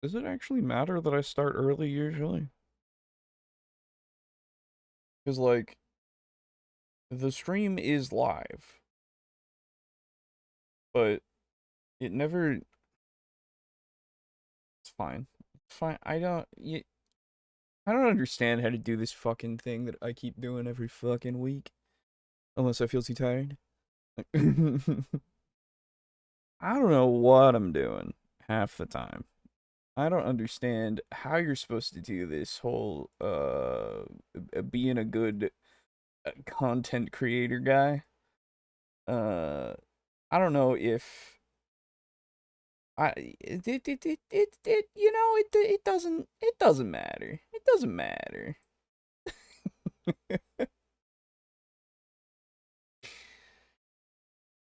Does it actually matter that I start early usually? Because, like, the stream is live, but it never. It's fine. It's fine. I don't understand how to do this fucking thing that I keep doing every fucking week. Unless I feel too tired. I don't know what I'm doing half the time. I don't understand how you're supposed to do this whole being a good content creator guy. Uh I don't know if it doesn't matter. It doesn't matter.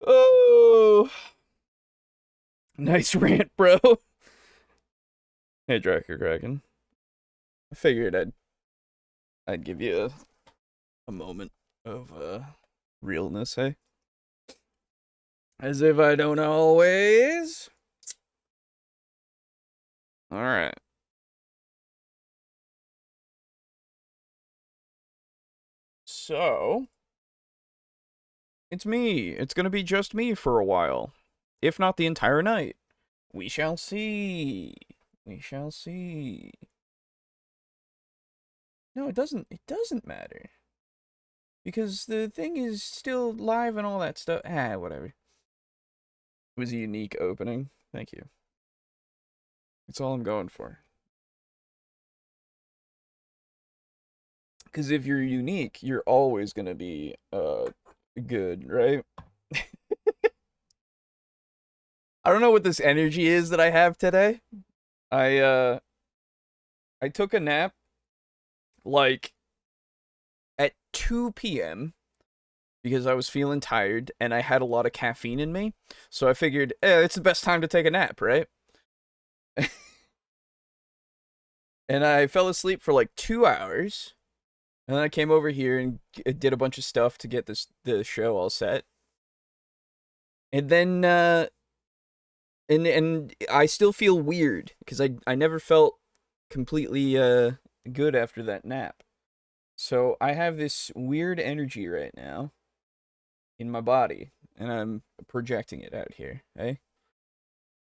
Oh, nice rant, bro. Hey, Dracker Kraken. I figured I'd give you a moment of realness, hey? As if I don't always. Alright. So, it's me. It's gonna be just me for a while. If not the entire night. We shall see. We shall see. No, it doesn't matter. Because the thing is still live and all that stuff. Whatever. It was a unique opening. Thank you. That's all I'm going for. Because if you're unique, you're always gonna be, good, right? I don't know what this energy is that I have today. I took a nap, like, at 2 p.m. because I was feeling tired and I had a lot of caffeine in me. So I figured, it's the best time to take a nap, right? And I fell asleep for like 2 hours. And then I came over here and did a bunch of stuff to get the show all set. And then and I still feel weird because I never felt completely good after that nap. So I have this weird energy right now in my body, and I'm projecting it out here, eh?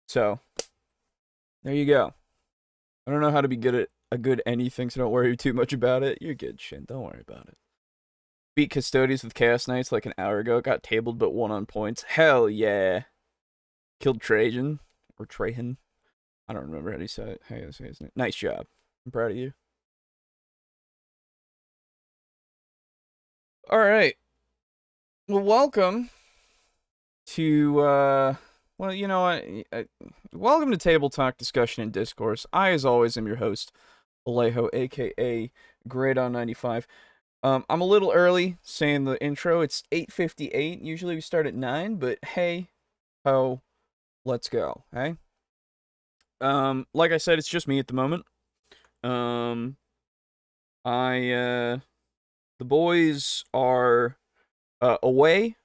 So, there you go. I don't know how to be good at a good anything, so don't worry too much about it. You're good, Shin. Don't worry about it. Beat Custodians with Chaos Knights like an hour ago. Got tabled but won on points. Hell yeah. Killed Trajan. Or Trahan. I don't remember how to say his name. Nice job. I'm proud of you. Alright. Well, welcome to, well, you know what? Welcome to Table Talk Discussion and Discourse. I, as always, am your host, Alejo, aka Great95. I'm a little early saying the intro. It's 8:58. Usually we start at 9, but hey, ho, let's go, hey? Like I said, it's just me at the moment. Um, the boys are away,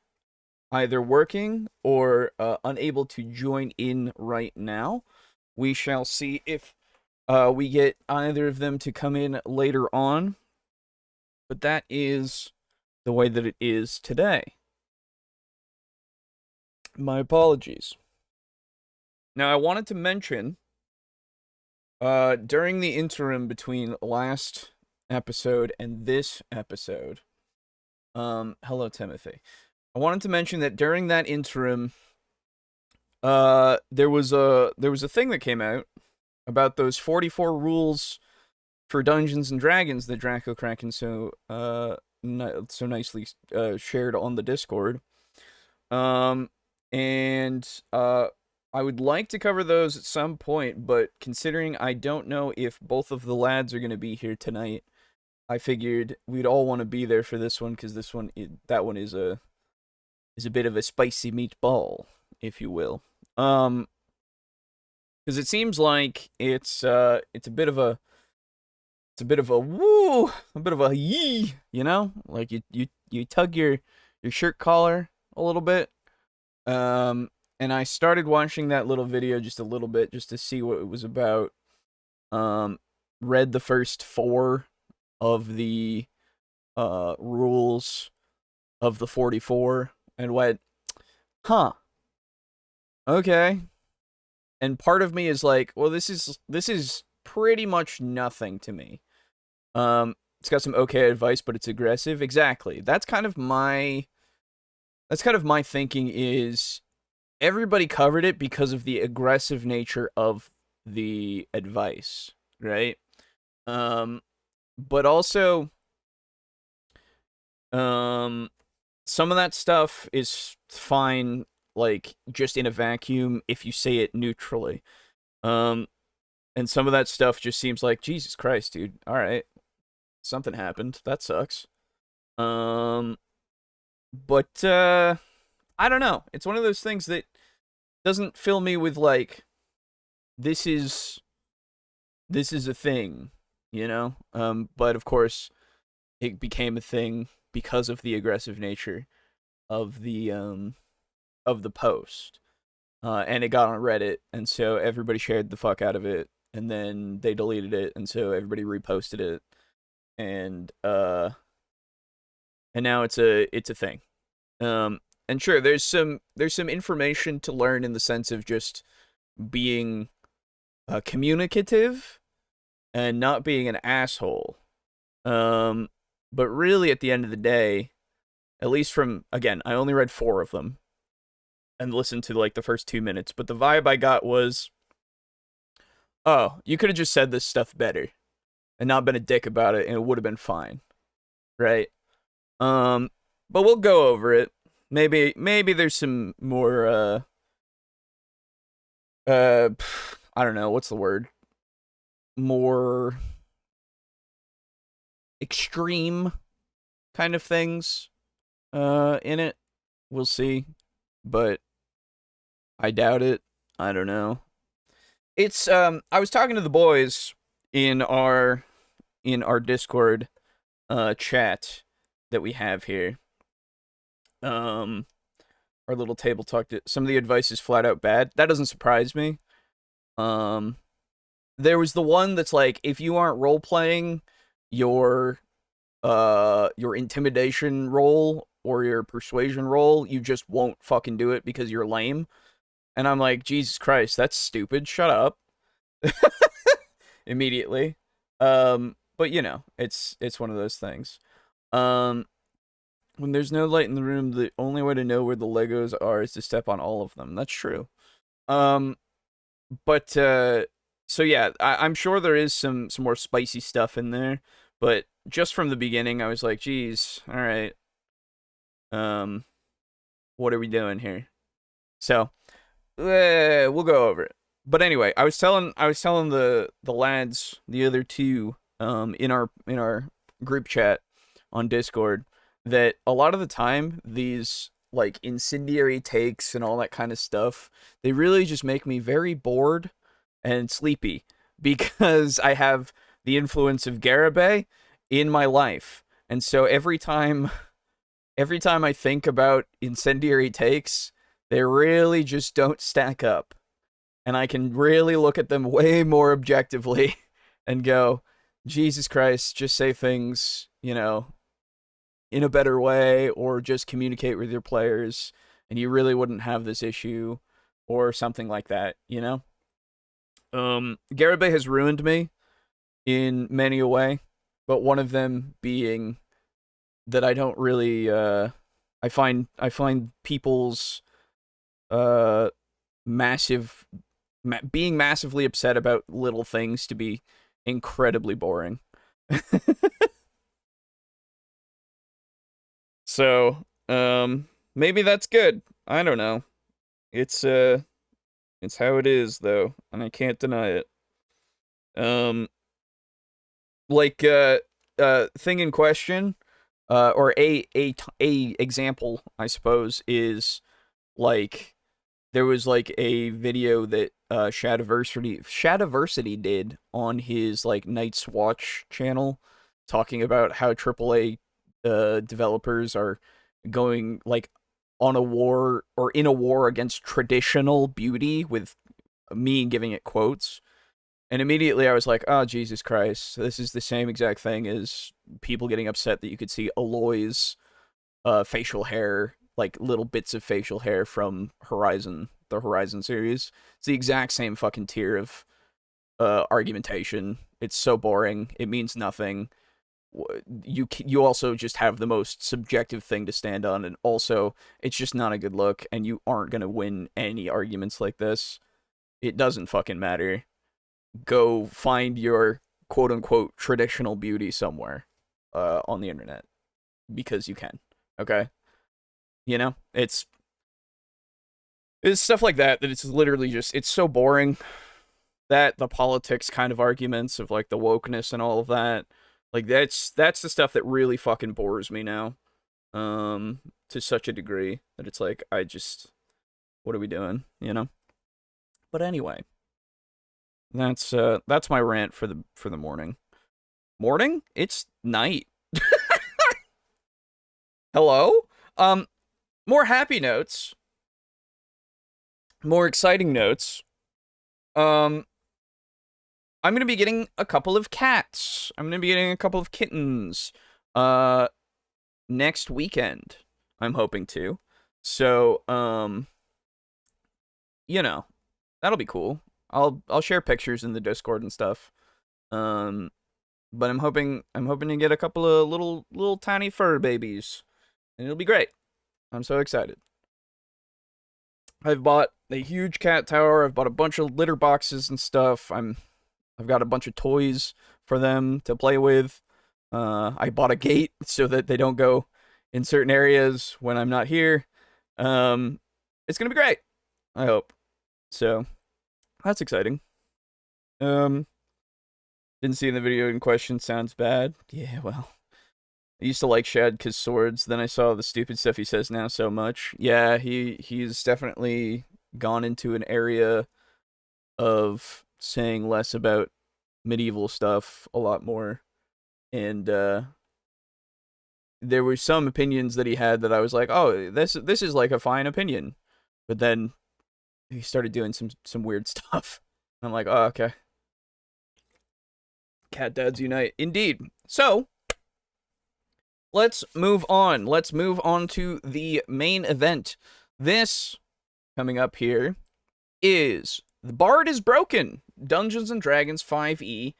either working or unable to join in right now. We shall see if we get either of them to come in later on. But that is the way that it is today. My apologies. Now, I wanted to mention, during the interim between last episode and this episode, hello, Timothy. I wanted to mention that during that interim, there was a thing that came out about those 44 rules for Dungeons and Dragons that Draco Kraken so nicely shared on the Discord. I would like to cover those at some point, but considering I don't know if both of the lads are going to be here tonight, I figured we'd all want to be there for this one because that one is a bit of a spicy meatball, if you will. Because it seems like it's a bit of a woo, a bit of a yee, you know, like you tug your shirt collar a little bit. And I started watching that little video just a little bit just to see what it was about. read the first 4 of the rules of the 44 and went, huh, okay. And part of me is like, well, this is pretty much nothing to me. It's got some okay advice, but it's aggressive. Exactly. That's kind of my thinking is everybody covered it because of the aggressive nature of the advice, right? But also, some of that stuff is fine, like, just in a vacuum if you say it neutrally. And some of that stuff just seems like, Jesus Christ, dude. All right. Something happened. That sucks. But, I don't know. It's one of those things that doesn't fill me with, like, this is a thing, you know? But of course, it became a thing because of the aggressive nature of the post. And it got on Reddit, and so everybody shared the fuck out of it, and then they deleted it, and so everybody reposted it, and now it's a thing. And sure, there's some information to learn in the sense of just being communicative and not being an asshole. But really, at the end of the day, at least from, again, I only read 4 of them and listened to like the first 2 minutes, but the vibe I got was, oh, you could have just said this stuff better and not been a dick about it, and it would have been fine, right? But we'll go over it. Maybe there's some more I don't know, what's the word? More extreme kind of things in it. We'll see. But I doubt it. I don't know. It's I was talking to the boys in our Discord chat that we have here. Our little table talk. Some of the advice is flat out bad. That doesn't surprise me. There was the one that's like, if you aren't role playing your intimidation roll or your persuasion roll, you just won't fucking do it because you're lame. And I'm like, Jesus Christ, that's stupid. Shut up. Immediately. But you know, it's one of those things. When there's no light in the room, the only way to know where the Legos are is to step on all of them. That's true. But so yeah, I'm sure there is some more spicy stuff in there, but just from the beginning, I was like, geez, all right. What are we doing here? So, we'll go over it. But anyway, I was telling the lads, the other two, in our group chat on Discord, that a lot of the time these like incendiary takes and all that kind of stuff, they really just make me very bored and sleepy because I have the influence of Garibay in my life. And so every time I think about incendiary takes, they really just don't stack up. And I can really look at them way more objectively and go, Jesus Christ, just say things, you know, in a better way, or just communicate with your players and you really wouldn't have this issue, or something like that, you know? Garibay has ruined me in many a way, but one of them being that I don't really, I find people's, being massively upset about little things to be incredibly boring. So, maybe that's good. I don't know. It's how it is, though, and I can't deny it. Like, thing in question, or a example, I suppose, is, like, there was, like, a video that, Shadiversity did on his, like, Night's Watch channel, talking about how AAA developers are going like on a war or in a war against traditional beauty, with me giving it quotes. And immediately I was like, oh, Jesus Christ. This is the same exact thing as people getting upset that you could see Aloy's facial hair, like little bits of facial hair from Horizon, the Horizon series. It's the exact same fucking tier of argumentation. It's so boring. It means nothing. You also just have the most subjective thing to stand on, and also it's just not a good look, and you aren't gonna win any arguments like this. It doesn't fucking matter. Go find your quote-unquote traditional beauty somewhere on the internet, because you can. Okay, you know, it's stuff like that it's literally just, it's so boring. That, the politics kind of arguments of like the wokeness and all of that, like that's the stuff that really fucking bores me now, to such a degree that it's like, I just, what are we doing, you know? But anyway, that's my rant for the morning. Morning? It's night. Hello? More happy notes. More exciting notes. I'm gonna be getting a couple of cats. I'm gonna be getting a couple of kittens. Next weekend, I'm hoping to. So, you know, that'll be cool. I'll share pictures in the Discord and stuff. But I'm hoping to get a couple of little tiny fur babies, and it'll be great. I'm so excited. I've bought a huge cat tower. I've bought a bunch of litter boxes and stuff. I've got a bunch of toys for them to play with. I bought a gate so that they don't go in certain areas when I'm not here. It's gonna be great, I hope. So, that's exciting. Didn't see in the video in question, sounds bad. Yeah, well, I used to like Shad because swords, then I saw the stupid stuff he says now so much. Yeah, he's definitely gone into an area of saying less about medieval stuff, a lot more. And there were some opinions that he had that I was like, oh, this is like a fine opinion. But then he started doing some weird stuff. I'm like, oh, okay. Cat dads unite. Indeed. So, let's move on. Let's move on to the main event. This, coming up here, is The Bard is Broken, Dungeons & Dragons 5e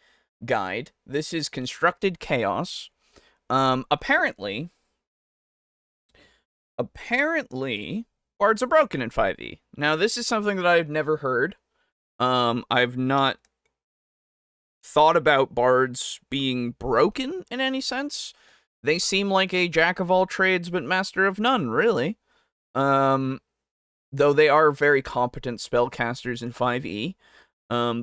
guide. This is Constructed Chaos. Apparently, bards are broken in 5e. Now, this is something that I've never heard. I've not thought about bards being broken in any sense. They seem like a jack of all trades but master of none, really. Though they are very competent spellcasters in 5e.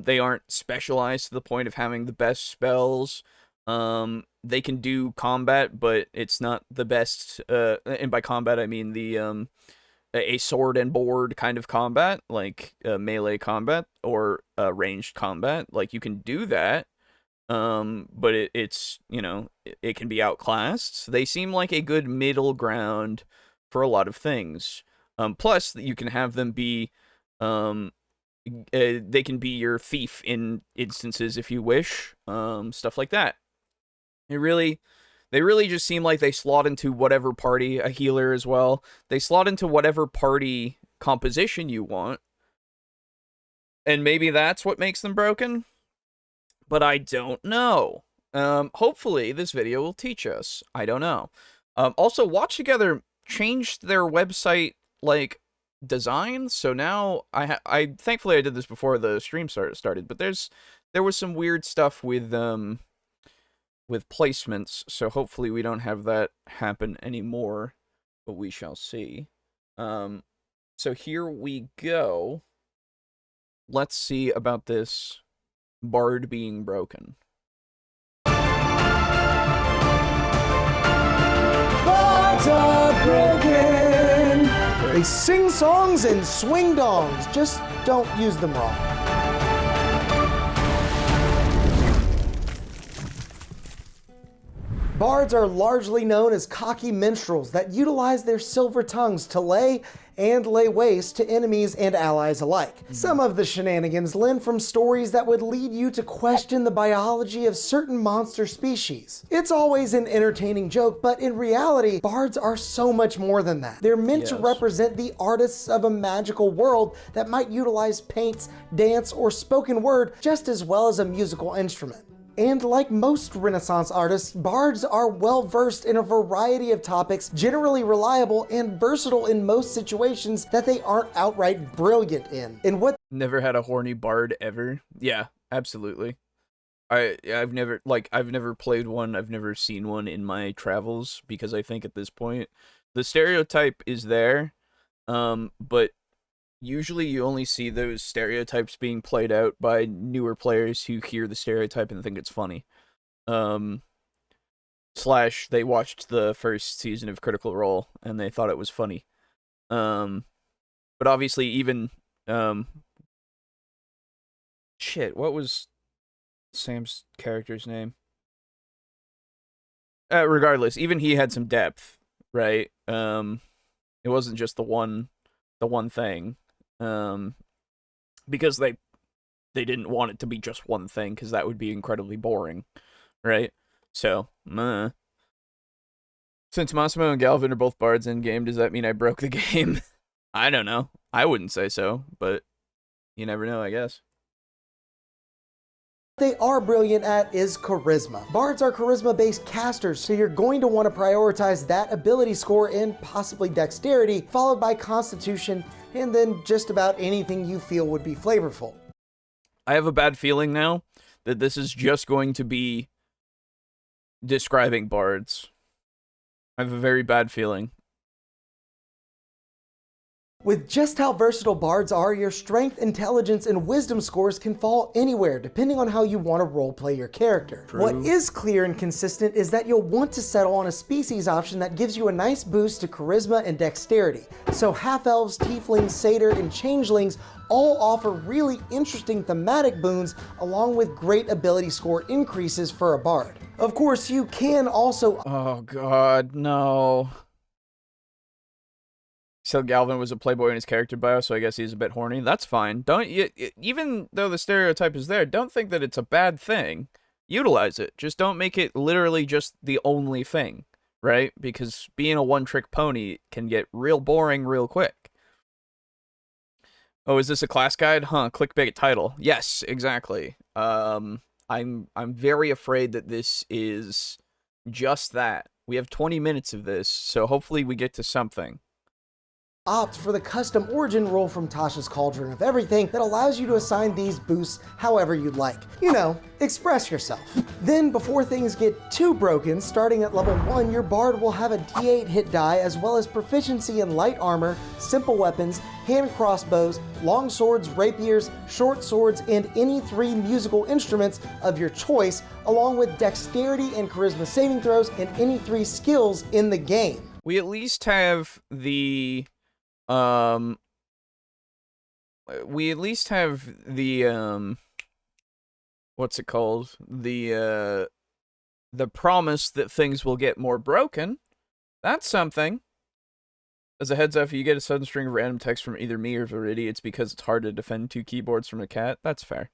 They aren't specialized to the point of having the best spells. They can do combat, but it's not the best, and by combat I mean the a sword and board kind of combat, like melee combat or ranged combat. Like, you can do that, but it's, you know, it can be outclassed. So they seem like a good middle ground for a lot of things. Plus, you can have them be, they can be your thief in instances if you wish, stuff like that. They really just seem like they slot into whatever party, a healer as well. They slot into whatever party composition you want. And maybe that's what makes them broken? But I don't know. Hopefully this video will teach us. I don't know. Also, Watch Together changed their website, like, design. So now, I thankfully I did this before the stream started, but there was some weird stuff with placements, so hopefully we don't have that happen anymore, but we shall see. So here we go. Let's see about this bard being broken. Bards are broken! They sing songs and swing dongs, just don't use them wrong. Bards are largely known as cocky minstrels that utilize their silver tongues to lay waste to enemies and allies alike. Some of the shenanigans lend from stories that would lead you to question the biology of certain monster species. It's always an entertaining joke, but in reality, bards are so much more than that. They're meant to represent the artists of a magical world that might utilize paints, dance, or spoken word just as well as a musical instrument. And like most Renaissance artists, bards are well versed in a variety of topics, generally reliable and versatile in most situations that they aren't outright brilliant in. And what Never had a horny bard ever. Yeah, absolutely. I've never played one, I've never seen one in my travels, because I think at this point the stereotype is there, but usually you only see those stereotypes being played out by newer players who hear the stereotype and think it's funny. Slash they watched the first season of Critical Role and they thought it was funny. But obviously even shit, what was Sam's character's name? Regardless, even he had some depth, right? It wasn't just the one thing. Because they didn't want it to be just one thing, because that would be incredibly boring, right? So, since Massimo and Galvin are both bards in game, does that mean I broke the game? I don't know. I wouldn't say so, but you never know, I guess. they are brilliant at is charisma. Bards are charisma-based casters, so you're going to want to prioritize that ability score and possibly dexterity, followed by constitution, and then just about anything you feel would be flavorful. I have a bad feeling now that this is just going to be describing bards. I have a very bad feeling. With just how versatile bards are, your strength, intelligence, and wisdom scores can fall anywhere, depending on how you want to roleplay your character. True. What is clear and consistent is that you'll want to settle on a species option that gives you a nice boost to charisma and dexterity. So half-elves, tieflings, satyr, and changelings all offer really interesting thematic boons, along with great ability score increases for a bard. Of course, you can also... Oh god, no. So Galvin was a playboy in his character bio, so I guess he's a bit horny. That's fine. Even though the stereotype is there, don't think that it's a bad thing. Utilize it. Just don't make it literally just the only thing, right? Because being a one-trick pony can get real boring real quick. Oh, is this a class guide? Huh, clickbait title. Yes, exactly. I'm very afraid that this is just that. We have 20 minutes of this, so hopefully we get to something. Opt for the custom origin rule from Tasha's Cauldron of Everything that allows you to assign these boosts however you'd like. You know, express yourself. Then, before things get too broken, starting at level 1, your bard will have a d8 hit die as well as proficiency in light armor, simple weapons, hand crossbows, long swords, rapiers, short swords, and any 3 musical instruments of your choice, along with dexterity and charisma saving throws and any 3 skills in the game. We at least have the what's it called? The promise that things will get more broken. That's something. As a heads up, if you get a sudden string of random text from either me or Viridi, it's because it's hard to defend 2 keyboards from a cat. That's fair.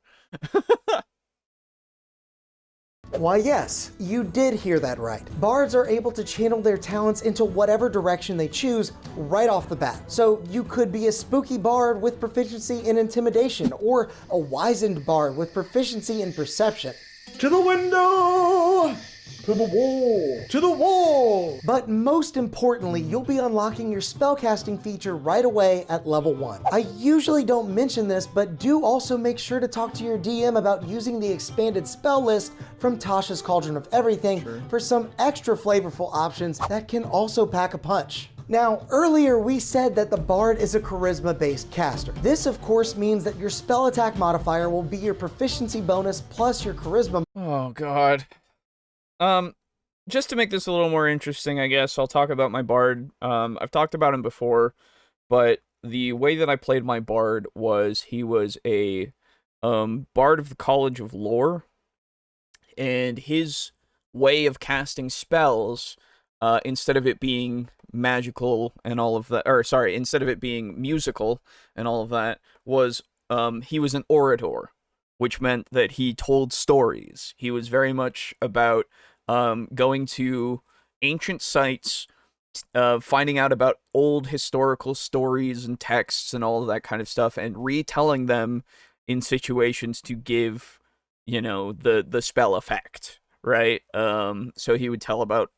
Why yes, you did hear that right. Bards are able to channel their talents into whatever direction they choose right off the bat. So you could be a spooky bard with proficiency in intimidation, or a wizened bard with proficiency in perception. To the window! To the wall! To the wall! But most importantly, you'll be unlocking your spellcasting feature right away at level 1. I usually don't mention this, but do also make sure to talk to your DM about using the expanded spell list from Tasha's Cauldron of Everything for some extra flavorful options that can also pack a punch. Now, earlier we said that the Bard is a charisma-based caster. This, of course, means that your spell attack modifier will be your proficiency bonus plus your charisma. Oh, God. Just to make this a little more interesting, I guess, I'll talk about my Bard. I've talked about him before, but the way that I played my Bard was he was a Bard of the College of Lore, and his way of casting spells, instead of it being magical and all of that, or sorry, instead of it being musical and all of that, was he was an orator, which meant that he told stories. He was very much about going to ancient sites, finding out about old historical stories and texts and all of that kind of stuff, and retelling them in situations to give, the spell effect, right? So he would tell about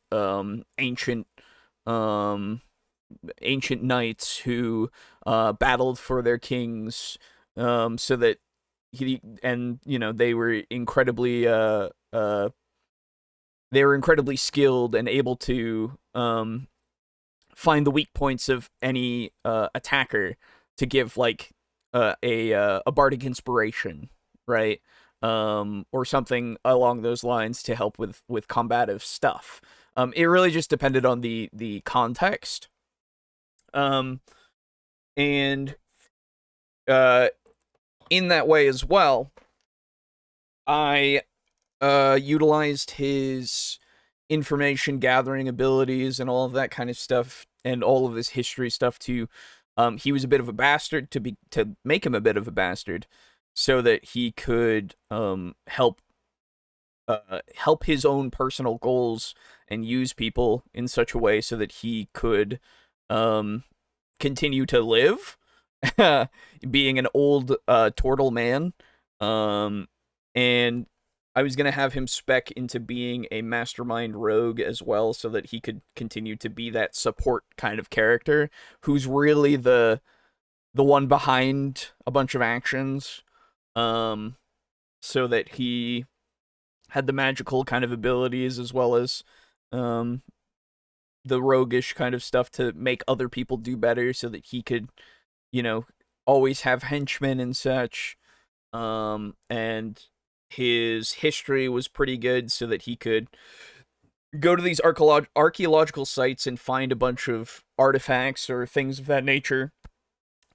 ancient knights who battled for their kings, so that they were incredibly skilled and able to find the weak points of any attacker to give like a bardic inspiration, right? Or something along those lines to help with combative stuff. It really just depended on the context. And in that way as well, I utilized his information gathering abilities and all of that kind of stuff, and all of this history stuff to he was a bit of a bastard, to make him a bit of a bastard, so that he could help his own personal goals and use people in such a way so that he could continue to live, being an old turtle man. And I was going to have him spec into being a mastermind rogue as well, so that he could continue to be that support kind of character who's really the one behind a bunch of actions, so that he had the magical kind of abilities as well as the roguish kind of stuff to make other people do better, so that he could, always have henchmen and such. And his history was pretty good, so that he could go to these archaeological sites and find a bunch of artifacts or things of that nature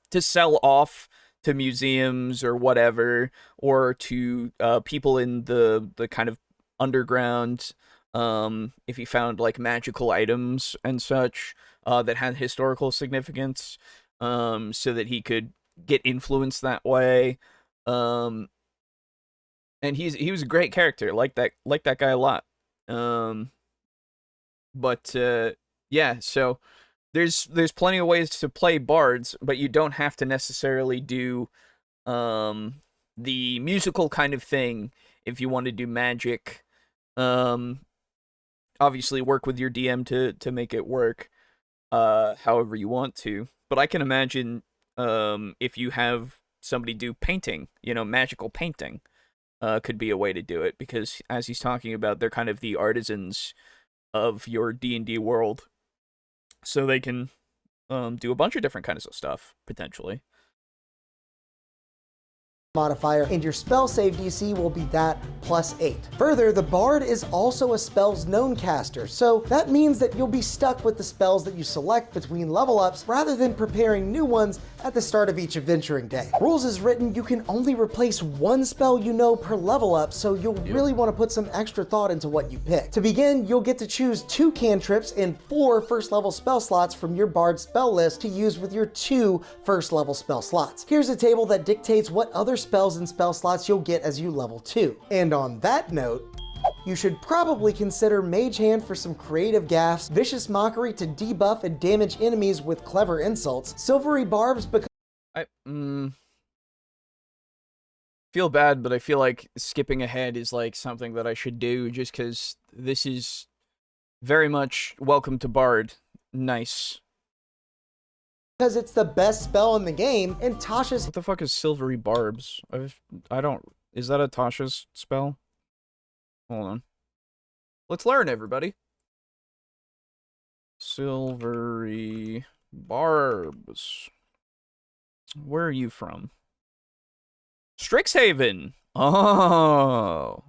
to sell off to museums or whatever, or to people in the kind of underground, if he found like magical items and such that had historical significance, so that he could get influence that way. And he was a great character, like that guy a lot. But yeah, so there's plenty of ways to play bards, but you don't have to necessarily do the musical kind of thing if you want to do magic. Obviously work with your DM to make it work however you want to. But I can imagine if you have somebody do painting, magical painting, could be a way to do it, because as he's talking about, they're kind of the artisans of your D&D world. So they can do a bunch of different kinds of stuff, potentially. Modifier, and your spell save DC will be that +8. Further, the Bard is also a spells known caster, so that means that you'll be stuck with the spells that you select between level ups rather than preparing new ones at the start of each adventuring day. Rules is written, you can only replace one spell you know per level up, so you'll really want to put some extra thought into what you pick. To begin, you'll get to choose 2 cantrips and 4 first level spell slots from your Bard spell list to use with your 2 first level spell slots. Here's a table that dictates what other spells and spell slots you'll get as you level 2. And on that note, you should probably consider Mage Hand for some creative gaffes, Vicious Mockery to debuff and damage enemies with clever insults, Silvery Barbs because I feel bad, but I feel like skipping ahead is like something that I should do, just because this is very much welcome to Bard. Nice. because it's the best spell in the game, and Tasha's What the fuck is Silvery Barbs? I don't... Is that a Tasha's spell? Hold on. Let's learn, everybody. Silvery Barbs. Where are you from? Strixhaven! Oh!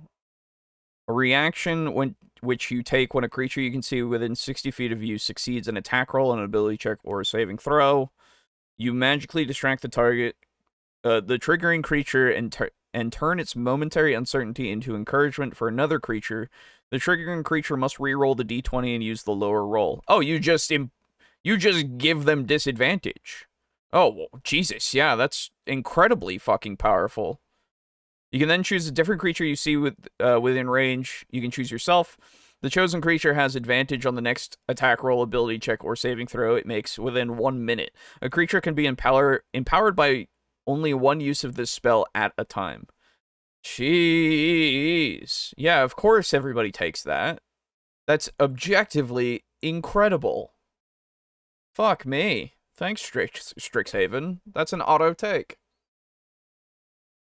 A reaction which you take when a creature you can see within 60 feet of you succeeds an attack roll, an ability check, or a saving throw. You magically distract the target, the triggering creature, and and turn its momentary uncertainty into encouragement for another creature, the triggering creature must re-roll the d20 and use the lower roll. Oh, you just give them disadvantage. Oh, well, Jesus, yeah, that's incredibly fucking powerful. You can then choose a different creature you see within range. You can choose yourself. The chosen creature has advantage on the next attack roll, ability check, or saving throw it makes within 1 minute. A creature can be empowered by only one use of this spell at a time. Jeez. Yeah, of course everybody takes that. That's objectively incredible. Fuck me. Thanks, Strixhaven. That's an auto take.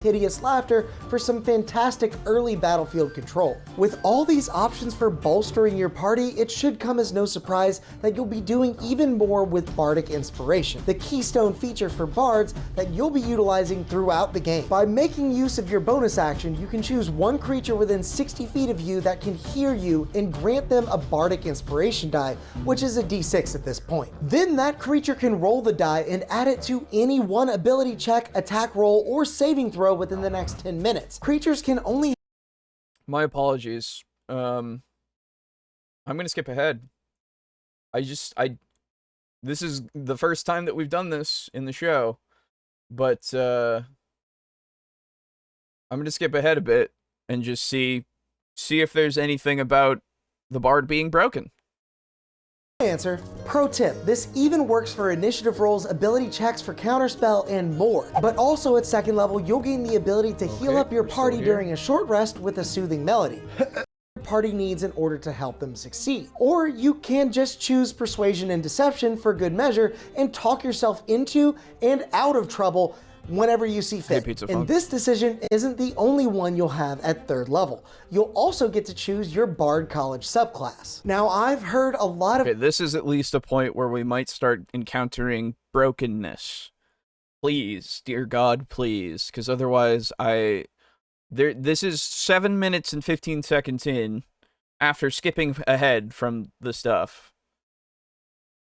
Hideous laughter for some fantastic early battlefield control. With all these options for bolstering your party, it should come as no surprise that you'll be doing even more with Bardic Inspiration, the keystone feature for bards that you'll be utilizing throughout the game. By making use of your bonus action, you can choose one creature within 60 feet of you that can hear you and grant them a Bardic Inspiration die, which is a d6 at this point. Then that creature can roll the die and add it to any one ability check, attack roll, or saving throw within the next 10 minutes. Creatures can only... My apologies. I'm gonna skip ahead. This is the first time that we've done this in the show, but I'm gonna skip ahead a bit and just see if there's anything about the bard being broken. Answer. Pro tip, this even works for initiative rolls, ability checks for Counterspell, and more. But also at second level, you'll gain the ability to heal up your party during a short rest with a soothing melody. Your party needs in order to help them succeed. Or you can just choose Persuasion and Deception for good measure and talk yourself into and out of trouble whenever you see fit. And this decision isn't the only one you'll have at third level. You'll also get to choose your Bard College subclass. Now, I've heard a lot of... Okay, this is at least a point where we might start encountering brokenness. Please, dear God, please. Because otherwise, this is 7 minutes and 15 seconds in after skipping ahead from the stuff.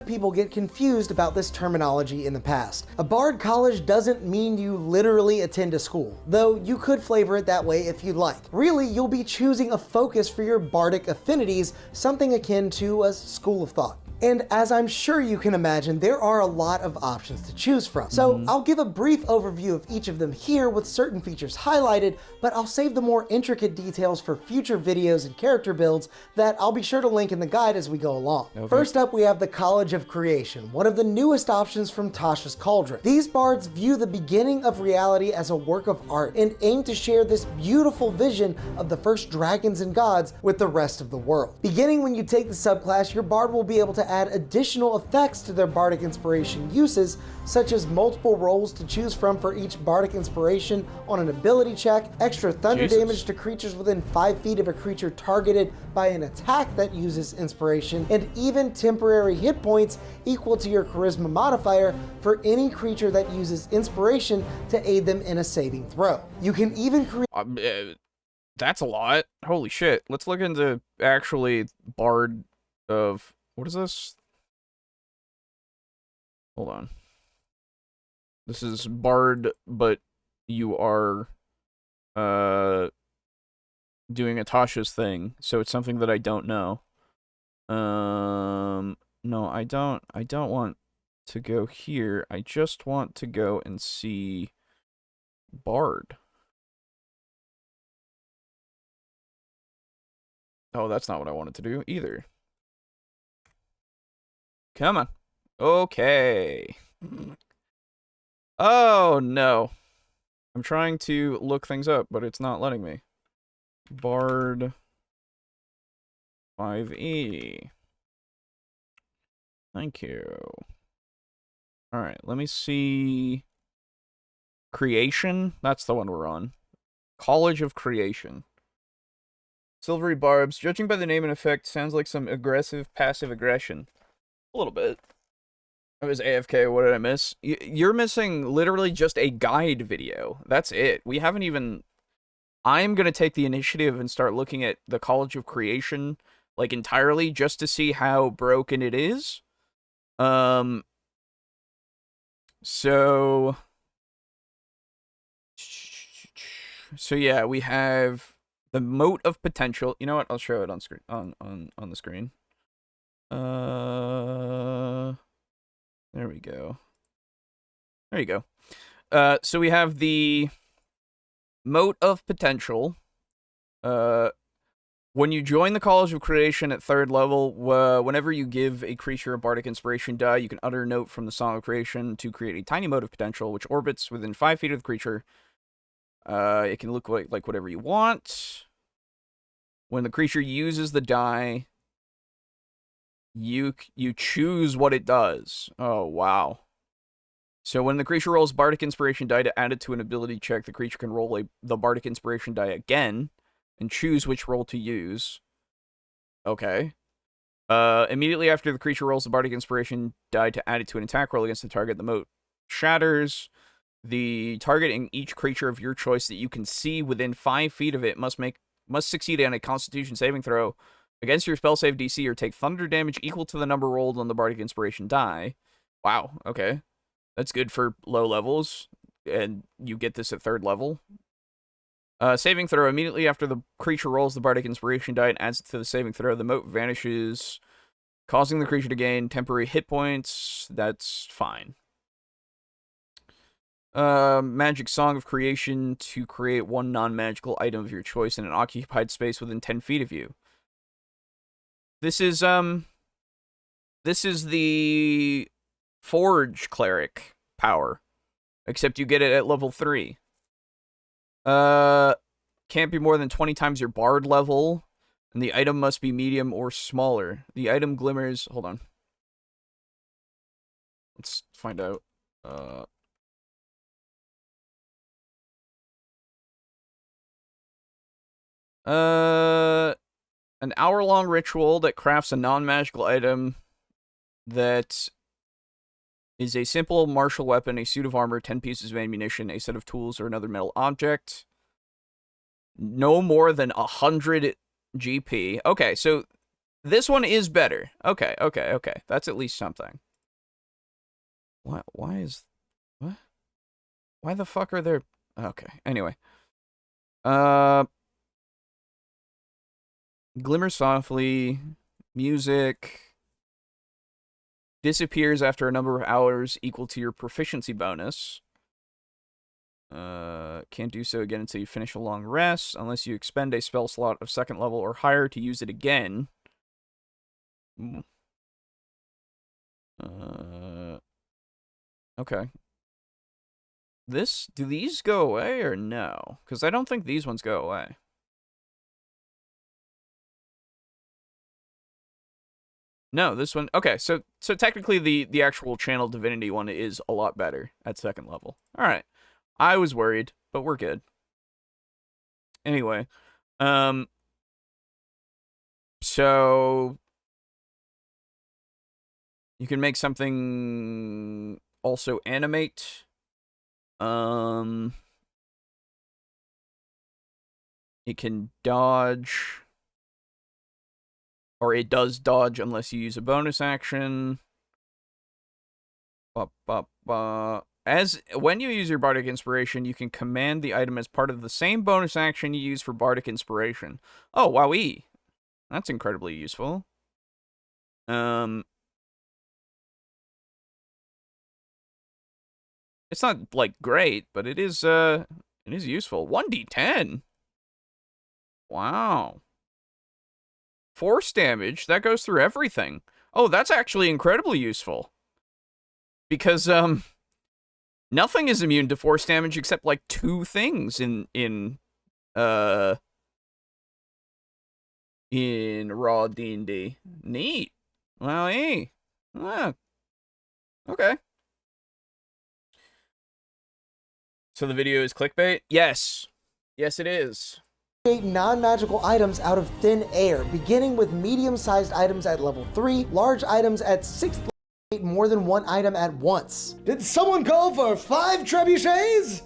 People get confused about this terminology in the past. A Bard College doesn't mean you literally attend a school, though you could flavor it that way if you'd like. Really, you'll be choosing a focus for your bardic affinities, something akin to a school of thought. And as I'm sure you can imagine, there are a lot of options to choose from. So I'll give a brief overview of each of them here with certain features highlighted, but I'll save the more intricate details for future videos and character builds that I'll be sure to link in the guide as we go along. Okay. First up, we have the College of Creation, one of the newest options from Tasha's Cauldron. These bards view the beginning of reality as a work of art and aim to share this beautiful vision of the first dragons and gods with the rest of the world. Beginning when you take the subclass, your bard will be able to add additional effects to their Bardic Inspiration uses, such as multiple rolls to choose from for each Bardic Inspiration on an ability check, extra thunder damage to creatures within 5 feet of a creature targeted by an attack that uses Inspiration, and even temporary hit points equal to your Charisma modifier for any creature that uses Inspiration to aid them in a saving throw. You can even create... That's a lot. Holy shit. Let's look into actually Bard of... What is this? Hold on. This is Bard, but you are doing a Tasha's thing, so it's something that I don't know. No, I don't want to go here. I just want to go and see Bard. Oh, that's not what I wanted to do either. Come on. Okay. Oh, no. I'm trying to look things up, but it's not letting me. Bard 5e. Thank you. Alright, let me see. Creation? That's the one we're on. College of Creation. Silvery Barbs. Judging by the name and effect, sounds like some aggressive passive aggression. A little bit. I was AFK, what did I miss? You're missing literally just a guide video. That's it. We haven't even... I'm going to take the initiative and start looking at the College of Creation, like, entirely, just to see how broken it is. So... So yeah, we have the Moat of Potential. You know what? I'll show it on screen on the screen. There we go. There you go. So we have the Moat of Potential. When you join the College of Creation at 3rd level, whenever you give a creature a Bardic Inspiration die, you can utter a note from the Song of Creation to create a tiny Moat of Potential, which orbits within 5 feet of the creature. It can look like whatever you want. When the creature uses the die, you choose what it does. Oh, wow. So when the creature rolls Bardic Inspiration die to add it to an ability check, the creature can roll the Bardic Inspiration die again and choose which roll to use. Okay. Immediately after the creature rolls the Bardic Inspiration die to add it to an attack roll against the target, the moat shatters. The target and each creature of your choice that you can see within 5 feet of it must succeed on a Constitution saving throw against your spell save DC or take thunder damage equal to the number rolled on the Bardic Inspiration die. Wow, okay. That's good for low levels, and you get this at 3rd level. Saving throw. Immediately after the creature rolls the Bardic Inspiration die and adds it to the saving throw, the moat vanishes, causing the creature to gain temporary hit points. That's fine. Magic Song of Creation to create one non-magical item of your choice in an occupied space within 10 feet of you. This is the Forge Cleric power, except you get it at level 3. Can't be more than 20 times your Bard level, and the item must be medium or smaller. The item glimmers... Hold on. Let's find out. An hour-long ritual that crafts a non-magical item that is a simple martial weapon, a suit of armor, 10 pieces of ammunition, a set of tools, or another metal object. No more than 100 GP. Okay, so this one is better. Okay. That's at least something. Why is... What? Why the fuck are there... Okay, anyway. Glimmer softly. Music. Disappears after a number of hours equal to your proficiency bonus. Can't do so again until you finish a long rest, unless you expend a spell slot of 2nd level or higher to use it again. Okay. Do these go away or no? Because I don't think these ones go away. No, this one... Okay, so technically the actual Channel Divinity one is a lot better at 2nd level. Alright. I was worried, but we're good. Anyway. So... You can make something also animate. It can dodge... Or it does dodge unless you use a bonus action. When you use your Bardic Inspiration, you can command the item as part of the same bonus action you use for Bardic Inspiration. Oh, wowee. That's incredibly useful. It's not, like, great, but it is useful. 1d10. Wow. Force damage, that goes through everything. Oh, that's actually incredibly useful. Because, nothing is immune to force damage except, like, 2 things in raw D&D. Neat. Well, hey. Okay. So the video is clickbait? Yes. Yes, it is. Create non-magical items out of thin air, beginning with medium-sized items at level 3, large items at 6th level, create more than one item at once. Did someone call for 5 trebuchets?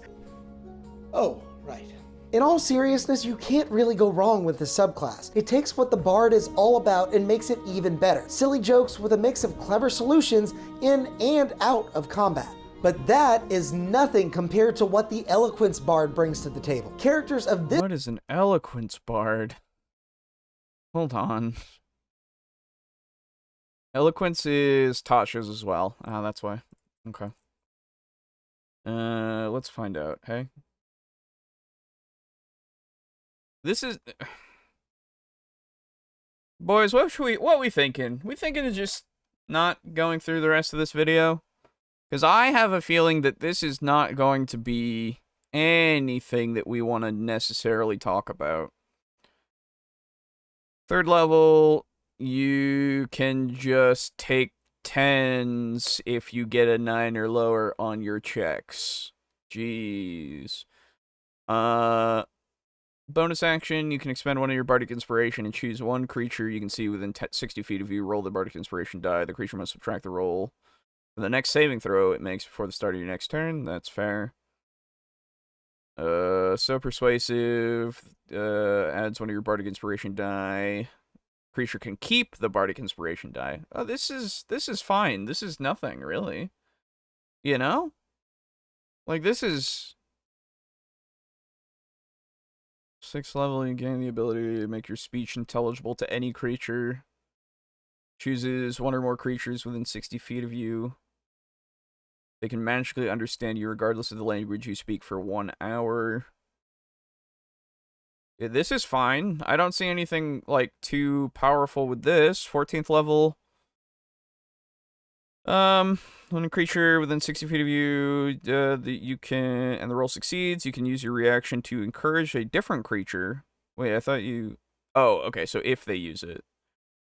Oh, right. In all seriousness, you can't really go wrong with this subclass. It takes what the Bard is all about and makes it even better. Silly jokes with a mix of clever solutions in and out of combat. But that is nothing compared to what the Eloquence Bard brings to the table. Characters of this What is an Eloquence Bard? Hold on. Eloquence is Tasha's as well. Ah, that's why. Okay. Let's find out, hey? This is... Boys, what we thinking? We thinking of just not going through the rest of this video? Because I have a feeling that this is not going to be anything that we want to necessarily talk about. 3rd level, you can just take 10s if you get a 9 or lower on your checks. Jeez. Bonus action, you can expend one of your Bardic Inspiration and choose one creature you can see within 60 feet of you. Roll the Bardic Inspiration die. The creature must subtract the roll for the next saving throw it makes before the start of your next turn. That's fair. So persuasive. Adds one of your Bardic Inspiration die. Creature can keep the Bardic Inspiration die. Oh, this is fine. This is nothing, really. You know? Like, this is... 6th level, you gain the ability to make your speech intelligible to any creature. Chooses one or more creatures within 60 feet of you. They can magically understand you regardless of the language you speak for 1 hour. Yeah, this is fine. I don't see anything, like, too powerful with this. 14th level. When a creature within 60 feet of you, you can, and the roll succeeds, you can use your reaction to encourage a different creature. Wait, I thought you... Oh, okay, so if they use it.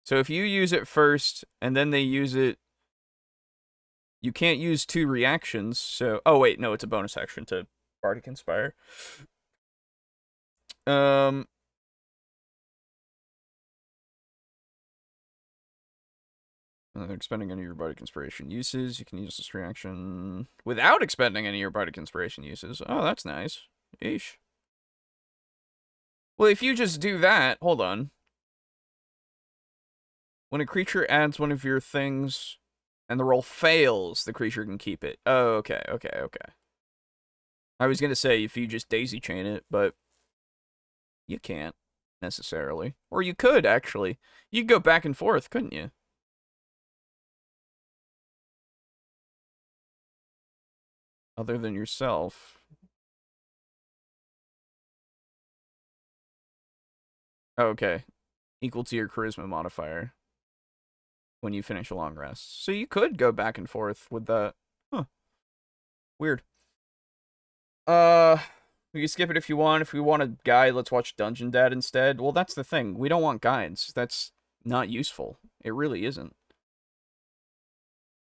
So if you use it first, and then they use it, you can't use 2 reactions, so... Oh, wait, no, it's a bonus action to Bardic Inspire. Expending any of your Bardic Inspiration uses. You can use this reaction without expending any of your Bardic Inspiration uses. Oh, that's nice. Eesh. Well, if you just do that... Hold on. When a creature adds one of your things and the roll fails, the creature can keep it. Oh, okay. I was going to say if you just daisy chain it, but you can't necessarily. Or you could, actually. You could go back and forth, couldn't you? Other than yourself. Oh, okay. Equal to your charisma modifier when you finish a long rest. So you could go back and forth with that. Huh. Weird. We can skip it if you want. If we want a guide, let's watch Dungeon Dad instead. Well, that's the thing. We don't want guides. That's not useful. It really isn't.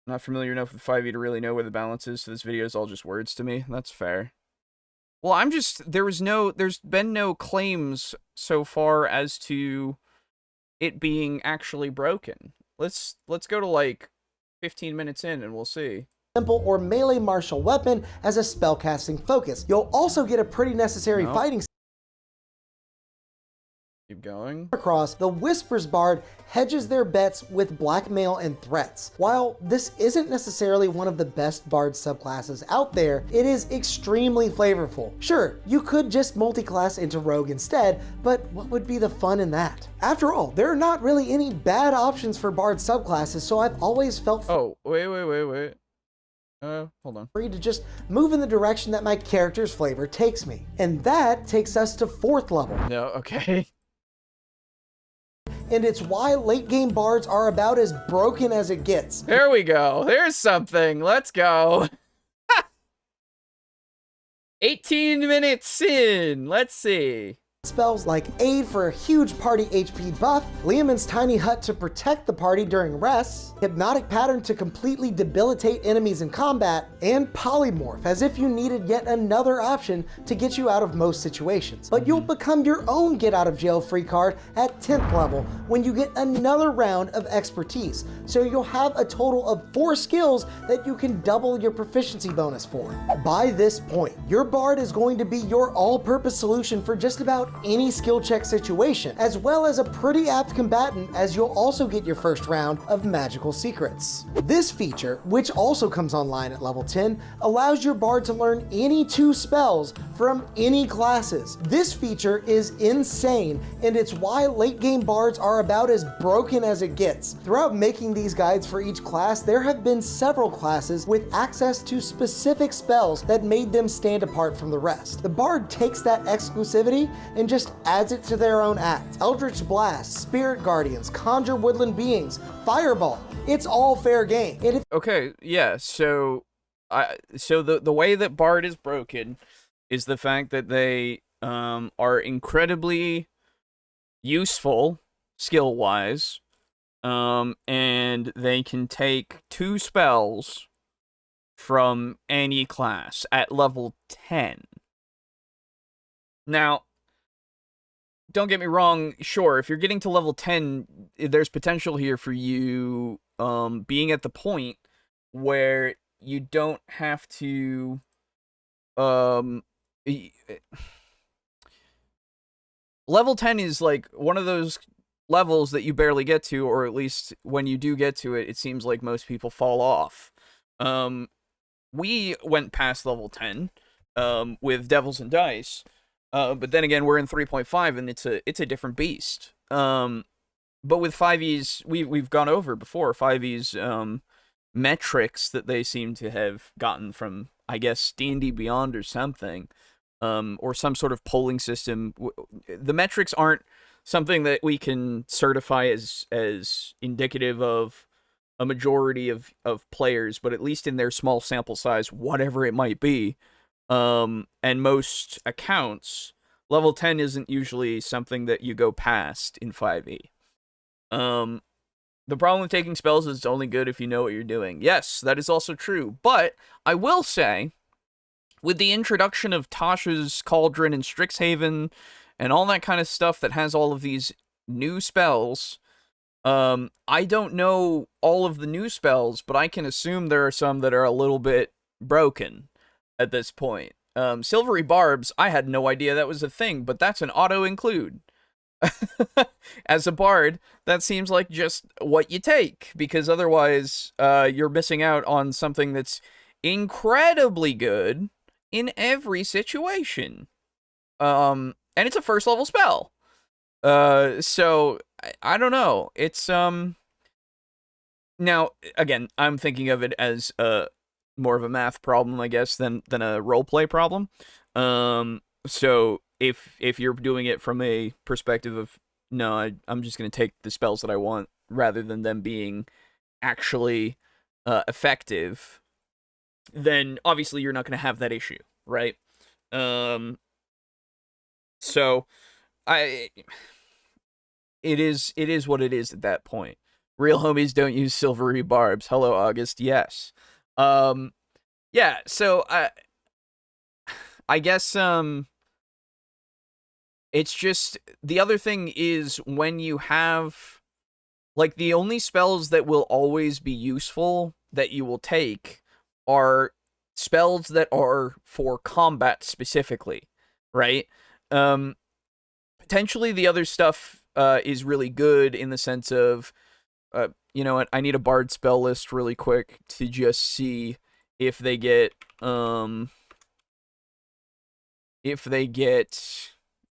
Not familiar enough with 5e to really know where the balance is, so this video is all just words to me. That's fair. Well, I'm just... there's been no claims so far as to it being actually broken. Let's go to, like, 15 minutes in and we'll see. Simple or melee martial weapon as a spellcasting focus. You'll also get a pretty necessary fighting... Keep going. Across, the Whispers Bard hedges their bets with blackmail and threats. While this isn't necessarily one of the best Bard subclasses out there, it is extremely flavorful. Sure, you could just multi-class into Rogue instead, but what would be the fun in that? After all, there are not really any bad options for Bard subclasses, so I've always felt Oh, wait. Hold on. free to just move in the direction that my character's flavor takes me. And that takes us to 4th level. No, okay. And it's why late game bards are about as broken as it gets. There we go. There's something. Let's go. 18 minutes in. Let's see. Spells like Aid for a huge party HP buff, Liamon's Tiny Hut to protect the party during rests, Hypnotic Pattern to completely debilitate enemies in combat, and Polymorph as if you needed yet another option to get you out of most situations. But you'll become your own get out of jail free card at 10th level when you get another round of expertise. So you'll have a total of 4 skills that you can double your proficiency bonus for. By this point, your bard is going to be your all-purpose solution for just about any skill check situation, as well as a pretty apt combatant, as you'll also get your first round of magical secrets. This feature, which also comes online at level 10, allows your bard to learn any 2 spells from any classes. This feature is insane, and it's why late game bards are about as broken as it gets. Throughout making these guides for each class, there have been several classes with access to specific spells that made them stand apart from the rest. The bard takes that exclusivity and just adds it to their own act. Eldritch Blast, Spirit Guardians, Conjure Woodland Beings, Fireball, it's all fair game. And if Okay, yeah, so the way that Bard is broken is the fact that they are incredibly useful skill-wise, and they can take 2 spells from any class at level 10. Now, don't get me wrong, sure, if you're getting to level 10, there's potential here for you being at the point where you don't have to level 10 is like one of those levels that you barely get to, or at least when you do get to it, it seems like most people fall off. We went past level 10 with Devils and Dice, but then again, we're in 3.5 and it's a different beast. But with 5e's, we've gone over before 5e's metrics that they seem to have gotten from, I guess, D&D Beyond or something, or some sort of polling system. The metrics aren't something that we can certify as indicative of a majority of players, but at least in their small sample size, whatever it might be, and most accounts, level 10 isn't usually something that you go past in 5e. The problem with taking spells is it's only good if you know what you're doing. Yes, that is also true, but I will say, with the introduction of Tasha's Cauldron and Strixhaven and all that kind of stuff that has all of these new spells, I don't know all of the new spells, but I can assume there are some that are a little bit broken at this point. Silvery Barbs, I had no idea that was a thing, but that's an auto-include. As a bard, that seems like just what you take, because otherwise you're missing out on something that's incredibly good in every situation. And it's a first level spell. So I don't know. It's now again, I'm thinking of it as more of a math problem, I guess, than a roleplay problem. So if you're doing it from a perspective of, no, I'm just going to take the spells that I want rather than them being actually effective, then obviously you're not going to have that issue, right? So it is what it is at that point. Real homies don't use silvery barbs. Hello, August. Yes. Yeah, so I guess it's just, the other thing is when you have, like, the only spells that will always be useful that you will take are spells that are for combat specifically, right? Potentially the other stuff is really good in the sense of, you know what, I need a bard spell list really quick to just see if they get,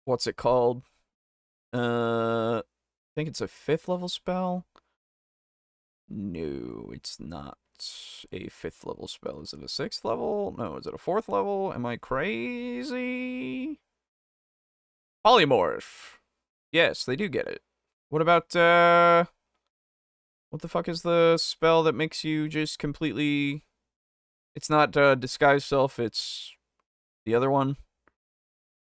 what's it called? I think it's a 5th level spell. No, it's not a 5th level spell. Is it a 6th level? No, is it a 4th level? Am I crazy? Polymorph. Yes, they do get it. What about, what the fuck is the spell that makes you just completely... It's not Disguise Self, it's the other one,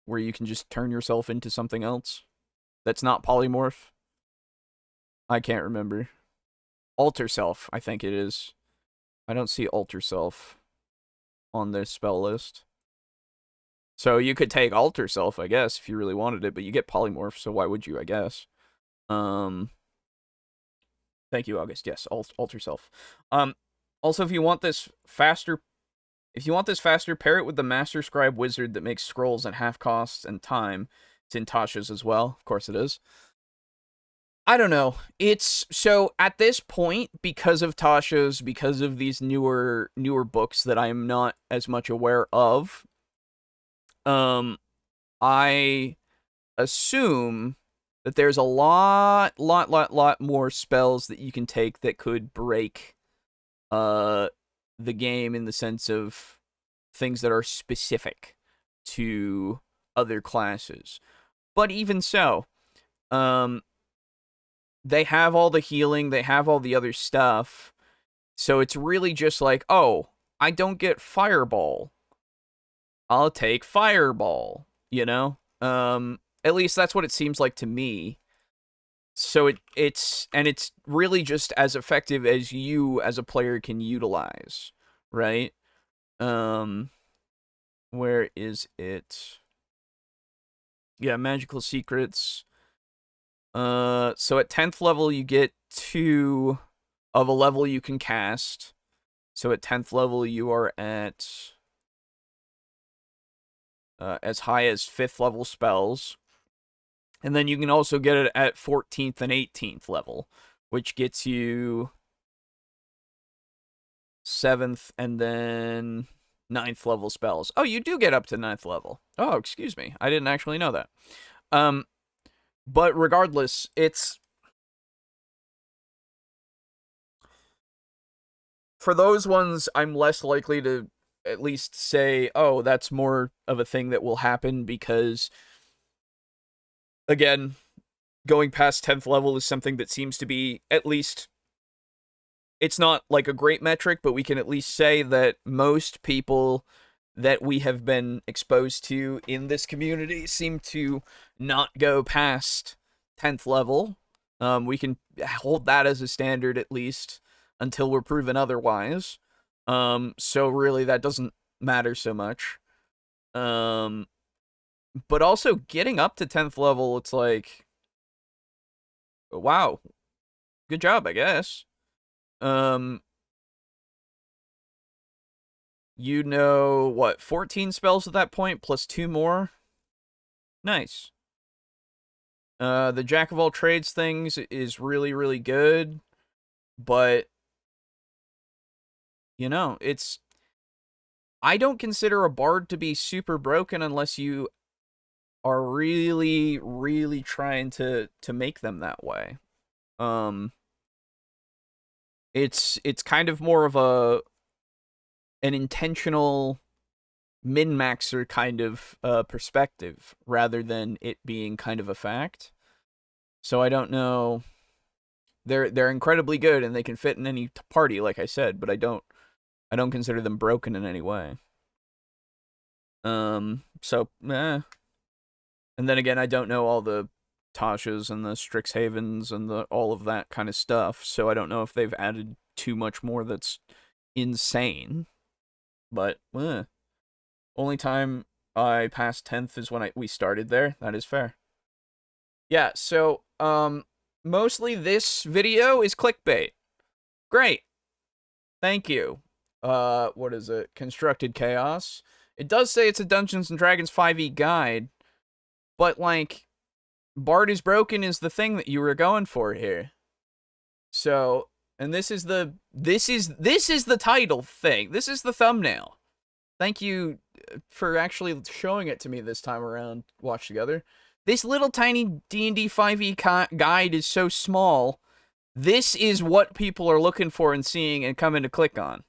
where you can just turn yourself into something else that's not Polymorph. I can't remember. Alter Self, I think it is. I don't see Alter Self on this spell list. So you could take Alter Self, I guess, if you really wanted it, but you get Polymorph, so why would you, I guess? Thank you, August. Yes, Alter Self. Also, if you want this faster, pair it with the Master Scribe Wizard that makes scrolls at half costs and time, It's in Tasha's as well. Of course it is. I don't know. It's so at this point, because of Tasha's, because of these newer books that I am not as much aware of, I assume that there's a lot more spells that you can take that could break the game in the sense of things that are specific to other classes. But even so, they have all the healing, they have all the other stuff. So it's really just like, oh, I don't get Fireball. I'll take Fireball, you know? At least that's what it seems like to me. So it's really just as effective as you as a player can utilize, right? Where is it? Yeah, magical secrets. So at 10th level you get 2 of a level you can cast. So at 10th level you are at as high as 5th level spells. And then you can also get it at 14th and 18th level, which gets you 7th and then 9th level spells. Oh, you do get up to 9th level. Oh, excuse me. I didn't actually know that. But regardless, it's... For those ones, I'm less likely to at least say, oh, that's more of a thing that will happen because, again, going past 10th level is something that seems to be at least... It's not like a great metric, but we can at least say that most people that we have been exposed to in this community seem to not go past 10th level. We can hold that as a standard at least until we're proven otherwise. So really that doesn't matter so much. But also getting up to 10th level, it's like, wow, good job, I guess. You know, what, 14 spells at that point, plus 2 more? Nice. The Jack of all trades things is really, really good, but, you know, it's... I don't consider a bard to be super broken unless you are really, really trying to make them that way. It's kind of more of an intentional min-maxer kind of perspective rather than it being kind of a fact. So I don't know. They're incredibly good and they can fit in any party, like I said, but I don't consider them broken in any way. So And then again, I don't know all the Tashas and the Strixhavens and all of that kind of stuff, so I don't know if they've added too much more that's insane. But only time I passed 10th is when we started there. That is fair. Yeah, so mostly this video is clickbait. Great. Thank you. What is it? Constructed Chaos. It does say it's a Dungeons and Dragons 5e guide, but like Bard is Broken is the thing that you were going for here. So, and this is the title thing. This is the thumbnail. Thank you for actually showing it to me this time around. Watch together. This little tiny D&D 5e guide is so small. This is what people are looking for and seeing and coming to click on.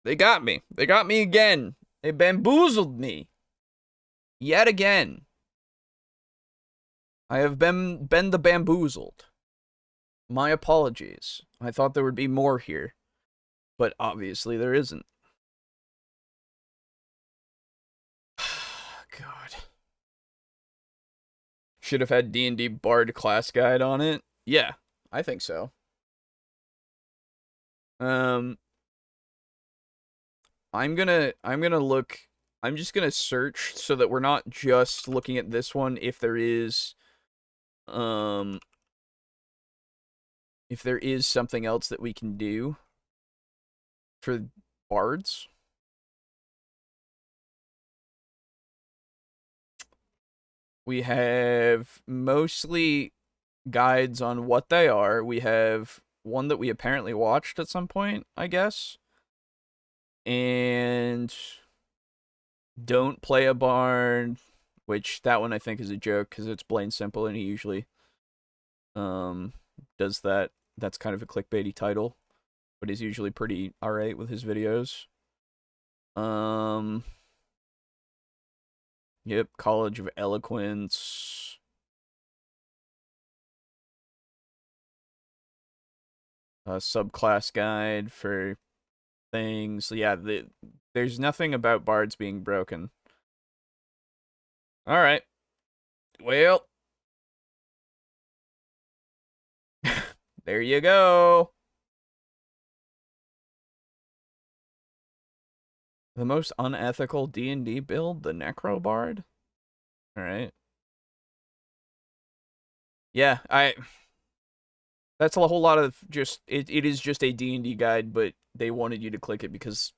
They got me. They got me again. They bamboozled me. Yet again. I have been the bamboozled. My apologies. I thought there would be more here. But obviously there isn't. God. Should have had D&D Bard class guide on it. Yeah, I think so. I'm just gonna search so that we're not just looking at this one if there is something else that we can do for bards. We have mostly guides on what they are. We have one that we apparently watched at some point, I guess. And don't play a bard, which that one I think is a joke because it's plain simple and he usually does that. That's kind of a clickbaity title, but he's usually pretty alright with his videos. Yep, College of Eloquence. A subclass guide for things. Yeah, there's nothing about bards being broken. Alright. Well. There you go. The most unethical D&D build, the Necro Bard? Alright. Yeah, that's a whole lot of just, it is just a D&D guide, but they wanted you to click it because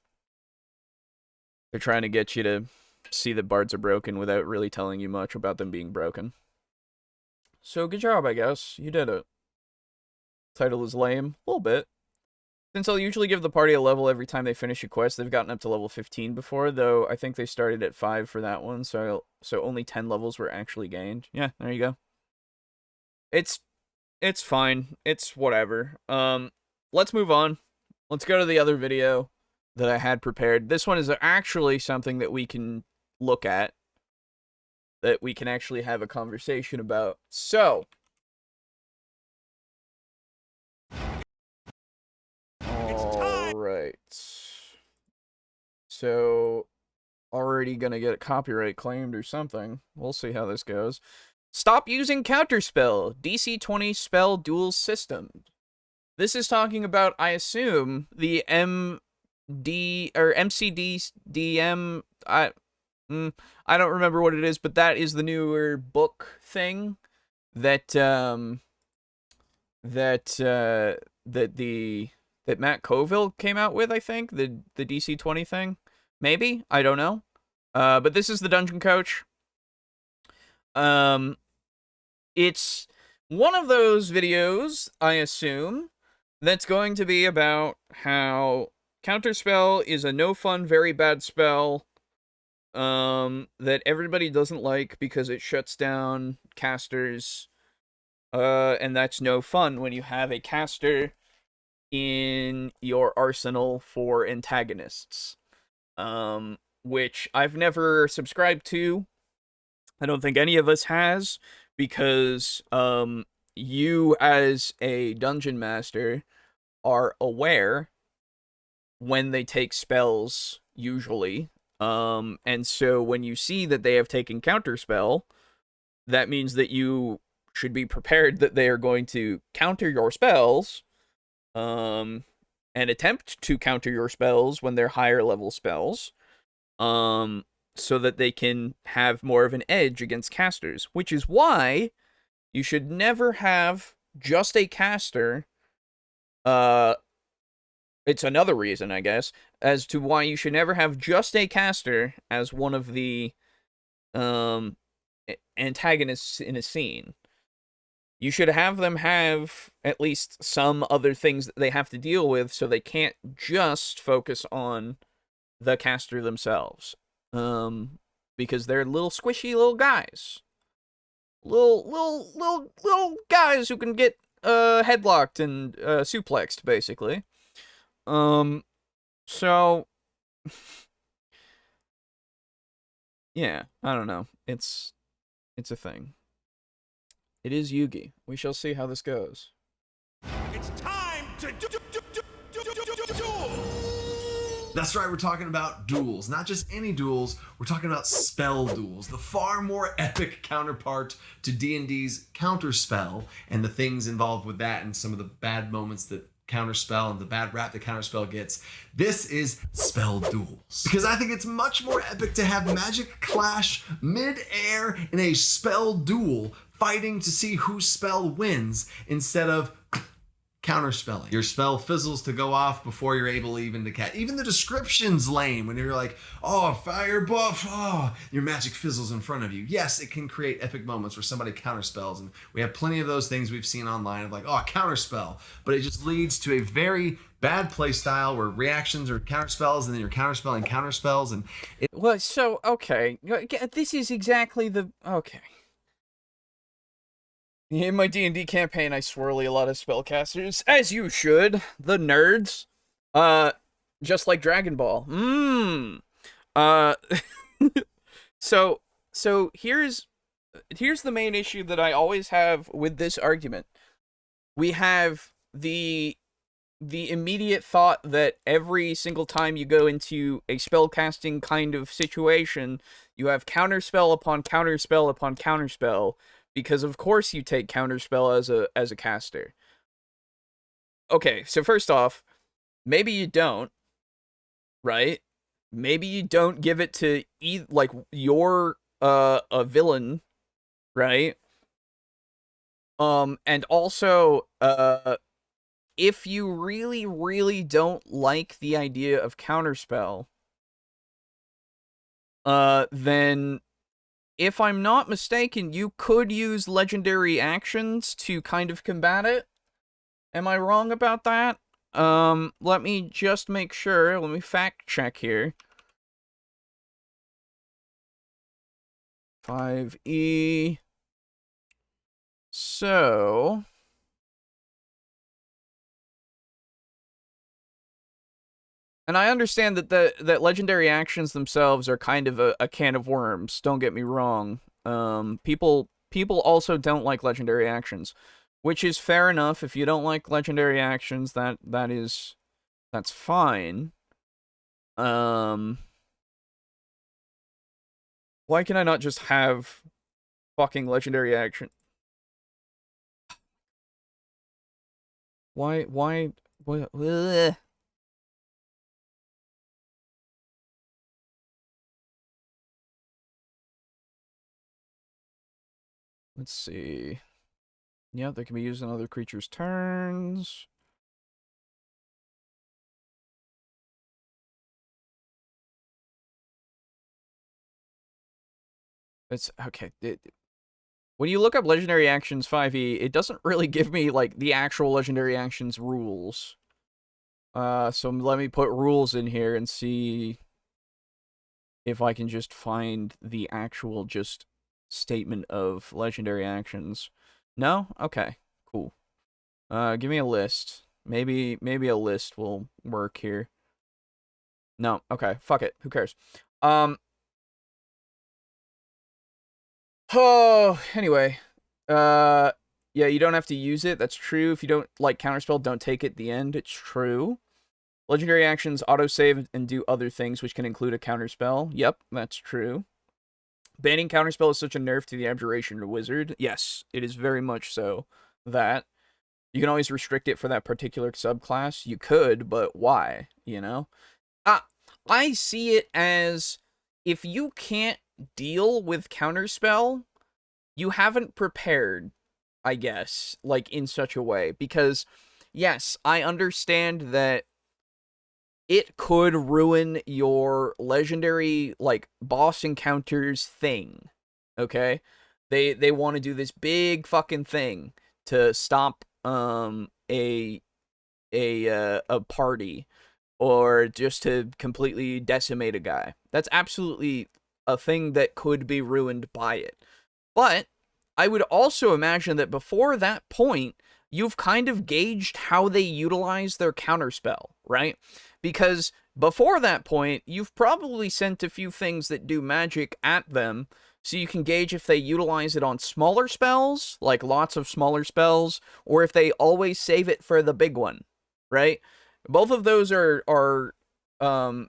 they're trying to get you to see that bards are broken without really telling you much about them being broken. So good job, I guess. You did it. Title is lame. A little bit. Since I'll usually give the party a level every time they finish a quest, they've gotten up to level 15 before, though I think they started at 5 for that one, so only 10 levels were actually gained. Yeah, there you go. It's fine. It's whatever. Let's move on. Let's go to the other video that I had prepared. This one is actually something that we can look at, that we can actually have a conversation about. So, alright. So, already gonna get copyright claimed or something. We'll see how this goes. Stop using Counterspell. DC 20 spell duel system. This is talking about, I assume, the MD or MCDM. I don't remember what it is, but that is the newer book thing that that Matt Colville came out with. I think the DC 20 thing. Maybe, I don't know. But this is the Dungeon Coach. It's one of those videos, I assume, that's going to be about how Counterspell is a no fun, very bad spell that everybody doesn't like because it shuts down casters, and that's no fun when you have a caster in your arsenal for antagonists, which I've never subscribed to. I don't think any of us has, because you as a dungeon master are aware when they take spells, usually. And so when you see that they have taken Counterspell, that means that you should be prepared that they are going to counter your spells, and attempt to counter your spells when they're higher level spells, so that they can have more of an edge against casters, which is why you should never have just a caster. It's another reason, I guess, as to why you should never have just a caster as one of the antagonists in a scene. You should have them have at least some other things that they have to deal with, so they can't just focus on the caster themselves. Because they're little squishy little guys. Little guys who can get headlocked and suplexed, basically. So yeah, I don't know. It's a thing. It is Yugi. We shall see how this goes. It's time to duel! That's right, we're talking about duels. Not just any duels, we're talking about spell duels, the far more epic counterpart to D&D's Counterspell and the things involved with that and some of the bad moments that Counterspell and the bad rap that Counterspell gets. This is spell duels. Because I think it's much more epic to have magic clash mid-air in a spell duel, fighting to see whose spell wins, instead of counterspelling. Your spell fizzles to go off before you're able even to cast. Even the description's lame when you're like, oh, fire buff, oh, your magic fizzles in front of you. Yes, it can create epic moments where somebody counterspells, and we have plenty of those things we've seen online of like, oh, counterspell. But it just leads to a very bad play style where reactions are counterspells and then you're counterspelling counterspells. And Well, so, okay. This is exactly the... Okay. In my D&D campaign, I swirly a lot of spellcasters, as you should, the nerds. Just like Dragon Ball. So here's the main issue that I always have with this argument. We have the immediate thought that every single time you go into a spellcasting kind of situation, you have counterspell upon counterspell upon counterspell, because of course you take counterspell as a caster. Okay, so first off, maybe you don't, right? Maybe you don't give it to like you're a villain, right? And also if you really, really don't like the idea of counterspell, then, if I'm not mistaken, you could use legendary actions to kind of combat it. Am I wrong about that? Let me just make sure. Let me fact check here. 5e. So... And I understand that legendary actions themselves are kind of a can of worms. Don't get me wrong. People also don't like legendary actions, which is fair enough. If you don't like legendary actions, that's fine. Why can I not just have fucking legendary action? Why? Ugh. Let's see. Yeah, they can be used on other creatures' turns. It's okay. When you look up legendary actions 5e, it doesn't really give me like the actual legendary actions rules. So let me put rules in here and see if I can just find the actual just statement of legendary actions. No? Okay, cool. Give me a list. Maybe a list will work here. No, okay, fuck it. Who cares? Oh, anyway. Yeah, you don't have to use it. That's true. If you don't like counterspell, don't take it at the end. It's true. Legendary actions autosave and do other things, which can include a counterspell. Yep, that's true. Banning counterspell is such a nerf to the abjuration wizard. Yes, it is very much so. That. You can always restrict it for that particular subclass. You could, but why? You know? I see it as, if you can't deal with counterspell, you haven't prepared, I guess, like, in such a way. Because, yes, I understand that it could ruin your legendary, like, boss encounters thing. Okay? They want to do this big fucking thing to stop a party, or just to completely decimate a guy. That's absolutely a thing that could be ruined by it. But I would also imagine that before that point, you've kind of gauged how they utilize their counterspell, right? Because before that point, you've probably sent a few things that do magic at them, so you can gauge if they utilize it on smaller spells, like lots of smaller spells, or if they always save it for the big one, right? Both of those are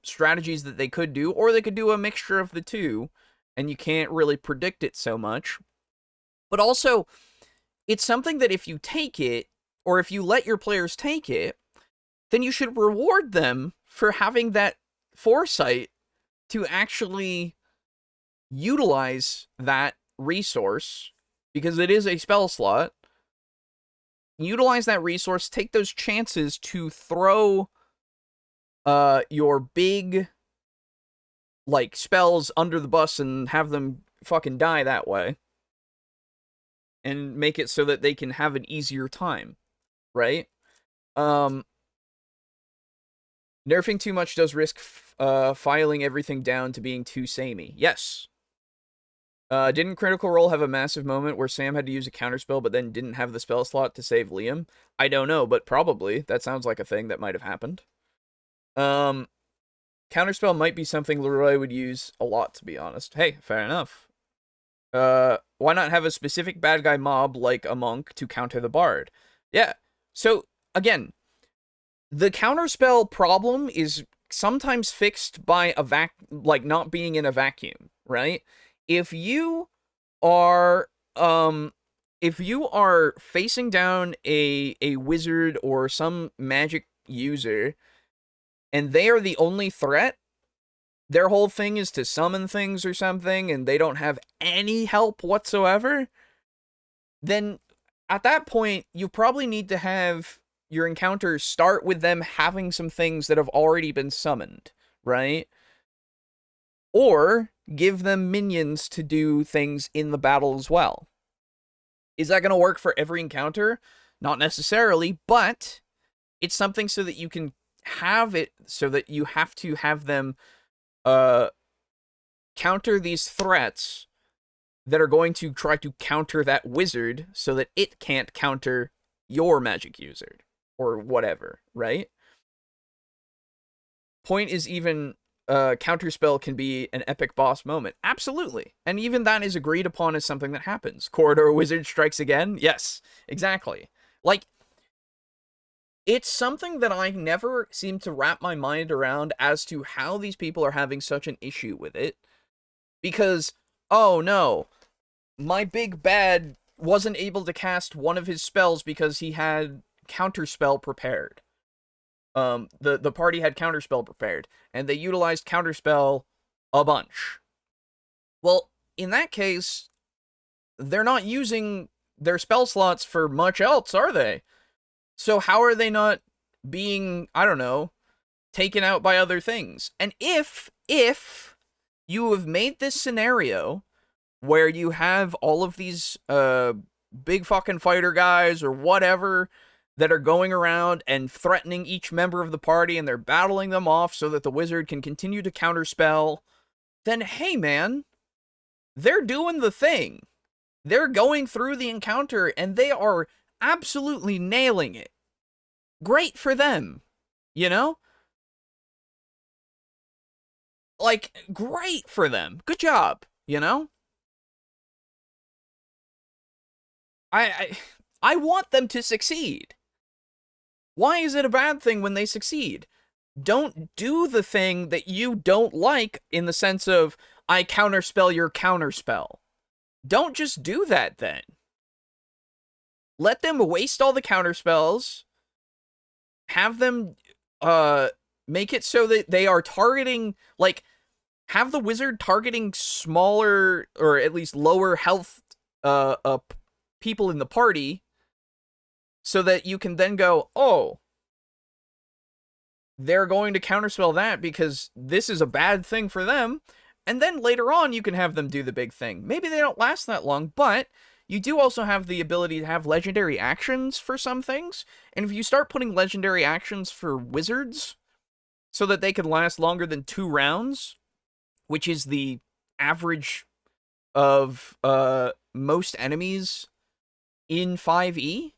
strategies that they could do, or they could do a mixture of the two, and you can't really predict it so much. But also, it's something that if you take it, or if you let your players take it, then you should reward them for having that foresight to actually utilize that resource, because it is a spell slot, utilize that resource, take those chances to throw your big like spells under the bus and have them fucking die that way. And make it so that they can have an easier time, right? Nerfing too much does risk filing everything down to being too samey. Yes. Didn't Critical Role have a massive moment where Sam had to use a counterspell but then didn't have the spell slot to save Liam? I don't know, but probably. That sounds like a thing that might have happened. Counterspell might be something Leroy would use a lot, to be honest. Hey, fair enough. Why not have a specific bad guy mob like a monk to counter the bard? Yeah. So, again, the counterspell problem is sometimes fixed by not being in a vacuum, right? If you are facing down a wizard or some magic user and they are the only threat, their whole thing is to summon things or something, and they don't have any help whatsoever, then at that point, you probably need to have your encounter start with them having some things that have already been summoned, right? Or give them minions to do things in the battle as well. Is that going to work for every encounter? Not necessarily, but it's something so that you can have it so that you have to have them counter these threats that are going to try to counter that wizard so that it can't counter your magic user or whatever, right? Point is even counterspell can be an epic boss moment. Absolutely. And even that is agreed upon as something that happens. Corridor wizard strikes again? Yes, exactly. Like, it's something that I never seem to wrap my mind around as to how these people are having such an issue with it. Because, oh no, my big bad wasn't able to cast one of his spells because he had Counterspell prepared. The party had Counterspell prepared, and they utilized Counterspell a bunch. Well, in that case, they're not using their spell slots for much else, are they? So how are they not being, I don't know, taken out by other things? And if you have made this scenario where you have all of these big fucking fighter guys or whatever that are going around and threatening each member of the party and they're battling them off so that the wizard can continue to counterspell, then hey man, they're doing the thing. They're going through the encounter and they are absolutely nailing it. Great for them, you know? Like, great for them. Good job, you know? I want them to succeed. Why is it a bad thing when they succeed? Don't do the thing that you don't like in the sense of, I counterspell your counterspell. Don't just do that then. Let them waste all the counterspells. Have them make it so that they are targeting, like, have the wizard targeting smaller or at least lower health people in the party so that you can then go, oh, they're going to counterspell that because this is a bad thing for them. And then later on, you can have them do the big thing. Maybe they don't last that long, but you do also have the ability to have legendary actions for some things. And if you start putting legendary actions for wizards so that they can last longer than 2 rounds, which is the average of most enemies in 5e,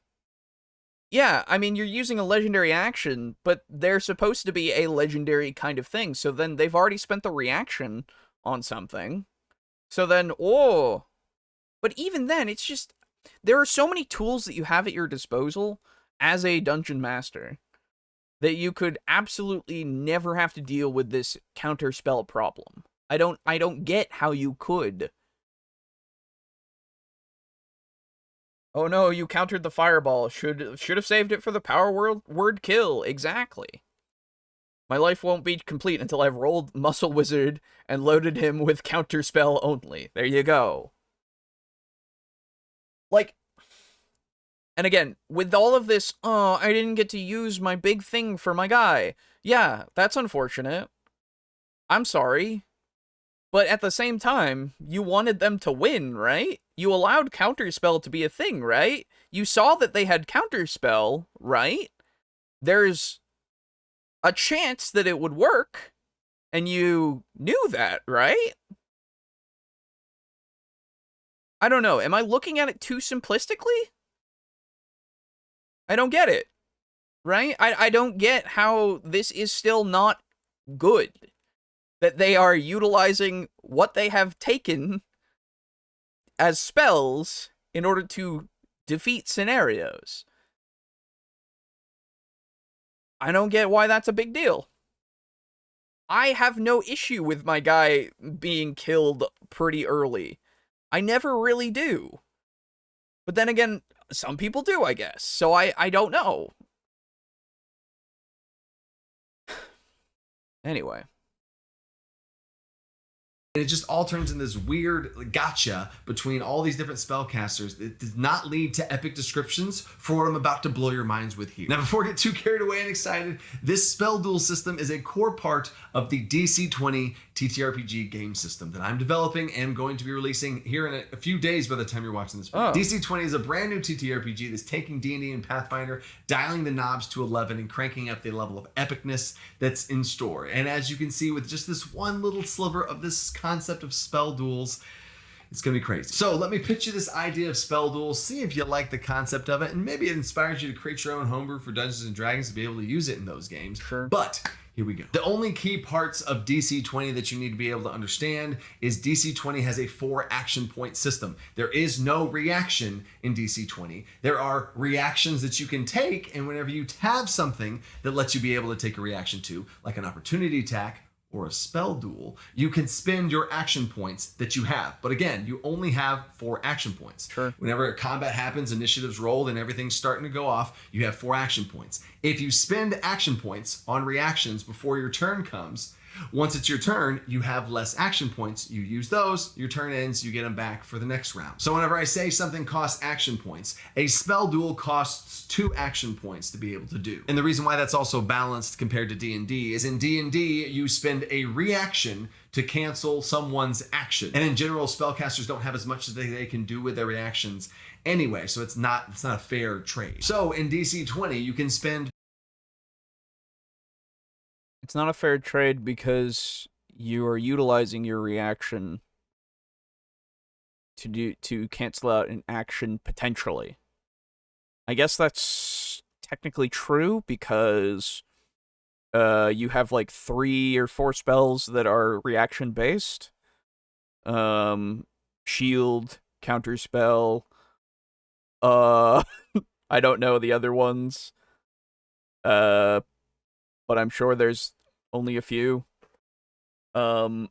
yeah, I mean, you're using a legendary action, but they're supposed to be a legendary kind of thing. So then they've already spent the reaction on something. So then, oh. But even then, it's just, there are so many tools that you have at your disposal as a dungeon master that you could absolutely never have to deal with this counterspell problem. I don't get how you could. Oh no, you countered the fireball. Should have saved it for the power word kill. Exactly. My life won't be complete until I've rolled Muscle Wizard and loaded him with counterspell only. There you go. Like, And again, with all of this, oh, I didn't get to use my big thing for my guy. Yeah, that's unfortunate. I'm sorry. But at the same time, you wanted them to win, right? You allowed Counterspell to be a thing, right? You saw that they had Counterspell, right? There's a chance that it would work, and you knew that, right? I don't know. Am I looking at it too simplistically? I don't get it, right? I don't get how this is still not good. That they are utilizing what they have taken as spells in order to defeat scenarios. I don't get why that's a big deal. I have no issue with my guy being killed pretty early. I never really do. But then again, some people do, I guess. So I don't know. Anyway. And it just all turns into this weird gotcha between all these different spellcasters. It does not lead to epic descriptions for what I'm about to blow your minds with here. Now, before I get too carried away and excited, this spell duel system is a core part of the DC-20 TTRPG game system that I'm developing and going to be releasing here in a few days by the time you're watching this video. DC-20 is a brand new TTRPG that's taking D&D and Pathfinder, dialing the knobs to 11 and cranking up the level of epicness that's in store. And as you can see with just this one little sliver of this concept of spell duels, it's gonna be crazy. So let me pitch you this idea of spell duels, see if you like the concept of it, and maybe it inspires you to create your own homebrew for Dungeons and Dragons to be able to use it in those games. Sure. But here we go. The only key parts of DC-20 that you need to be able to understand is DC-20 has a 4 action point system. There is no reaction in DC-20. There are reactions that you can take, and whenever you have something that lets you be able to take a reaction to, like an opportunity attack, or a spell duel, you can spend your action points that you have. But again, you only have 4 action points. Sure. Whenever combat happens, initiatives rolled, and everything's starting to go off, you have 4 action points. If you spend action points on reactions before your turn comes, once it's your turn, you have less action points. You use those, your turn ends, you get them back for the next round. So whenever I say something costs action points, a spell duel costs 2 action points to be able to do. And the reason why that's also balanced compared to D&D is in D&D, you spend a reaction to cancel someone's action. And in general, spellcasters don't have as much as they can do with their reactions anyway, so it's not a fair trade. So in DC-20, you can spend... It's not a fair trade because you are utilizing your reaction to cancel out an action potentially. I guess that's technically true because you have like 3 or 4 spells that are reaction based. Shield, Counterspell. I don't know the other ones. But I'm sure there's only a few. It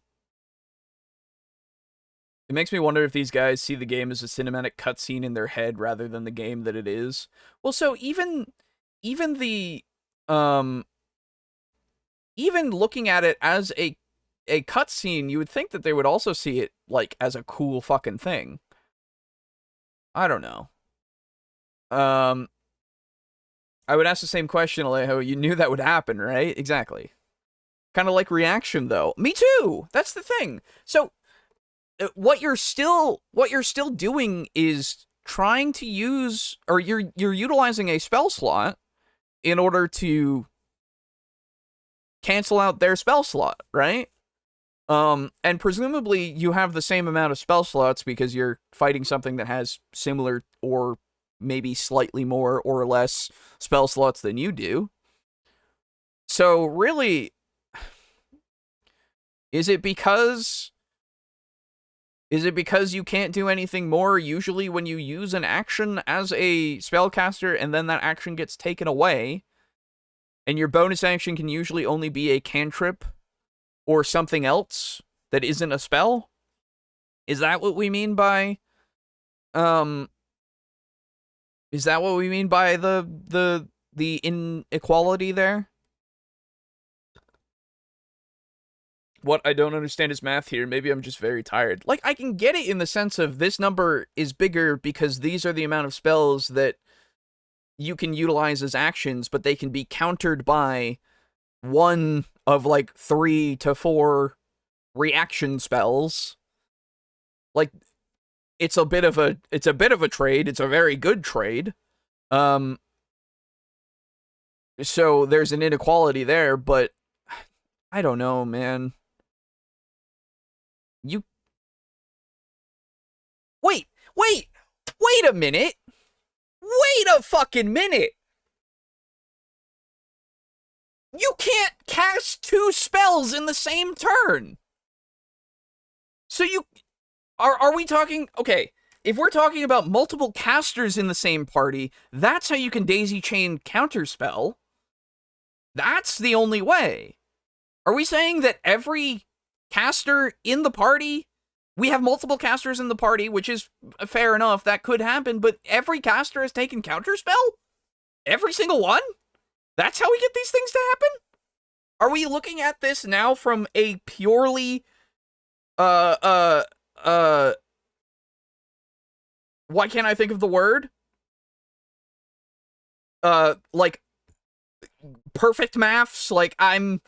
makes me wonder if these guys see the game as a cinematic cutscene in their head rather than the game that it is. Well, so even the even looking at it as a cutscene, you would think that they would also see it like as a cool fucking thing. I don't know. I would ask the same question, Alejo. You knew that would happen, right? Exactly. Kind of like reaction, though. Me too. That's the thing. So, what you're still doing is trying to use, or you're utilizing a spell slot in order to cancel out their spell slot, right? And presumably you have the same amount of spell slots because you're fighting something that has similar or maybe slightly more or less spell slots than you do. So really, is it because you can't do anything more usually when you use an action as a spellcaster and then that action gets taken away and your bonus action can usually only be a cantrip or something else that isn't a spell? Is that what we mean by is that what we mean by the inequality there? What I don't understand is math here. Maybe I'm just very tired. Like, I can get it in the sense of this number is bigger because these are the amount of spells that you can utilize as actions, but they can be countered by one of like 3 to 4 reaction spells. Like, it's a bit of a trade. It's a very good trade. So there's an inequality there, but I don't know, man. Wait a minute. Wait a fucking minute. You can't cast 2 spells in the same turn. So are we talking, okay, if we're talking about multiple casters in the same party, that's how you can daisy chain Counterspell. That's the only way. Are we saying that every caster in the party, we have multiple casters in the party, which is fair enough, that could happen, but every caster has taken Counterspell? Every single one? That's how we get these things to happen? Are we looking at this now from a purely, why can't I think of the word? Like, perfect maths, like, I'm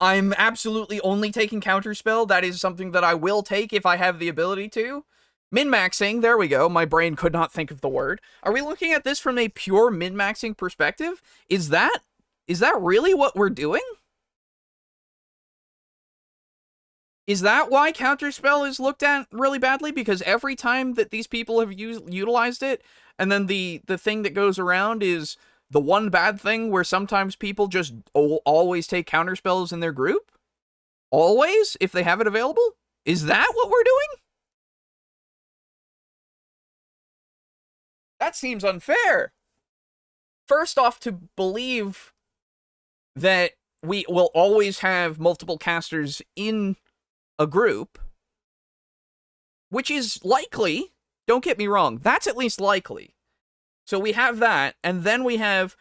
absolutely only taking Counterspell. That is something that I will take if I have the ability to. Min-maxing, there we go. My brain could not think of the word. Are we looking at this from a pure min-maxing perspective? Is that really what we're doing? Is that why Counterspell is looked at really badly? Because every time that these people have utilized it, and then the thing that goes around is the one bad thing where sometimes people just always take Counterspells in their group? Always? If they have it available? Is that what we're doing? That seems unfair. First off, to believe that we will always have multiple casters in a group, which is likely, don't get me wrong, that's at least likely. So we have that, and then we have,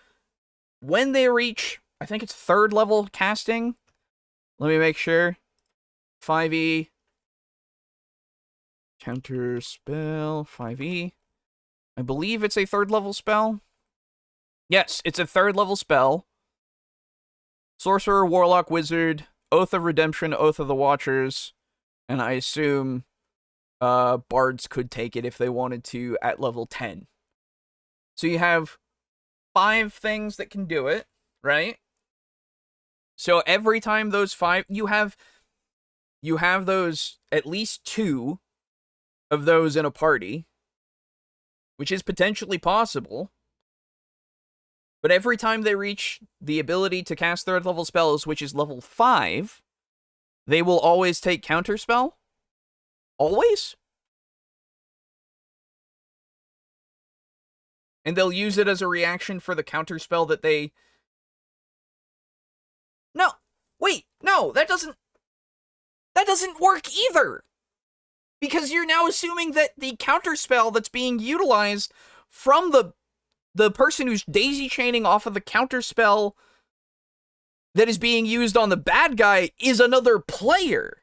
when they reach, I think it's 3rd level casting. Let me make sure. 5e. Counterspell, 5e. I believe it's a 3rd level spell. Yes, it's a 3rd level spell. Sorcerer, Warlock, Wizard, Oath of Redemption, Oath of the Watchers, and I assume Bards could take it if they wanted to at level 10. So you have 5 things that can do it, right? So every time those 5, you have those, at least 2 of those in a party, which is potentially possible. But every time they reach the ability to cast 3rd level spells, which is level 5, they will always take Counterspell? Always? And they'll use it as a reaction for the Counterspell that they... No! Wait! No! That doesn't work either! Because you're now assuming that the Counterspell that's being utilized from the person who's daisy chaining off of the Counterspell that is being used on the bad guy is another player.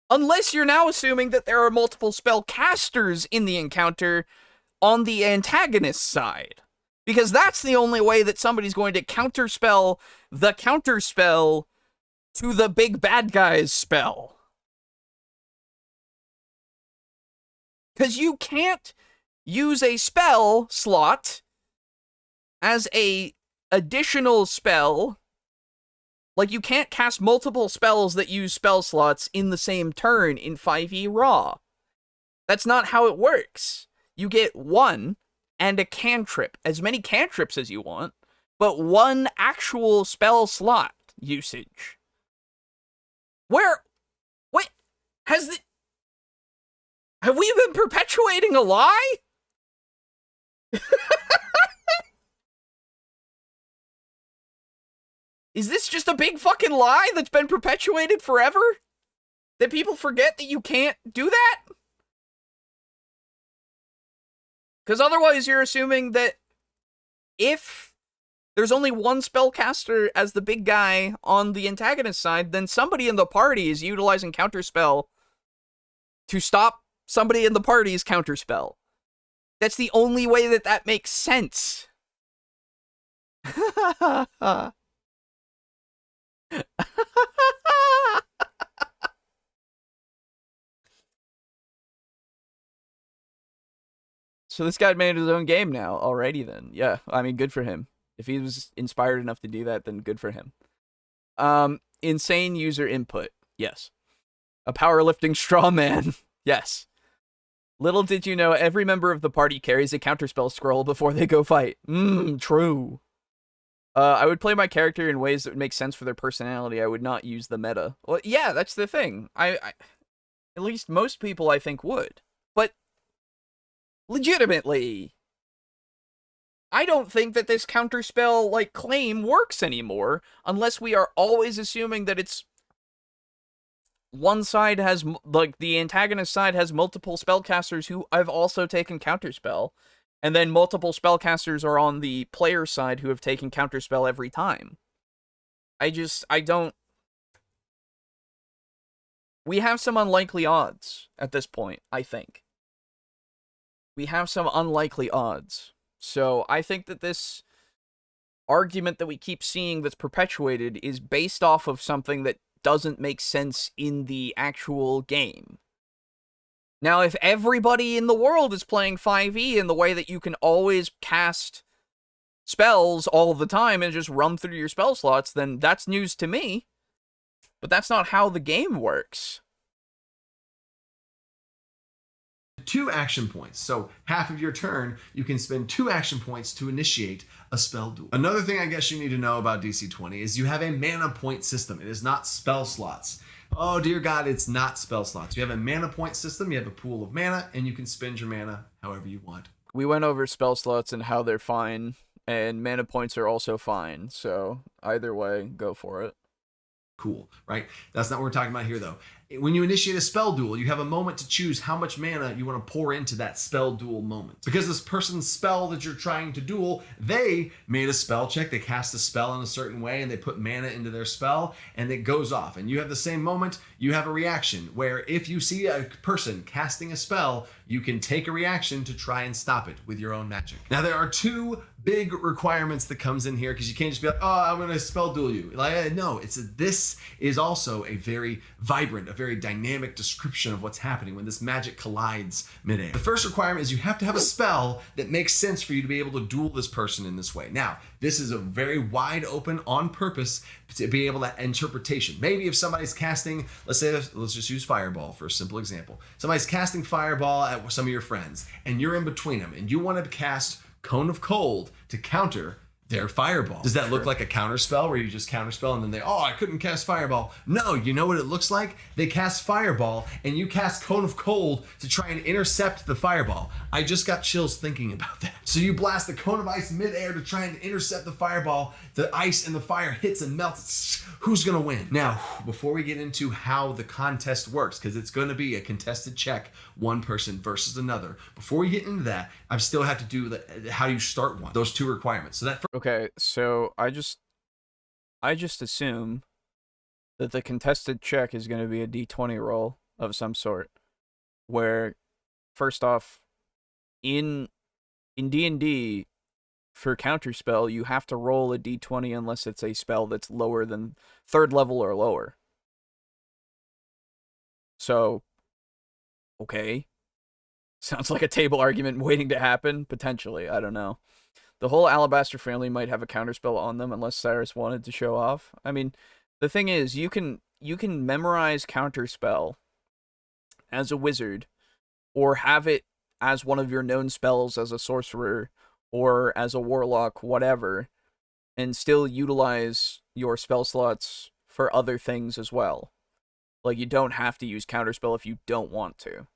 Unless you're now assuming that there are multiple spell casters in the encounter on the antagonist side. Because that's the only way that somebody's going to counterspell the Counterspell to the big bad guy's spell. Because you can't use a spell slot as a additional spell. Like, you can't cast multiple spells that use spell slots in the same turn in 5e Raw. That's not how it works. You get 1 and a cantrip, as many cantrips as you want, but 1 actual spell slot usage. Wait, have we been perpetuating a lie? Is this just a big fucking lie that's been perpetuated forever? That people forget that you can't do that? Because otherwise you're assuming that if there's only 1 spellcaster as the big guy on the antagonist side, then somebody in the party is utilizing Counterspell to stop somebody in the party's Counterspell. That's the only way that that makes sense. So this guy made his own game now already then. Yeah, I mean, good for him. If he was inspired enough to do that, then good for him. Insane user input. Yes. A powerlifting straw man. Yes. Little did you know, every member of the party carries a counterspell scroll before they go fight. True. I would play my character in ways that would make sense for their personality. I would not use the meta. Well, yeah, that's the thing. I at least most people, I think, would. But legitimately, I don't think that this counterspell, like, claim works anymore unless we are always assuming that it's one side has, like, the antagonist side has multiple spellcasters who have also taken counterspell, and then multiple spellcasters are on the player side who have taken counterspell every time. I don't... We have some unlikely odds at this point, I think. We have some unlikely odds. So I think that this argument that we keep seeing that's perpetuated is based off of something that doesn't make sense in the actual game. Now, if everybody in the world is playing 5e in the way that you can always cast spells all the time and just run through your spell slots, then that's news to me. But that's not how the game works. 2 action points. So half of your turn, you can spend 2 action points to initiate a spell duel. Another thing I guess you need to know about DC-20 is you have a mana point system. It is not spell slots. Oh, dear God, it's not spell slots. You have a mana point system. You have a pool of mana, and you can spend your mana however you want. We went over spell slots and how they're fine, and mana points are also fine. So either way, go for it. Cool, right? That's not what we're talking about here, though. When you initiate a spell duel, you have a moment to choose how much mana you want to pour into that spell duel moment. Because this person's spell that you're trying to duel, they made a spell check, they cast a spell in a certain way, and they put mana into their spell, and it goes off. And you have the same moment, you have a reaction, where if you see a person casting a spell, you can take a reaction to try and stop it with your own magic. Now, there are 2 big requirements that comes in here, because you can't just be like, oh, I'm going to spell duel you. Like, no, this is also a very vibrant, a very dynamic description of what's happening when this magic collides midair. The first requirement is you have to have a spell that makes sense for you to be able to duel this person in this way. Now, this is a very wide open on purpose to be able to interpretation. Maybe if somebody's casting, let's just use Fireball for a simple example. Somebody's casting Fireball at some of your friends, and you're in between them, and you want to cast Cone of Cold to counter their Fireball. Does that look like a counterspell where you just counterspell and then I couldn't cast Fireball? No, you know what it looks like? They cast Fireball and you cast Cone of Cold to try and intercept the Fireball. I just got chills thinking about that. So you blast the Cone of Ice midair to try and intercept the Fireball. The ice and the fire hits and melts. Who's gonna win? Now, before we get into how the contest works, because it's gonna be a contested check, one person versus another. Before we get into that, I still have to do how you start one. Those 2 requirements. So that Okay, so I just assume that the contested check is going to be a d20 roll of some sort, where, first off, in D&D, for counterspell, you have to roll a d20 unless it's a spell that's lower than 3rd level or lower. So, okay. Sounds like a table argument waiting to happen, potentially, I don't know. The whole Alabaster family might have a counterspell on them unless Cyrus wanted to show off. I mean, the thing is, you can memorize counterspell as a wizard, or have it as one of your known spells as a sorcerer, or as a warlock, whatever, and still utilize your spell slots for other things as well. Like, you don't have to use counterspell if you don't want to.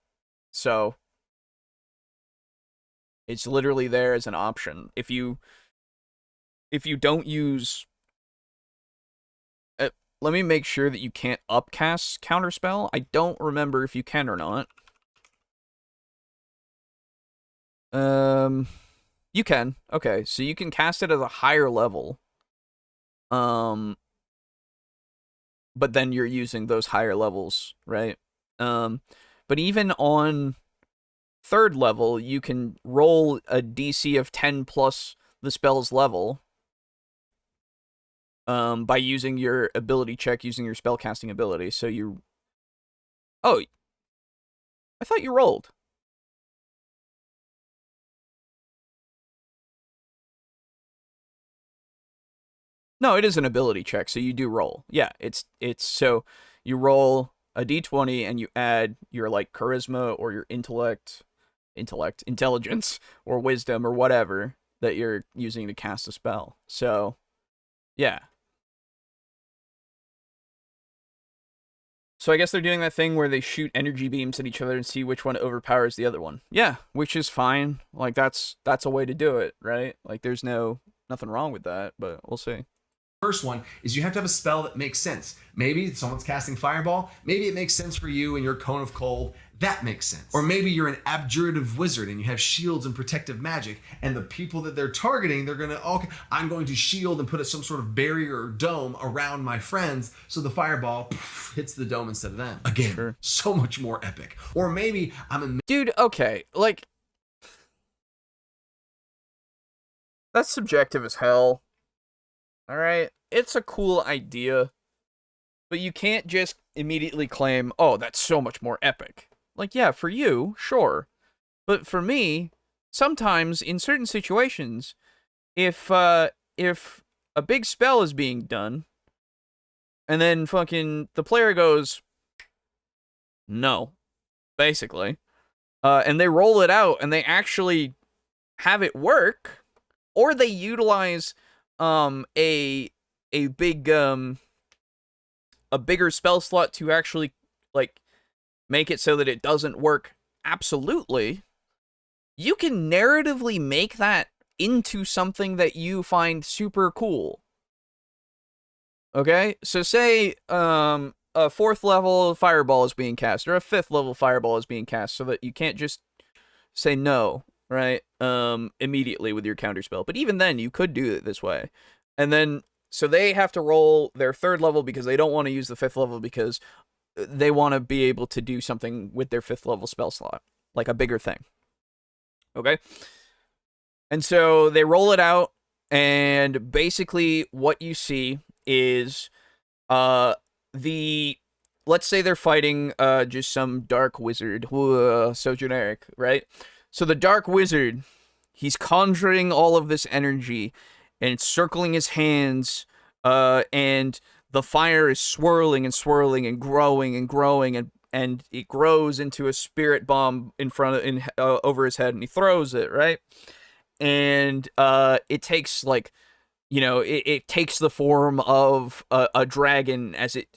So it's literally there as an option. If you don't use... let me make sure that you can't upcast Counterspell. I don't remember if you can or not. You can. Okay, so you can cast it at a higher level. But then you're using those higher levels, right? But even on 3rd level, you can roll a DC of 10 plus the spell's level by using your ability check, using your spellcasting ability. So you... Oh, I thought you rolled. No, it is an ability check, so you do roll. Yeah, it's so you roll a d20 and you add your like charisma or your intelligence or wisdom or whatever that you're using to cast a spell. So, yeah. So I guess they're doing that thing where they shoot energy beams at each other and see which one overpowers the other one. Yeah, which is fine. Like that's a way to do it, right? Like there's nothing wrong with that, but we'll see. First one is you have to have a spell that makes sense. Maybe someone's casting Fireball. Maybe it makes sense for you and your Cone of Cold. That makes sense. Or maybe you're an abjurative wizard and you have shields and protective magic, and the people that they're targeting, they're gonna, okay, I'm going to shield and put some sort of barrier or dome around my friends so the Fireball hits the dome instead of them. Again, Sure. So much more epic. Or maybe I'm a... Dude, okay, like... That's subjective as hell. Alright? It's a cool idea. But you can't just immediately claim, oh, that's so much more epic. Like, yeah, for you, sure. But for me, sometimes, in certain situations, if a big spell is being done, and then fucking the player goes, no, basically, and they roll it out, and they actually have it work, or they utilize a bigger spell slot to actually, like, make it so that it doesn't work absolutely, you can narratively make that into something that you find super cool. Okay? So say a 4th level fireball is being cast, or a 5th level fireball is being cast, so that you can't just say no, right? Immediately with your counterspell. But even then, you could do it this way. And then, so they have to roll their 3rd level because they don't want to use the 5th level because they want to be able to do something with their 5th level spell slot, like a bigger thing. Okay? And so they roll it out, and basically what you see is let's say they're fighting just some dark wizard. So generic, right? So the dark wizard, he's conjuring all of this energy, and it's circling his hands, and the fire is swirling and swirling and growing and growing, and it grows into a spirit bomb over his head, and he throws it, right? And it takes, like, you know, it takes the form of a dragon as it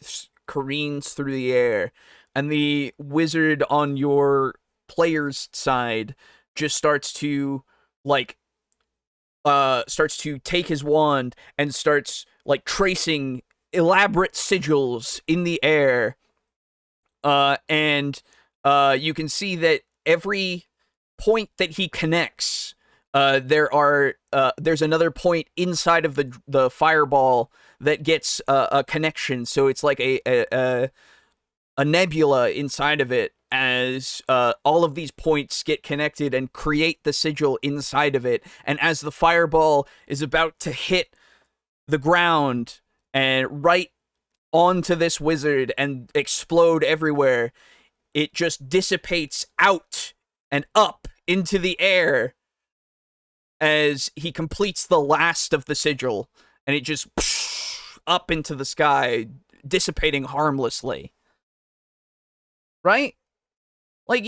careens through the air, and the wizard on your player's side just starts to, like, take his wand and starts, like, tracing elaborate sigils in the air, and you can see that every point that he connects, there's another point inside of the fireball that gets a connection. So it's like a nebula inside of it, as all of these points get connected and create the sigil inside of it. And as the fireball is about to hit the ground and right onto this wizard and explode everywhere, it just dissipates out and up into the air as he completes the last of the sigil, and it just up into the sky, dissipating harmlessly. Right? Like,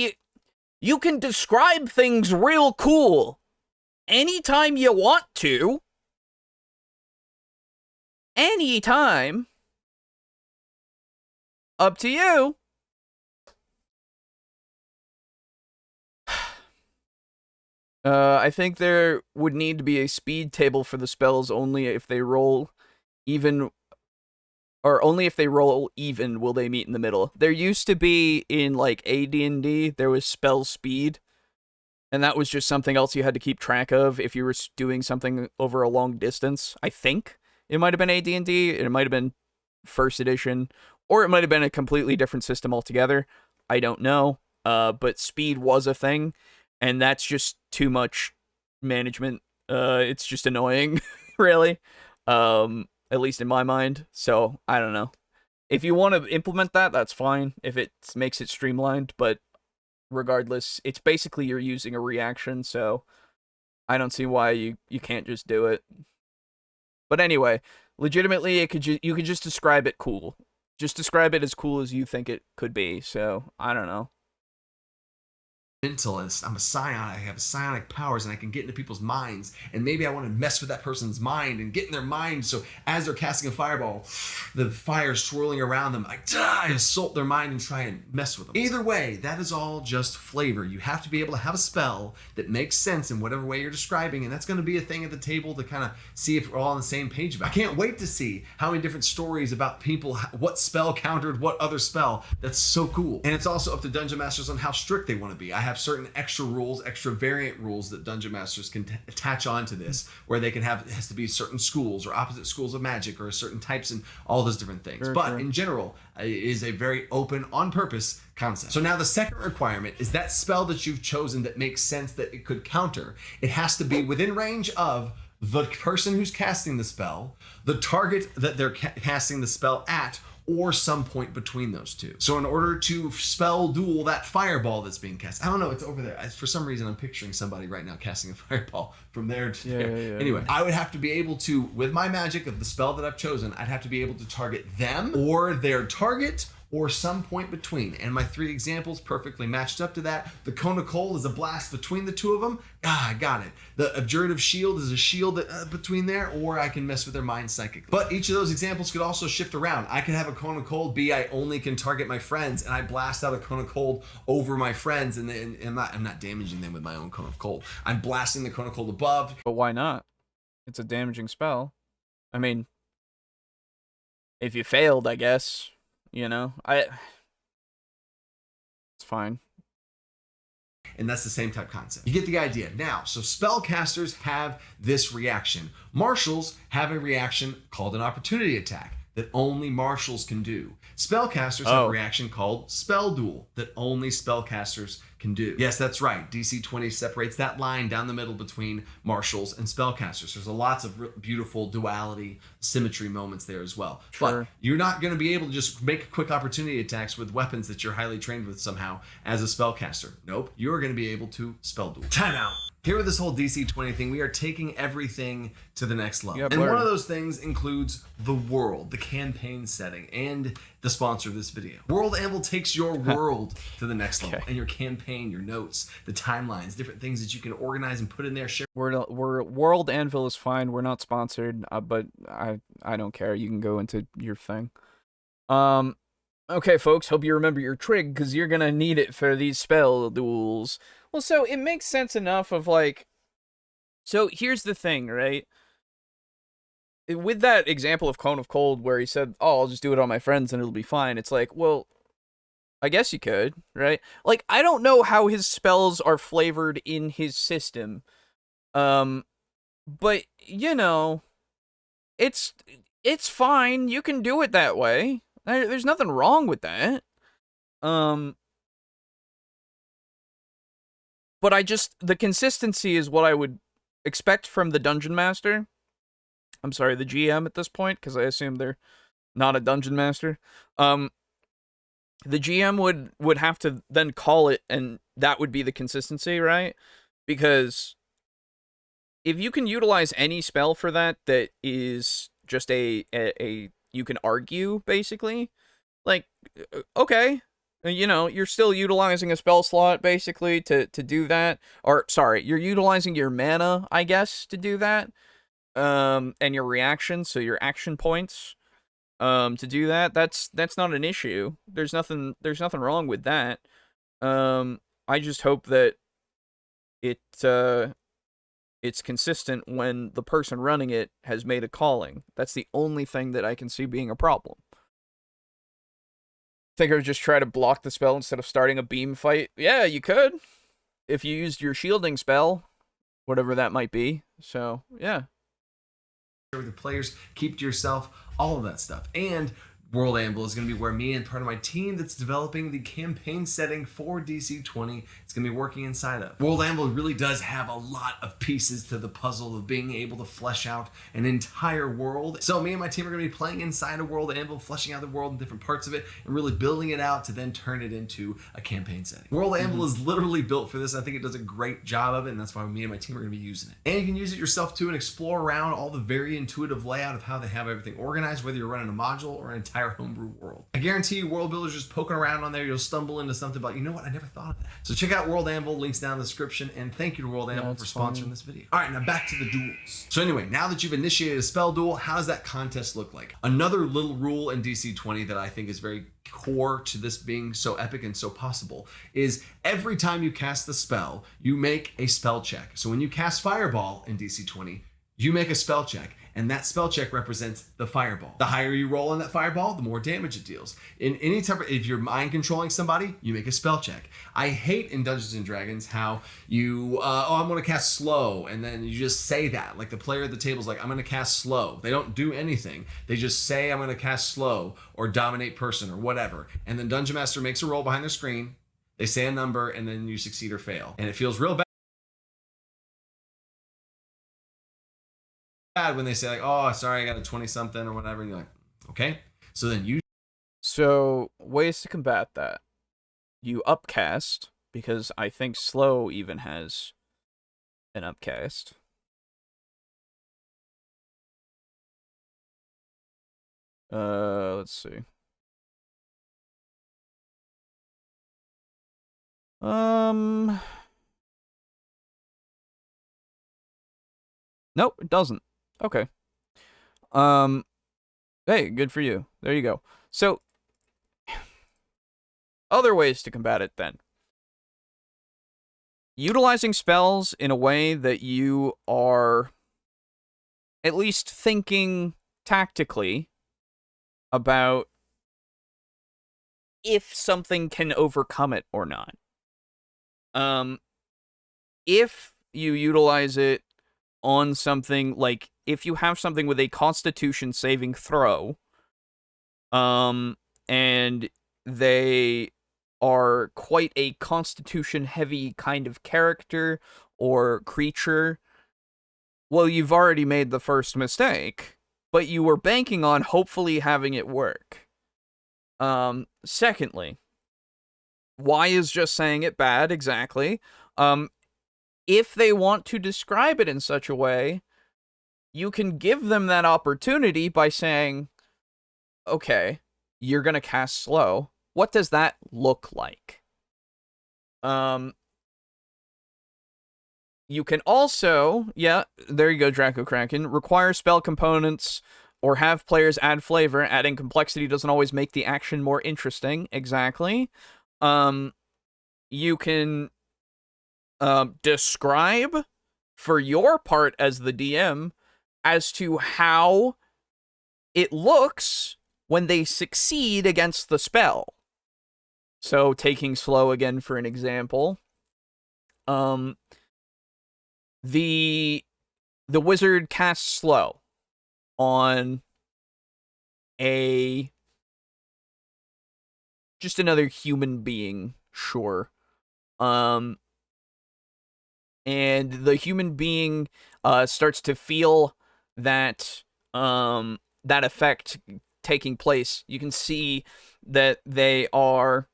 you can describe things real cool anytime you want to. Anytime. Up to you. I think there would need to be a speed table for the spells only if they roll even, or only if they roll even will they meet in the middle. There used to be in, like, AD&D, there was spell speed, and that was just something else you had to keep track of if you were doing something over a long distance. I think it might have been AD&D, it might have been 1st edition, or it might have been a completely different system altogether. I don't know. but speed was a thing, and that's just too much management. It's just annoying, really. At least in my mind. So I don't know. If you want to implement that, that's fine. If it makes it streamlined, but regardless, it's basically you're using a reaction, so I don't see why you can't just do it. But anyway, legitimately, you could just describe it cool. Just describe it as cool as you think it could be. So I don't know. Mentalist. I'm a scion. I have psionic powers, and I can get into people's minds. And maybe I want to mess with that person's mind and get in their mind. So as they're casting a fireball, the fire's swirling around them. I assault their mind and try and mess with them. Either way, that is all just flavor. You have to be able to have a spell that makes sense in whatever way you're describing, and that's going to be a thing at the table to kind of see if we're all on the same page about. I can't wait to see how many different stories about people, what spell countered what other spell. That's so cool. And it's also up to Dungeon Masters on how strict they want to be. I have certain extra rules, extra variant rules that Dungeon Masters can attach onto this, where they can have, it has to be certain schools or opposite schools of magic or certain types and all those different things. But in general, it is a very open, on purpose concept. So now the second requirement is that spell that you've chosen that makes sense that it could counter. It has to be within range of the person who's casting the spell, the target that they're casting the spell at, or some point between those two. So in order to spell duel that fireball that's being cast, I don't know, it's over there. For some reason, I'm picturing somebody right now casting a fireball from there to there. Yeah. Anyway, I would have to be able to, with my magic of the spell that I've chosen, I'd have to be able to target them or their target or some point between. And my 3 examples perfectly matched up to that. The Cone of Cold is a blast between the two of them. I got it. The Abjurative Shield is a shield between there, or I can mess with their mind psychically. But each of those examples could also shift around. I could have a Cone of Cold be I only can target my friends, and I blast out a Cone of Cold over my friends, and I'm not damaging them with my own Cone of Cold. I'm blasting the Cone of Cold above. But why not? It's a damaging spell. I mean, if you failed, I guess. You know, it's fine. And that's the same type concept. You get the idea. Now, so spellcasters have this reaction. Marshals have a reaction called an opportunity attack that only marshals can do. Spellcasters have a reaction called Spell Duel that only spellcasters can do. Yes, that's right. DC 20 separates that line down the middle between marshals and spellcasters. There's lots of beautiful duality, symmetry moments there as well. Sure. But you're not going to be able to just make quick opportunity attacks with weapons that you're highly trained with somehow as a spellcaster. Nope. You're going to be able to spell duel. Time out. Here with this whole DC 20 thing, we are taking everything to the next level. And one of those things includes the world, the campaign setting, and the sponsor of this video. World Anvil takes your world to the next level, and your campaign, your notes, the timelines, different things that you can organize and put in there. Share. World Anvil is fine. We're not sponsored, but I don't care. You can go into your thing. Okay, folks. Hope you remember your trig, because you're gonna need it for these spell duels. Well, so it makes sense enough of like, so here's the thing, right? With that example of Cone of Cold where he said, oh, I'll just do it on my friends and it'll be fine. It's like, well, I guess you could, right? Like, I don't know how his spells are flavored in his system. But, you know, it's fine. You can do it that way. There's nothing wrong with that. But the consistency is what I would expect from the Dungeon Master. I'm sorry, the GM at this point, because I assume they're not a Dungeon Master. The GM would have to then call it, and that would be the consistency, right? Because if you can utilize any spell for that is just a you can argue, basically, like, okay. You know, you're still utilizing a spell slot, basically, to do that. Or, sorry, you're utilizing your mana, I guess, to do that. And your reactions, so your action points, to do that. That's not an issue. There's nothing wrong with that. I just hope that it's consistent when the person running it has made a calling. That's the only thing that I can see being a problem. Think I would just try to block the spell instead of starting a beam fight? Yeah, you could. If you used your shielding spell, whatever that might be. So, yeah. With the players, keep to yourself, all of that stuff. And World Anvil is going to be where me and part of my team that's developing the campaign setting for DC20 is going to be working inside of. World Anvil really does have a lot of pieces to the puzzle of being able to flesh out an entire world. So me and my team are going to be playing inside of World Anvil, fleshing out the world and different parts of it, and really building it out to then turn it into a campaign setting. World Anvil is literally built for this. I think it does a great job of it, and that's why me and my team are going to be using it. And you can use it yourself too and explore around all the very intuitive layout of how they have everything organized, whether you're running a module or an entire homebrew world. I guarantee you, World Builder's just poking around on there, you'll stumble into something about, you know what, I never thought of that. So check out World Anvil, links down in the description, and thank you to World Anvil for sponsoring this video. All right, now back to the duels. So anyway, now that you've initiated a spell duel, how does that contest look like? Another little rule in DC20 that I think is very core to this being so epic and so possible is every time you cast the spell, you make a spell check. So when you cast Fireball in DC20, you make a spell check, and that spell check represents the fireball. The higher you roll on that fireball, the more damage it deals. In any type of, if you're mind controlling somebody, you make a spell check. I hate in Dungeons and Dragons how you, I'm gonna cast slow, and then you just say that. Like the player at the table's like, I'm gonna cast slow. They don't do anything. They just say, I'm gonna cast slow, or dominate person, or whatever. And then Dungeon Master makes a roll behind their screen, they say a number, and then you succeed or fail. And it feels real bad when they say like, oh, sorry, I got a 20 something or whatever, and you're like, okay. So then you. So ways to combat that: you upcast, because I think slow even has an upcast. Let's see. Nope, it doesn't. Okay. Hey, good for you. There you go. So, other ways to combat it then. Utilizing spells in a way that you are at least thinking tactically about if something can overcome it or not. If you utilize it on something like, if you have something with a Constitution saving throw, and they are quite a Constitution heavy kind of character or creature, well, you've already made the first mistake, but you were banking on hopefully having it work. Secondly, why is just saying it bad? Exactly. If they want to describe it in such a way, you can give them that opportunity by saying, okay, you're going to cast slow. What does that look like? You can also, yeah, there you go, Draco Kraken, require spell components or have players add flavor. Adding complexity doesn't always make the action more interesting. Exactly. You can describe for your part as the DM as to how it looks when they succeed against the spell. So, taking slow again for an example, the wizard casts slow on just another human being, sure. And the human being starts to feel that that effect taking place. You can see that they are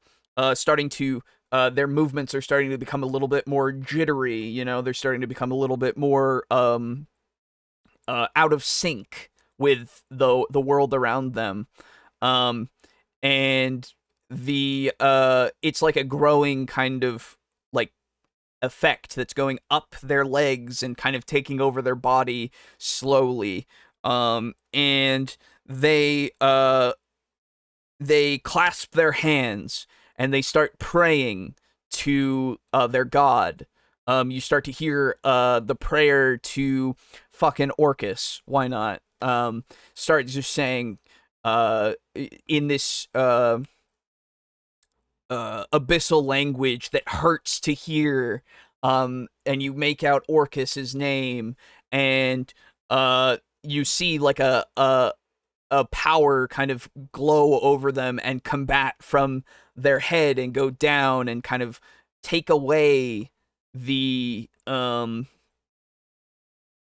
starting to their movements are starting to become a little bit more jittery. You know, they're starting to become a little bit more out of sync with the world around them, and the it's like a growing kind of like effect that's going up their legs and kind of taking over their body slowly, and they clasp their hands and they start praying to their god. You start to hear the prayer to fucking Orcus. Why not? Start just saying in this abyssal language that hurts to hear, and you make out Orcus's name, and you see like a a power kind of glow over them and combat from their head and go down and kind of take away the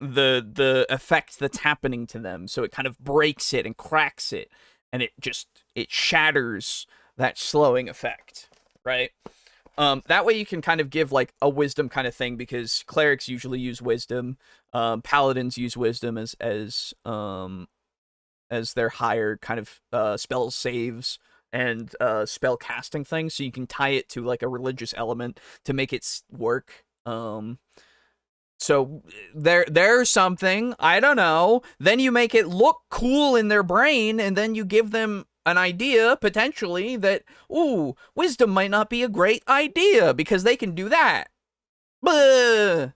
effect that's happening to them. So it kind of breaks it and cracks it, and it shatters that slowing effect, right? That way you can kind of give like a wisdom kind of thing, because clerics usually use wisdom, paladins use wisdom as their higher kind of spell saves and spell casting thing, so you can tie it to like a religious element to make it work. So there's something, I don't know. Then you make it look cool in their brain, and then you give them an idea, potentially, that, ooh, wisdom might not be a great idea, because they can do that. Blah!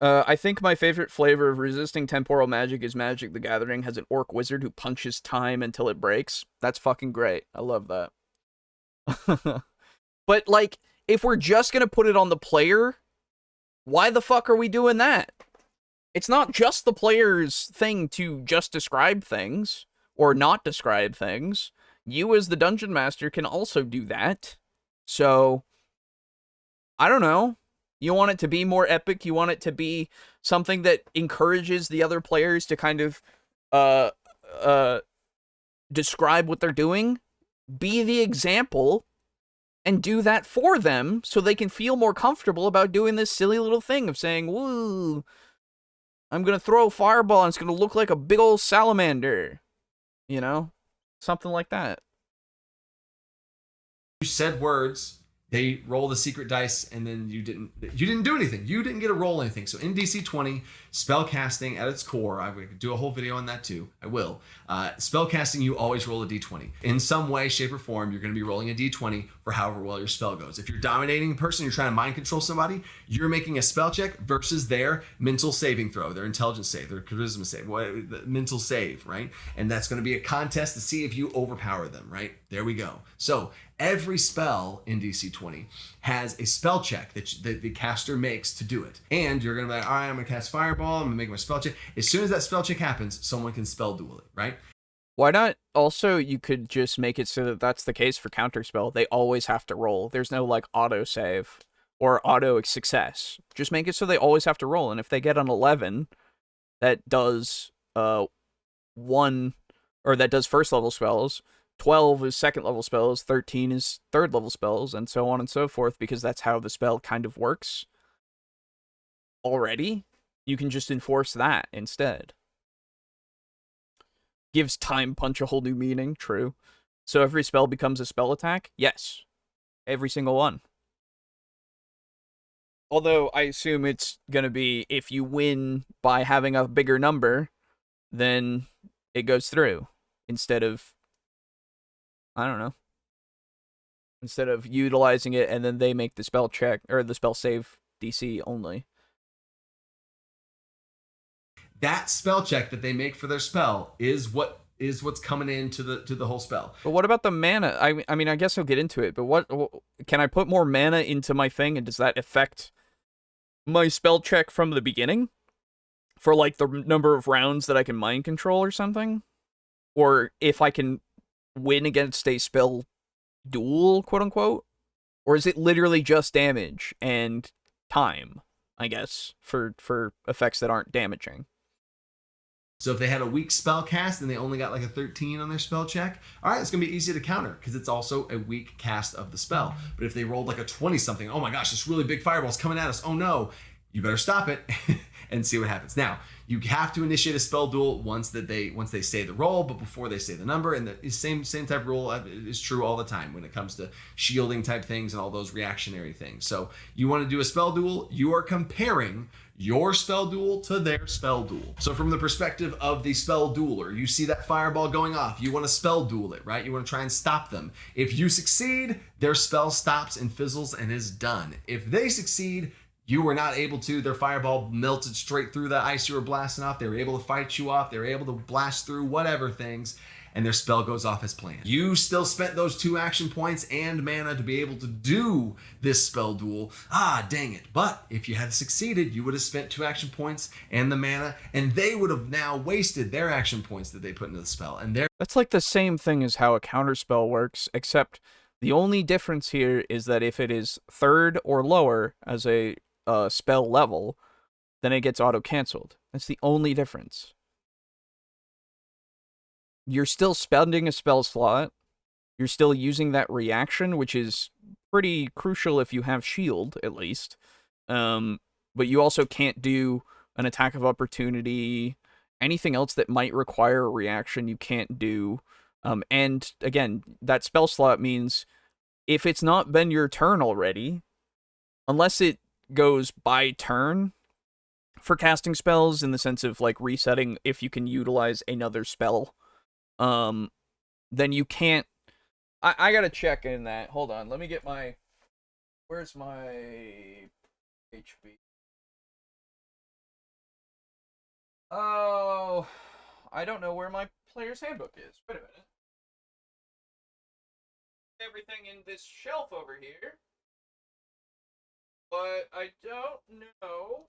I think my favorite flavor of resisting temporal magic is Magic the Gathering has an orc wizard who punches time until it breaks. That's fucking great. I love that. But, like, if we're just gonna put it on the player, why the fuck are we doing that? It's not just the player's thing to just describe things, or not describe things. You as the dungeon master can also do that. So, I don't know. You want it to be more epic, you want it to be something that encourages the other players to kind of describe what they're doing. Be the example and do that for them so they can feel more comfortable about doing this silly little thing of saying, woo, I'm going to throw a fireball and it's going to look like a big old salamander. You know? Something like that. You said words, they roll the secret dice, and then you didn't do anything. You didn't get to roll anything. So in DC 20, spell casting at its core, I could do a whole video on that too. I will. Spell casting, you always roll a d20. In some way, shape, or form, you're going to be rolling a d20 for however well your spell goes. If you're dominating a person, you're trying to mind control somebody, you're making a spell check versus their mental saving throw, their intelligence save, their charisma save, the mental save, right? And that's going to be a contest to see if you overpower them, right? There we go. So every spell in DC 20 has a spell check that the caster makes to do it. And you're going to be like, all right, I'm going to cast Fireball. I'm going to make my spell check. As soon as that spell check happens, someone can spell duel it, right? Why not? Also, you could just make it so that that's the case for Counterspell. They always have to roll. There's no, like, auto-save or auto-success. Just make it so they always have to roll. And if they get an 11, that does that does first-level spells. 12 is second-level spells, 13 is third-level spells, and so on and so forth, because that's how the spell kind of works already. You can just enforce that instead. Gives Time Punch a whole new meaning, true. So every spell becomes a spell attack? Yes. Every single one. Although, I assume it's gonna be, if you win by having a bigger number, then it goes through, instead of, I don't know. Instead of utilizing it and then they make the spell check, or the spell save DC only. That spell check that they make for their spell is what's coming into the whole spell. But what about the mana? I mean, I guess I'll get into it, but what can I put more mana into my thing, and does that affect my spell check from the beginning? For, like, the number of rounds that I can mind control or something? Or if I can win against a spell duel, quote unquote? Or is it literally just damage and time, I guess, for effects that aren't damaging? So if they had a weak spell cast and they only got like a 13 on their spell check, all right, it's going to be easy to counter because it's also a weak cast of the spell. But if they rolled like a 20 something, oh my gosh, this really big fireball's coming at us. Oh no, you better stop it and see what happens. Now, you have to initiate a spell duel once they say the roll, but before they say the number. And the same type of rule is true all the time when it comes to shielding type things and all those reactionary things. So you want to do a spell duel, you are comparing your spell duel to their spell duel. So from the perspective of the spell dueler, you see that fireball going off, you want to spell duel it, right? You want to try and stop them. If you succeed, their spell stops and fizzles and is done. If they succeed, you were not able to, their fireball melted straight through the ice you were blasting off. They were able to fight you off. They were able to blast through whatever things. and their spell goes off as planned. You still spent those 2 action points and mana to be able to do this spell duel. Ah, dang it. But if you had succeeded, you would have spent 2 action points and the mana, and they would have now wasted their action points that they put into the spell. And That's like the same thing as how a counterspell works, except the only difference here is that if it is 3rd or lower as a spell level, then it gets auto-cancelled. That's the only difference. You're still spending a spell slot. You're still using that reaction, which is pretty crucial if you have shield, at least. But you also can't do an attack of opportunity. Anything else that might require a reaction, you can't do. And again, that spell slot means if it's not been your turn already, unless it goes by turn for casting spells in the sense of like resetting if you can utilize another spell, then you can't. I gotta check in that. Hold on, let me get my. Where's my HP? Oh, I don't know where my player's handbook is. Wait a minute. Everything in this shelf over here, but I don't know.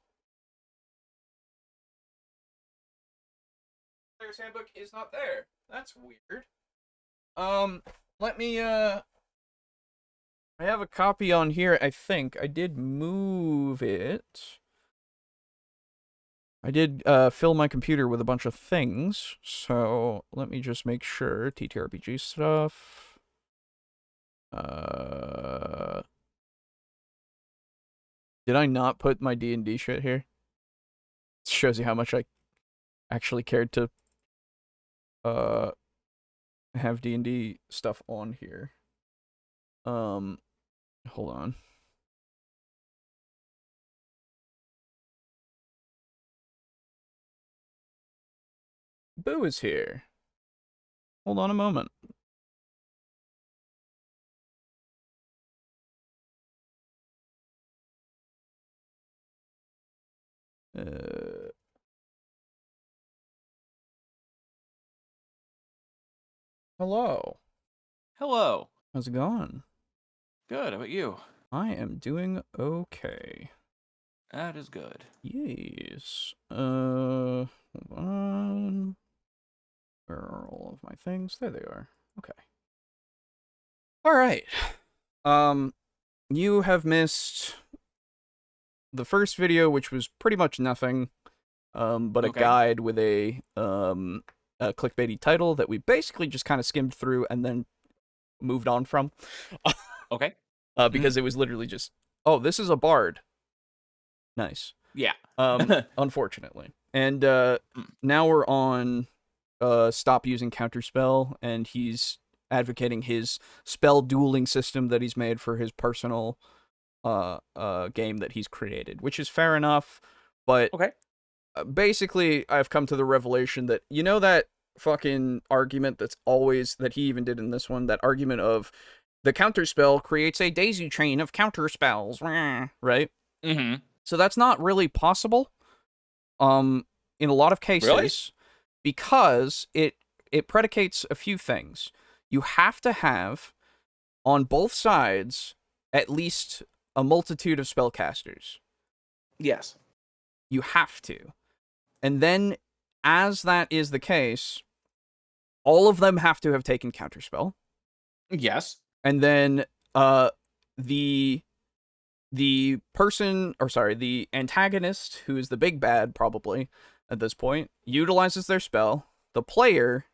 Player's handbook is not there. That's weird. Let me, I have a copy on here, I think. I did move it. I did, fill my computer with a bunch of things, so let me just make sure. TTRPG stuff. Did I not put my D&D shit here? It shows you how much I actually cared to, have D&D stuff on here. Hold on. Boo is here. Hold on a moment. Hello. Hello. How's it going? Good. How about you? I am doing okay. That is good. Yes. Hold on. Where are all of my things? There they are. Okay. All right. You have missed the first video, which was pretty much nothing, but a guide with a clickbaity title that we basically just kind of skimmed through and then moved on from. Okay. Because it was literally just, oh, this is a bard. Nice. Yeah. Unfortunately. And now we're on stop using Counterspell, and he's advocating his spell dueling system that he's made for his personal game that he's created, which is fair enough, but basically I've come to the revelation that, you know, that fucking argument that's always, that he even did in this one, that argument of the Counterspell creates a daisy chain of counterspells, right? Mm-hmm. So that's not really possible in a lot of cases, because it predicates a few things. You have to have, on both sides, at least a multitude of spellcasters. Yes. You have to. And then, as that is the case, all of them have to have taken Counterspell. Yes. And then the person, or sorry, the antagonist, who is the big bad probably at this point, utilizes their spell. The player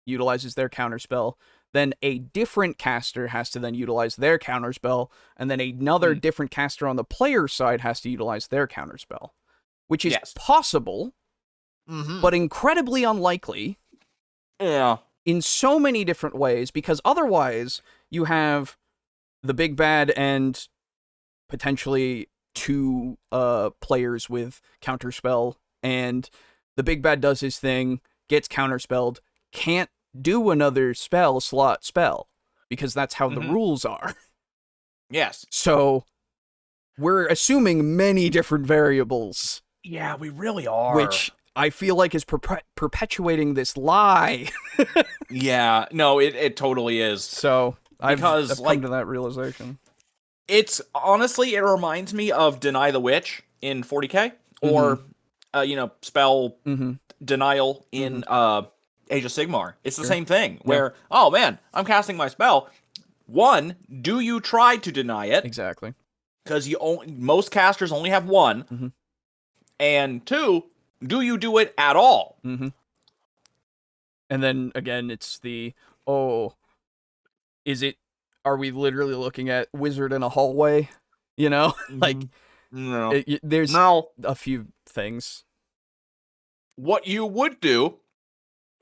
utilizes their Counterspell. Then a different caster has to then utilize their Counterspell, and then another different caster on the player's side has to utilize their Counterspell, which is possible, but incredibly unlikely. Yeah. In so many different ways, because otherwise you have the big bad and potentially two players with Counterspell, and the big bad does his thing, gets counterspelled, can't do another slot spell, because that's how the rules are. Yes. So we're assuming many different variables. Yeah, we really are. Which I feel like is perpetuating this lie. Yeah, no, it totally is. So I've Because, come like, to that realization. It's honestly, it reminds me of Deny the Witch in 40K, or spell denial in Age of Sigmar. It's the same thing. Where, oh man, I'm casting my spell. One, do you try to deny it? Exactly. Because most casters only have one. And two, do you do it at all? And then again, it's are we literally looking at wizard in a hallway? You know, like No. there's No. a few things. What you would do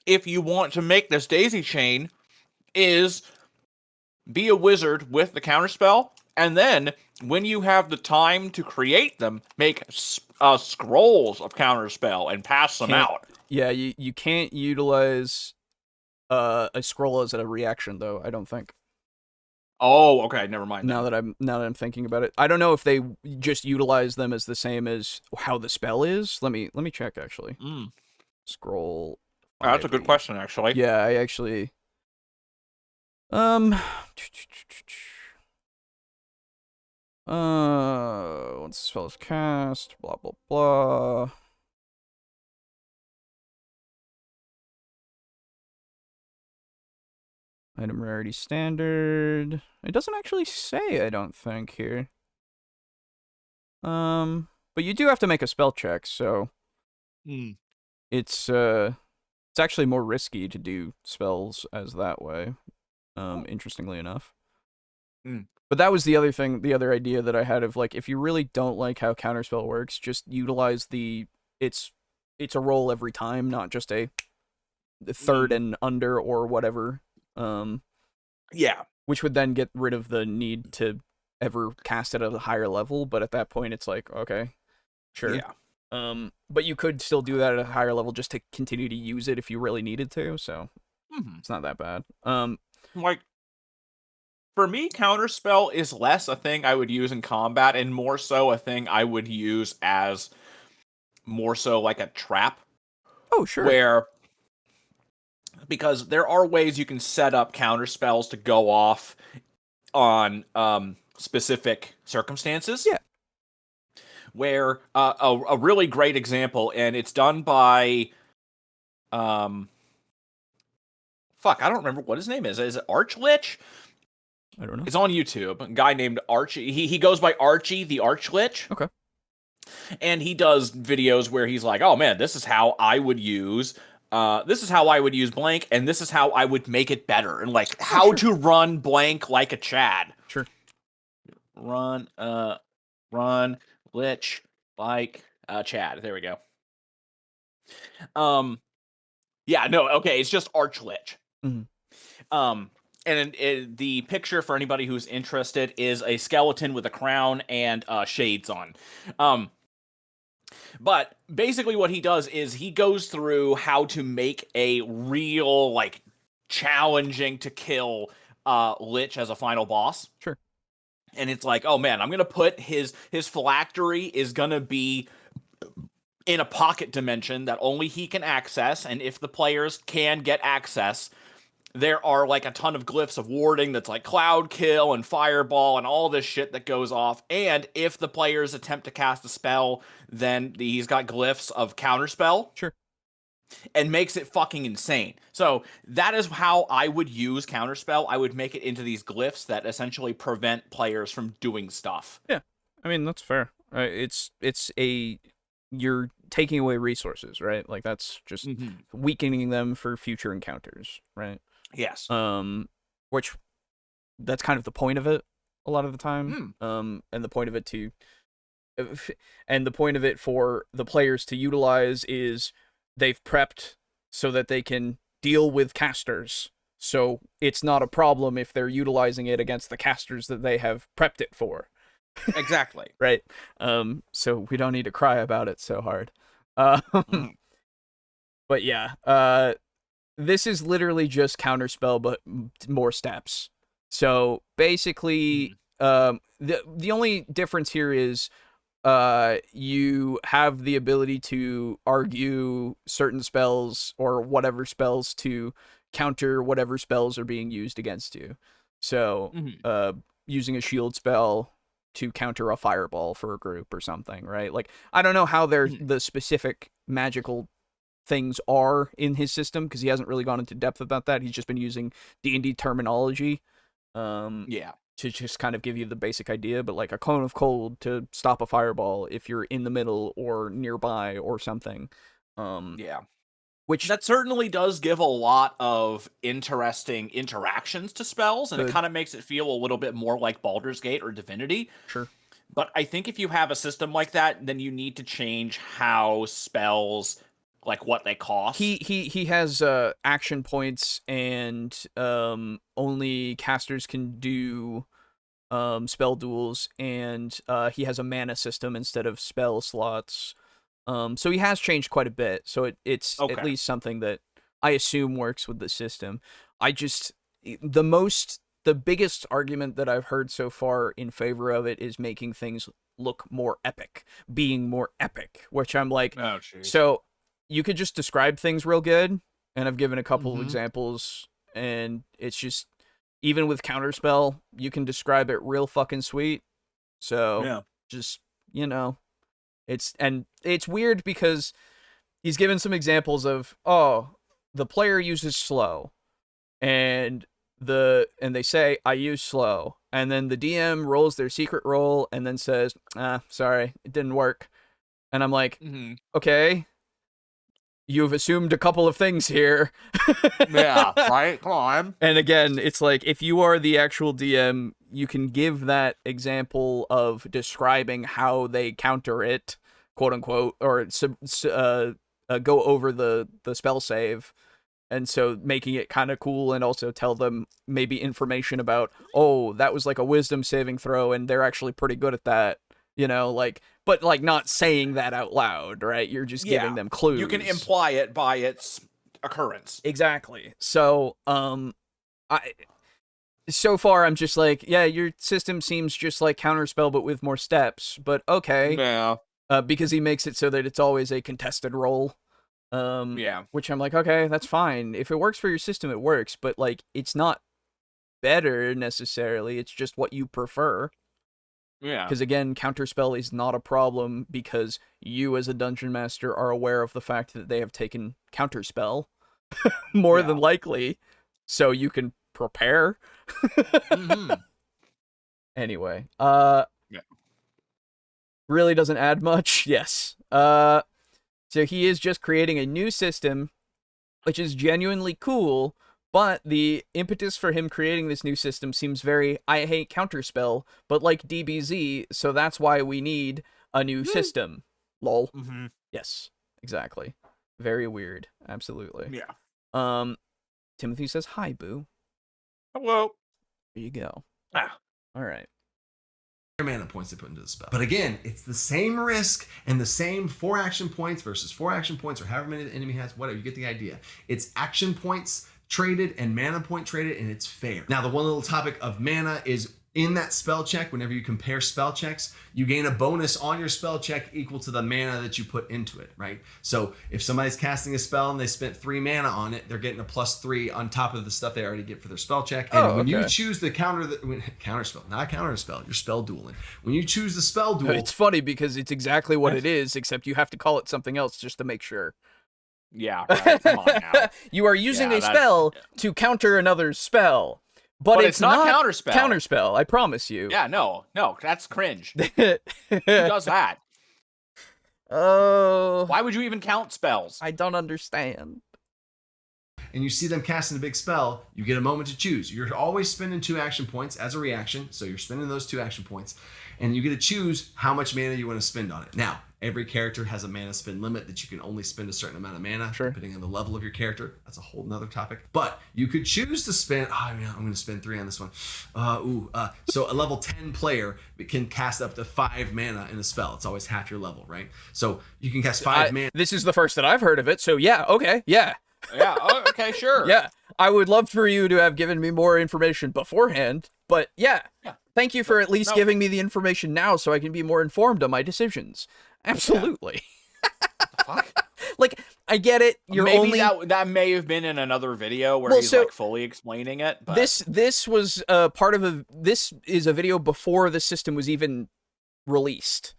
if you want to make this daisy chain is be a wizard with the counterspell, and then when you have the time to create them, make scrolls of counterspell and pass them out. Yeah, you can't utilize a scroll as a reaction though, I don't think. Oh, okay, never mind. Now that I'm thinking about it, I don't know if they just utilize them as the same as how the spell is. Let me check actually. Scroll. Oh, that's a good question, actually. Yeah, I actually. Once the spell is cast, blah blah blah. Item rarity standard. It doesn't actually say, I don't think, here. But you do have to make a spell check, so it's actually more risky to do spells as that way. Interestingly enough. But that was the other idea that I had of, like, if you really don't like how counterspell works, just utilize it's a roll every time, not just a third and under or whatever. Yeah. Which would then get rid of the need to ever cast it at a higher level, but at that point it's like, okay, sure. Yeah. But you could still do that at a higher level just to continue to use it if you really needed to, so it's not that bad. Like, for me, counterspell is less a thing I would use in combat and more so a thing I would use as more so like a trap. Oh, sure. Because there are ways you can set up counter spells to go off on specific circumstances. Yeah. Where a really great example, and it's done by I don't remember what his name is. Is it Archlich? I don't know. It's on YouTube. A guy named Archie. He goes by Archie the Archlich. Okay. And he does videos where he's like, oh man, this is how I would use blank, and this is how I would make it better, and like how to run blank like a Chad. Sure. Run Lich like Chad. There we go. Yeah, no, okay, it's just Archlich. And the picture for anybody who's interested is a skeleton with a crown and shades on. But basically what he does is he goes through how to make a real, like, challenging to kill Lich as a final boss. Sure. And it's like, oh man, I'm going to put his phylactery is going to be in a pocket dimension that only he can access. And if the players can get access, there are like a ton of glyphs of warding that's like Cloud Kill and Fireball and all this shit that goes off. And if the players attempt to cast a spell, then he's got glyphs of Counterspell. Sure. And makes it fucking insane. So that is how I would use Counterspell. I would make it into these glyphs that essentially prevent players from doing stuff. Yeah. I mean, that's fair. You're taking away resources, right? Like, that's just weakening them for future encounters, right? Yes. Which that's kind of the point of it a lot of the time. And the point of it for the players to utilize is they've prepped so that they can deal with casters. So it's not a problem if they're utilizing it against the casters that they have prepped it for. Exactly. Right. So we don't need to cry about it so hard. But yeah, this is literally just Counterspell, but more steps. So basically, the only difference here is you have the ability to argue certain spells or whatever spells to counter whatever spells are being used against you. So, using a shield spell to counter a fireball for a group or something, right? Like, I don't know how the specific magical things are in his system, because he hasn't really gone into depth about that. He's just been using D&D terminology. To just kind of give you the basic idea, but like a cone of cold to stop a fireball if you're in the middle or nearby or something. Which that certainly does give a lot of interesting interactions to spells, and it kind of makes it feel a little bit more like Baldur's Gate or Divinity. Sure. But I think if you have a system like that, then you need to change how spells, like what they cost. He has action points, and only casters can do spell duels, and he has a mana system instead of spell slots. So he has changed quite a bit. So it's at least something that I assume works with the system. The biggest argument that I've heard so far in favor of it is making things look more epic, being more epic, which I'm like, oh, geez. So you could just describe things real good, and I've given a couple of examples, and it's just, even with Counterspell, you can describe it real fucking sweet. So just, it's weird because he's given some examples of, the player uses slow, and they say, I use slow, and then the DM rolls their secret roll and then says, sorry, it didn't work. And I'm like, okay, you've assumed a couple of things here. Yeah, right? Come on. And again, it's like, if you are the actual DM, you can give that example of describing how they counter it, quote unquote, or go over the spell save. And so making it kind of cool, and also tell them maybe information about, that was like a wisdom saving throw, and they're actually pretty good at that. But not saying that out loud, right? You're just giving them clues. You can imply it by its occurrence. Exactly. So, so far I'm just like, yeah, your system seems just like Counterspell, but with more steps. But okay. Yeah. Because he makes it so that it's always a contested roll. Which I'm like, okay, that's fine. If it works for your system, it works. But like, it's not better necessarily. It's just what you prefer. Yeah. Because again, Counterspell is not a problem because you as a dungeon master are aware of the fact that they have taken Counterspell more than likely, so you can prepare. Anyway, really doesn't add much. Yes. So he is just creating a new system, which is genuinely cool. But the impetus for him creating this new system seems very, I hate Counterspell, but like DBZ, so that's why we need a new system. Lol. Yes, exactly. Very weird. Absolutely. Yeah. Timothy says, hi, boo. Hello. There you go. All right. Mana points they put into the spell. But again, it's the same risk and the same 4 action points versus 4 action points, or however many the enemy has, whatever. You get the idea. It's action points traded and mana point traded, and it's fair. Now, the one little topic of mana is in that spell check. Whenever you compare spell checks, you gain a bonus on your spell check equal to the mana that you put into it, right? So if somebody's casting a spell and they spent 3 mana on it, they're getting a +3 on top of the stuff they already get for their spell check. And when you choose the counterspell, not counterspell, you're spell dueling. When you choose the spell duel, it's funny because it's exactly what it is, except you have to call it something else just to make sure. Yeah, right. Come on now. You are using a spell to counter another spell, but it's not Counterspell. Counterspell, I promise you. Yeah, no, that's cringe. Who does that? Oh. Why would you even count spells? I don't understand. And you see them casting a big spell, you get a moment to choose. You're always spending 2 action points as a reaction, so you're spending those 2 action points, and you get to choose how much mana you want to spend on it. Now, every character has a mana spend limit that you can only spend a certain amount of mana, depending on the level of your character. That's a whole nother topic. But you could choose to spend, I'm going to spend 3 on this one. So a level 10 player can cast up to 5 mana in a spell. It's always half your level, right? So you can cast 5 mana. This is the first that I've heard of it, so yeah, okay, yeah. Yeah, okay, sure. Yeah, I would love for you to have given me more information beforehand, but yeah. Thank you for at least No. giving me the information now so I can be more informed on my decisions. Absolutely. Fuck. Like, I get it. You're Maybe only that may have been in another video where he's like fully explaining it. But this was part of a. This is a video before the system was even released.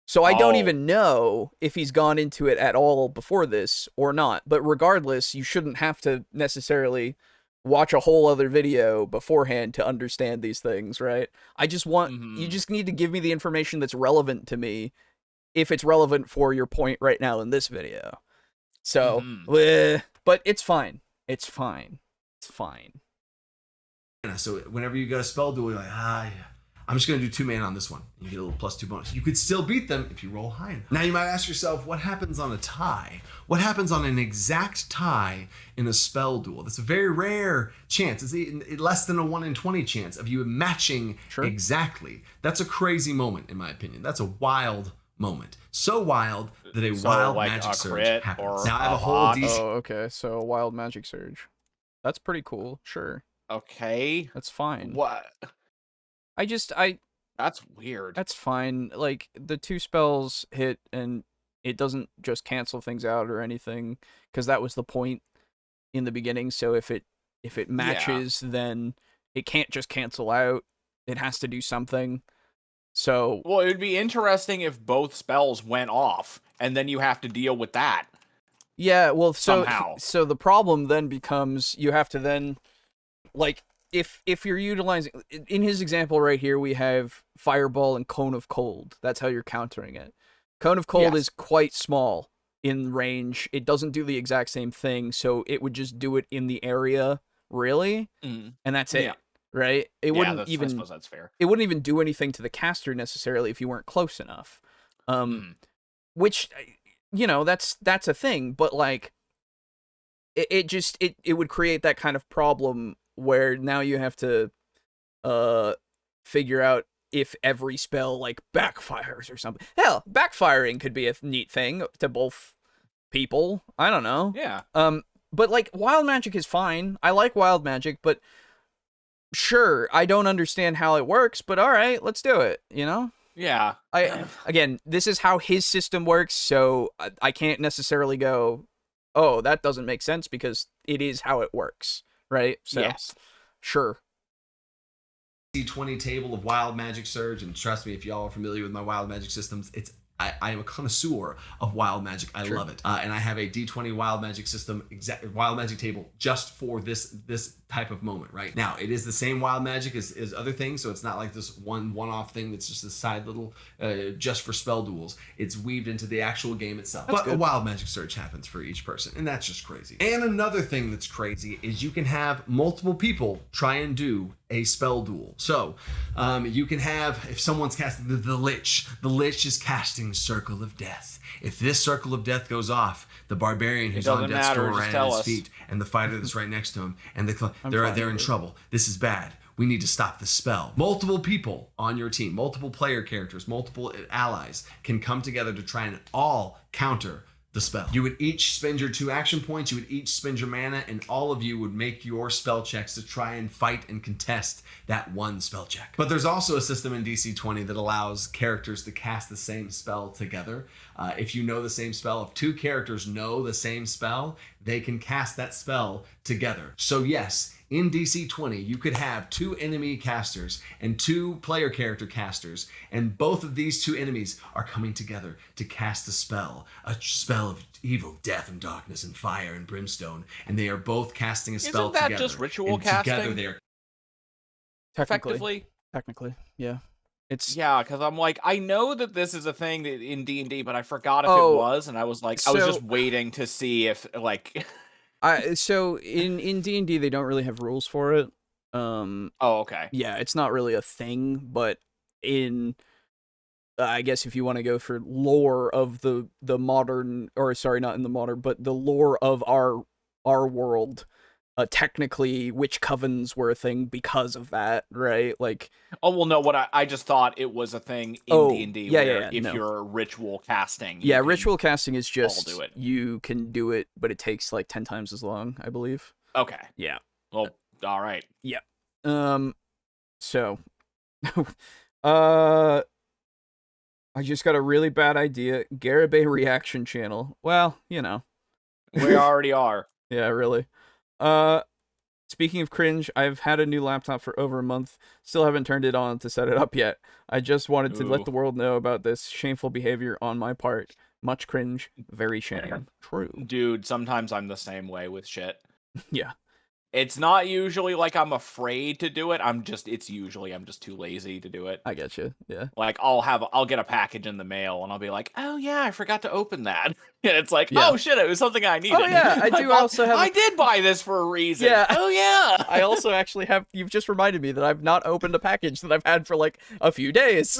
So I don't even know if he's gone into it at all before this or not. But regardless, you shouldn't have to necessarily watch a whole other video beforehand to understand these things, right? I just want you just need to give me the information that's relevant to me if it's relevant for your point right now in this video. So, but it's fine. It's fine. It's fine. So whenever you got a spell duel, you're like, yeah, I'm just going to do 2 mana on this one. You get a little +2 bonus. You could still beat them if you roll high enough. Now you might ask yourself, what happens on a tie? What happens on an exact tie in a spell duel? That's a very rare chance. It's less than a 1 in 20 chance of you matching exactly. That's a crazy moment, in my opinion. That's a wild moment. So wild that a wild magic surge happens. Now I have a whole DC. Oh, okay. So a wild magic surge. That's pretty cool. Sure. Okay. That's fine. What? That's weird. That's fine. Like, the 2 spells hit and it doesn't just cancel things out or anything, because that was the point in the beginning. So if it matches, then it can't just cancel out. It has to do something. So, well, it would be interesting if both spells went off, and then you have to deal with that. Yeah, well, somehow. So the problem then becomes you have to then, like, if you're utilizing, in his example right here, we have Fireball and Cone of Cold. That's how you're countering it. Cone of Cold is quite small in range. It doesn't do the exact same thing, so it would just do it in the area, really, and that's it. Right? It wouldn't even. I suppose that's fair. It wouldn't even do anything to the caster necessarily if you weren't close enough. Which, you know, that's a thing. But like, it would create that kind of problem where now you have to figure out if every spell like backfires or something. Hell, backfiring could be a neat thing to both people. I don't know. Yeah. But like, wild magic is fine. I like wild magic, but sure, I don't understand how it works, but all right, let's do it, you know? Yeah. Again, this is how his system works, so I can't necessarily go, oh, that doesn't make sense, because it is how it works, right? So, yes. Sure. D20 table of Wild Magic Surge, and trust me, if y'all are familiar with my Wild Magic systems, I am a connoisseur of Wild Magic. I love it. And I have a D20 Wild Magic system, Wild Magic table, just for this type of moment, right? Now, it is the same Wild Magic as other things, so it's not like this one-off thing that's just a side little, just for spell duels. It's weaved into the actual game itself. But a Wild Magic Surge happens for each person, and that's just crazy. And another thing that's crazy is you can have multiple people try and do a spell duel. So, you can have, if someone's casting the Lich is casting Circle of Death. If this Circle of Death goes off, the Barbarian who's on death's door ran at his feet, and the fighter that's right next to him, and they're in trouble. This is bad. We need to stop the spell. Multiple people on your team, multiple player characters, multiple allies can come together to try and all counter the spell. You would each spend your 2 action points, you would each spend your mana, and all of you would make your spell checks to try and fight and contest that one spell check. But there's also a system in DC20 that allows characters to cast the same spell together. If you know the same spell, if 2 characters know the same spell, they can cast that spell together. So yes, in DC20, you could have 2 enemy casters and 2 player character casters, and both of these 2 enemies are coming together to cast a spell of evil, death, and darkness, and fire, and brimstone, and they are both casting a spell together. Isn't that just ritual casting? Together they are effectively. Technically, yeah. Yeah, because I'm like, I know that this is a thing in D&D, but I forgot if it was, and I was like, I was just waiting to see if, like... So in D&D, they don't really have rules for it. Oh, okay. Yeah, it's not really a thing, but in... I guess if you want to go for lore of the modern... Or, sorry, not in the modern, but the lore of our world... technically witch covens were a thing because of that, right? Like, oh well, no. What I just thought it was a thing in D&D. If you're ritual casting, ritual casting is just do it. You can do it, but it takes like 10 times as long, I believe. Okay. Yeah. Well, all right. Yeah. So I just got a really bad idea. Garibay reaction channel. Well, you know. We already are. Yeah, really. Speaking of cringe, I've had a new laptop for over a month. Still haven't turned it on to set it up yet. I just wanted to let Ooh. the world know about this shameful behavior on my part. Much cringe, very shame. True. Dude, sometimes I'm the same way with shit. Yeah. It's not usually like I'm afraid to do it. It's usually I'm just too lazy to do it. I get you. Yeah. Like I'll get a package in the mail and I'll be like, oh yeah, I forgot to open that. And it's like, Yeah. oh shit, it was something I needed. Oh yeah, I do also have. I did buy this for a reason. Yeah. Oh yeah. I also actually have. You've just reminded me that I've not opened a package that I've had for like a few days.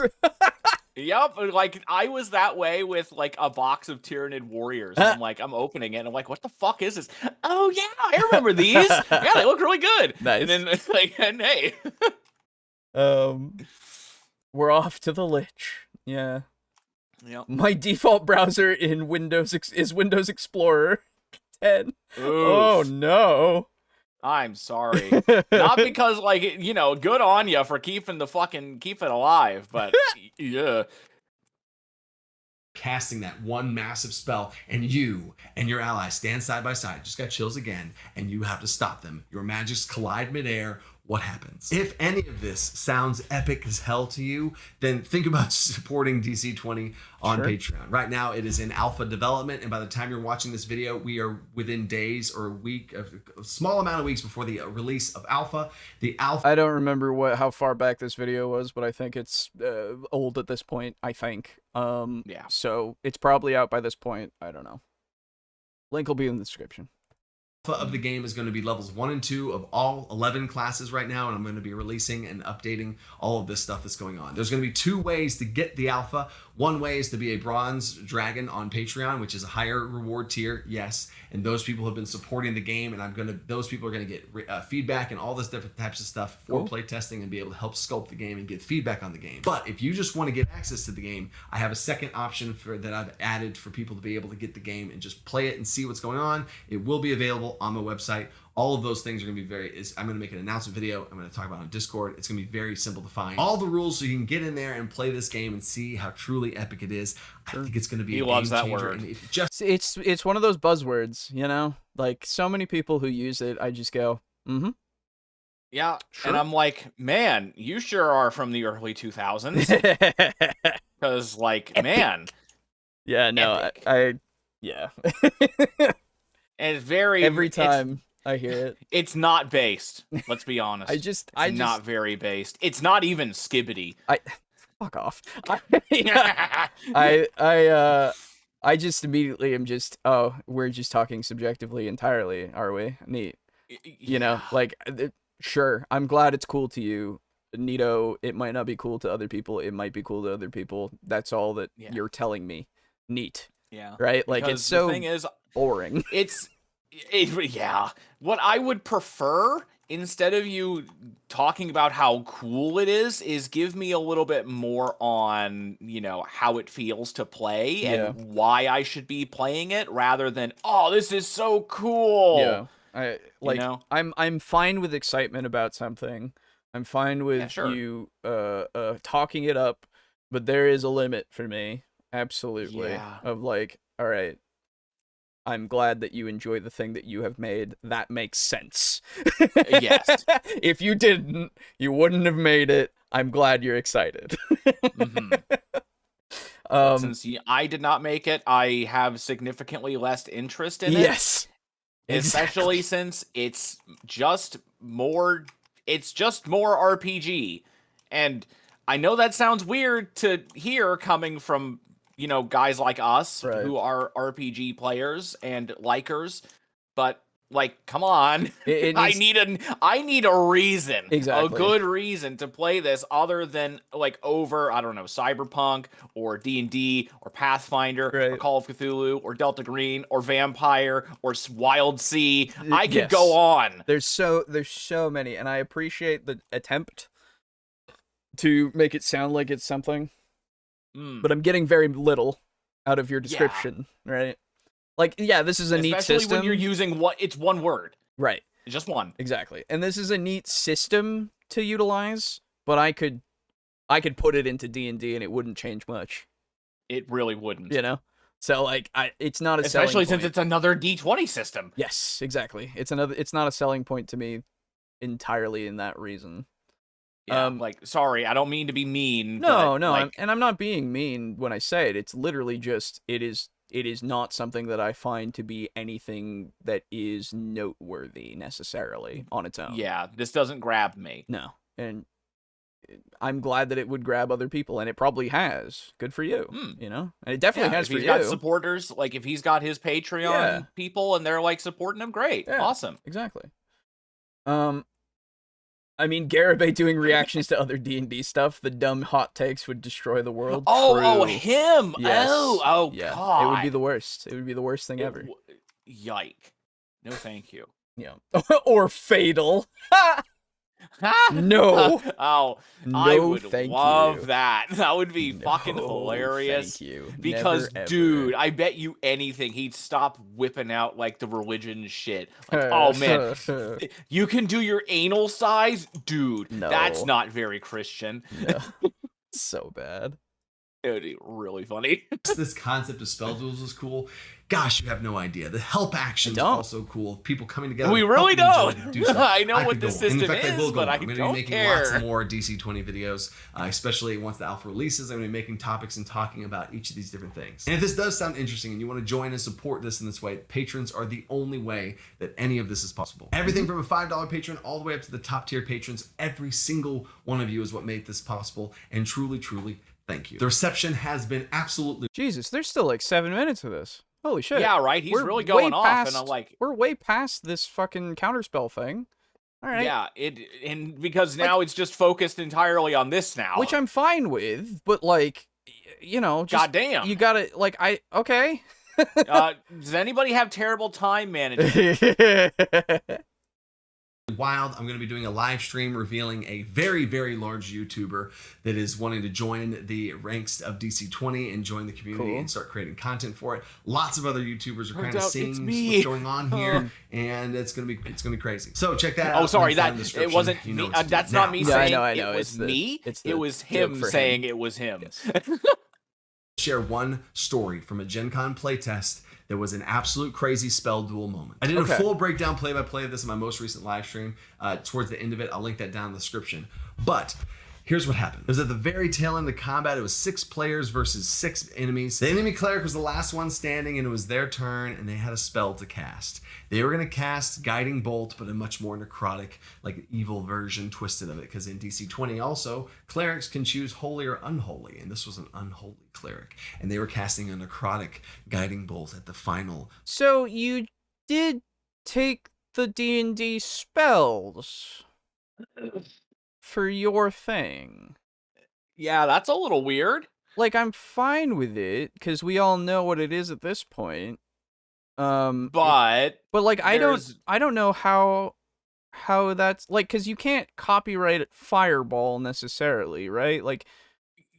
Yep, like I was that way with like a box of Tyranid Warriors. And I'm opening it and I'm like, what the fuck is this? Oh yeah, I remember these. Yeah, they look really good. Nice. And then and hey. We're off to the Lich. Yeah. Yep. My default browser in Windows is Windows Explorer 10. Oh Oof. no. I'm sorry. Not because good on you for keep it alive, but yeah. Casting that one massive spell, and you and your ally stand side by side. Just got chills again, and you have to stop them. Your magics collide midair. What happens? If any of this sounds epic as hell to you, then think about supporting DC20 on Sure. Patreon. Right now, it is in alpha development, and by the time you're watching this video, we are within days or a small amount of weeks before the release of alpha. The alpha. I don't remember how far back this video was, but I think it's old at this point, I think. Yeah. So it's probably out by this point. I don't know. Link will be in the description. Of the game is going to be levels 1 and 2 of all 11 classes right now, and I'm going to be releasing and updating all of this stuff that's going on. There's going to be 2 ways to get the alpha. One way is to be a bronze dragon on Patreon, which is a higher reward tier, yes, and those people have been supporting the game, and those people are going to get feedback and all this different types of stuff for Cool. play testing and be able to help sculpt the game and get feedback on the game. But if you just want to get access to the game, I have a second option that I've added for people to be able to get the game and just play it and see what's going on. It will be available on my website. All of those things are going to be I'm going to make an announcement video. I'm going to talk about it on Discord. It's going to be very simple to find. All the rules so you can get in there and play this game and see how truly epic it is. I think it's going to be a loves game that changer. word. And if you just It's one of those buzzwords, you know? Like, so many people who use it, I just go, mm-hmm. Yeah. Sure. And I'm like, man, you sure are from the early 2000s. Because man. Yeah, no, Epic. yeah. And it's very Every time I hear it. It's not based. Let's be honest. It's not very based. It's not even skibbity. Fuck off. I just immediately am just, oh, we're just talking subjectively entirely, are we? Neat. You know, like, sure, I'm glad it's cool to you. Neato, it might not be cool to other people. It might be cool to other people. That's all that you're telling me. Neat. Yeah. Right? Like, Because it's so the thing is, boring. yeah. What I would prefer, instead of you talking about how cool it is give me a little bit more on, how it feels to play and why I should be playing it, rather than, oh, this is so cool. Yeah. I'm fine with excitement about something. I'm fine with you talking it up, but there is a limit for me. Absolutely. Yeah. Of like, all right, I'm glad that you enjoy the thing that you have made. That makes sense. Yes. If you didn't, you wouldn't have made it. I'm glad you're excited. Since I did not make it, I have significantly less interest in it. Yes. Especially since it's just more RPG. And I know that sounds weird to hear coming from, guys like us who are RPG players and likers, but come on. I need a reason. Exactly. A good reason to play this other than over, I don't know, Cyberpunk or D&D or Pathfinder or Call of Cthulhu or Delta Green or Vampire or Wild Sea. I could go on. There's so many, and I appreciate the attempt to make it sound like it's something. But I'm getting very little out of your description, right? This is a neat system. Especially when you're using it's one word. Right. Just one. Exactly. And this is a neat system to utilize, but I could I could put it into D&D and it wouldn't change much, It really wouldn't. you know? So like it's not a Especially selling since point. it's another D20 system. Yes, exactly. It's not a selling point to me entirely in that reason. Yeah, like, sorry, I don't mean to be mean. No, but, no, like, I'm not being mean when I say it. It's literally just it is not something that I find to be anything that is noteworthy necessarily on its own. yeah, this doesn't grab me. No. And I'm glad that it would grab other people, and it probably has. Good for you, you know? And it definitely has if for he's you. got supporters, like if he's got his Patreon people and they're like supporting him, great, Yeah, awesome. Exactly. I mean, Garibay doing reactions to other D&D stuff, the dumb hot takes would destroy the world. Oh, True. him! Yes. Oh, Yeah. God. It would be the worst. It would be the worst thing ever. Yike. No, thank you. Yeah. Or fatal. No. Oh, No, I would thank love you. that. That would be fucking No, hilarious. thank you. Because, Never, dude, ever. I bet you anything he'd stop whipping out like the religion shit. Like, oh man, you can do your anal size, dude. No. That's not very Christian. No. So bad. It would be really funny. This concept of spell duels is cool. Gosh, you have no idea. The help action is don't. also cool. People coming together. We and really helping each other don't. do stuff. I know what could this go on. And system in fact, is, will go but on. I I'm going to don't be making care. lots more DC20 videos, especially once the alpha releases. I'm going to be making topics and talking about each of these different things. And if this does sound interesting and you want to join and support this in this way, patrons are the only way that any of this is possible. Everything from a $5 patron all the way up to the top tier patrons, every single one of you is what made this possible. And truly, truly, thank you. The reception has been absolutely... Jesus, there's still like 7 minutes of this. Holy shit. Yeah, right. He's We're really way going off, past, and I'm like, we're way past this fucking counterspell thing. All right. yeah, and because now it's just focused entirely on this now. Which I'm fine with, but you know, just, goddamn. you gotta okay. Does anybody have terrible time management? wild. I'm going to be doing a live stream revealing a very, very large YouTuber that is wanting to join the ranks of DC20 and join the community and start creating content for it. Lots of other YouTubers are kind of seeing what's going on here, and it's going to be crazy. So check that out. Oh, sorry, Links down in that the description. it wasn't You know me. what to do. That's Now, not me Yeah, saying I know. it was me. It was him saying it was him. Yes. Share one story from a Gen Con playtest that was an absolute crazy spell duel moment. I did a full breakdown play-by-play of this in my most recent live stream. Towards the end of it, I'll link that down in the description. But here's what happened. It was at the very tail end of the combat. It was 6 players versus 6 enemies. The enemy cleric was the last one standing, and it was their turn, and they had a spell to cast. They were going to cast Guiding Bolt, but a much more necrotic, like evil version twisted of it, because in DC20 also, clerics can choose holy or unholy, and this was an unholy cleric. And they were casting a necrotic Guiding Bolt at the final. So you did take the D&D spells for your thing. Yeah, that's a little weird. Like, I'm fine with it, because we all know what it is at this point. But like, I don't know how that's, like, because you can't copyright Fireball necessarily, right? Like,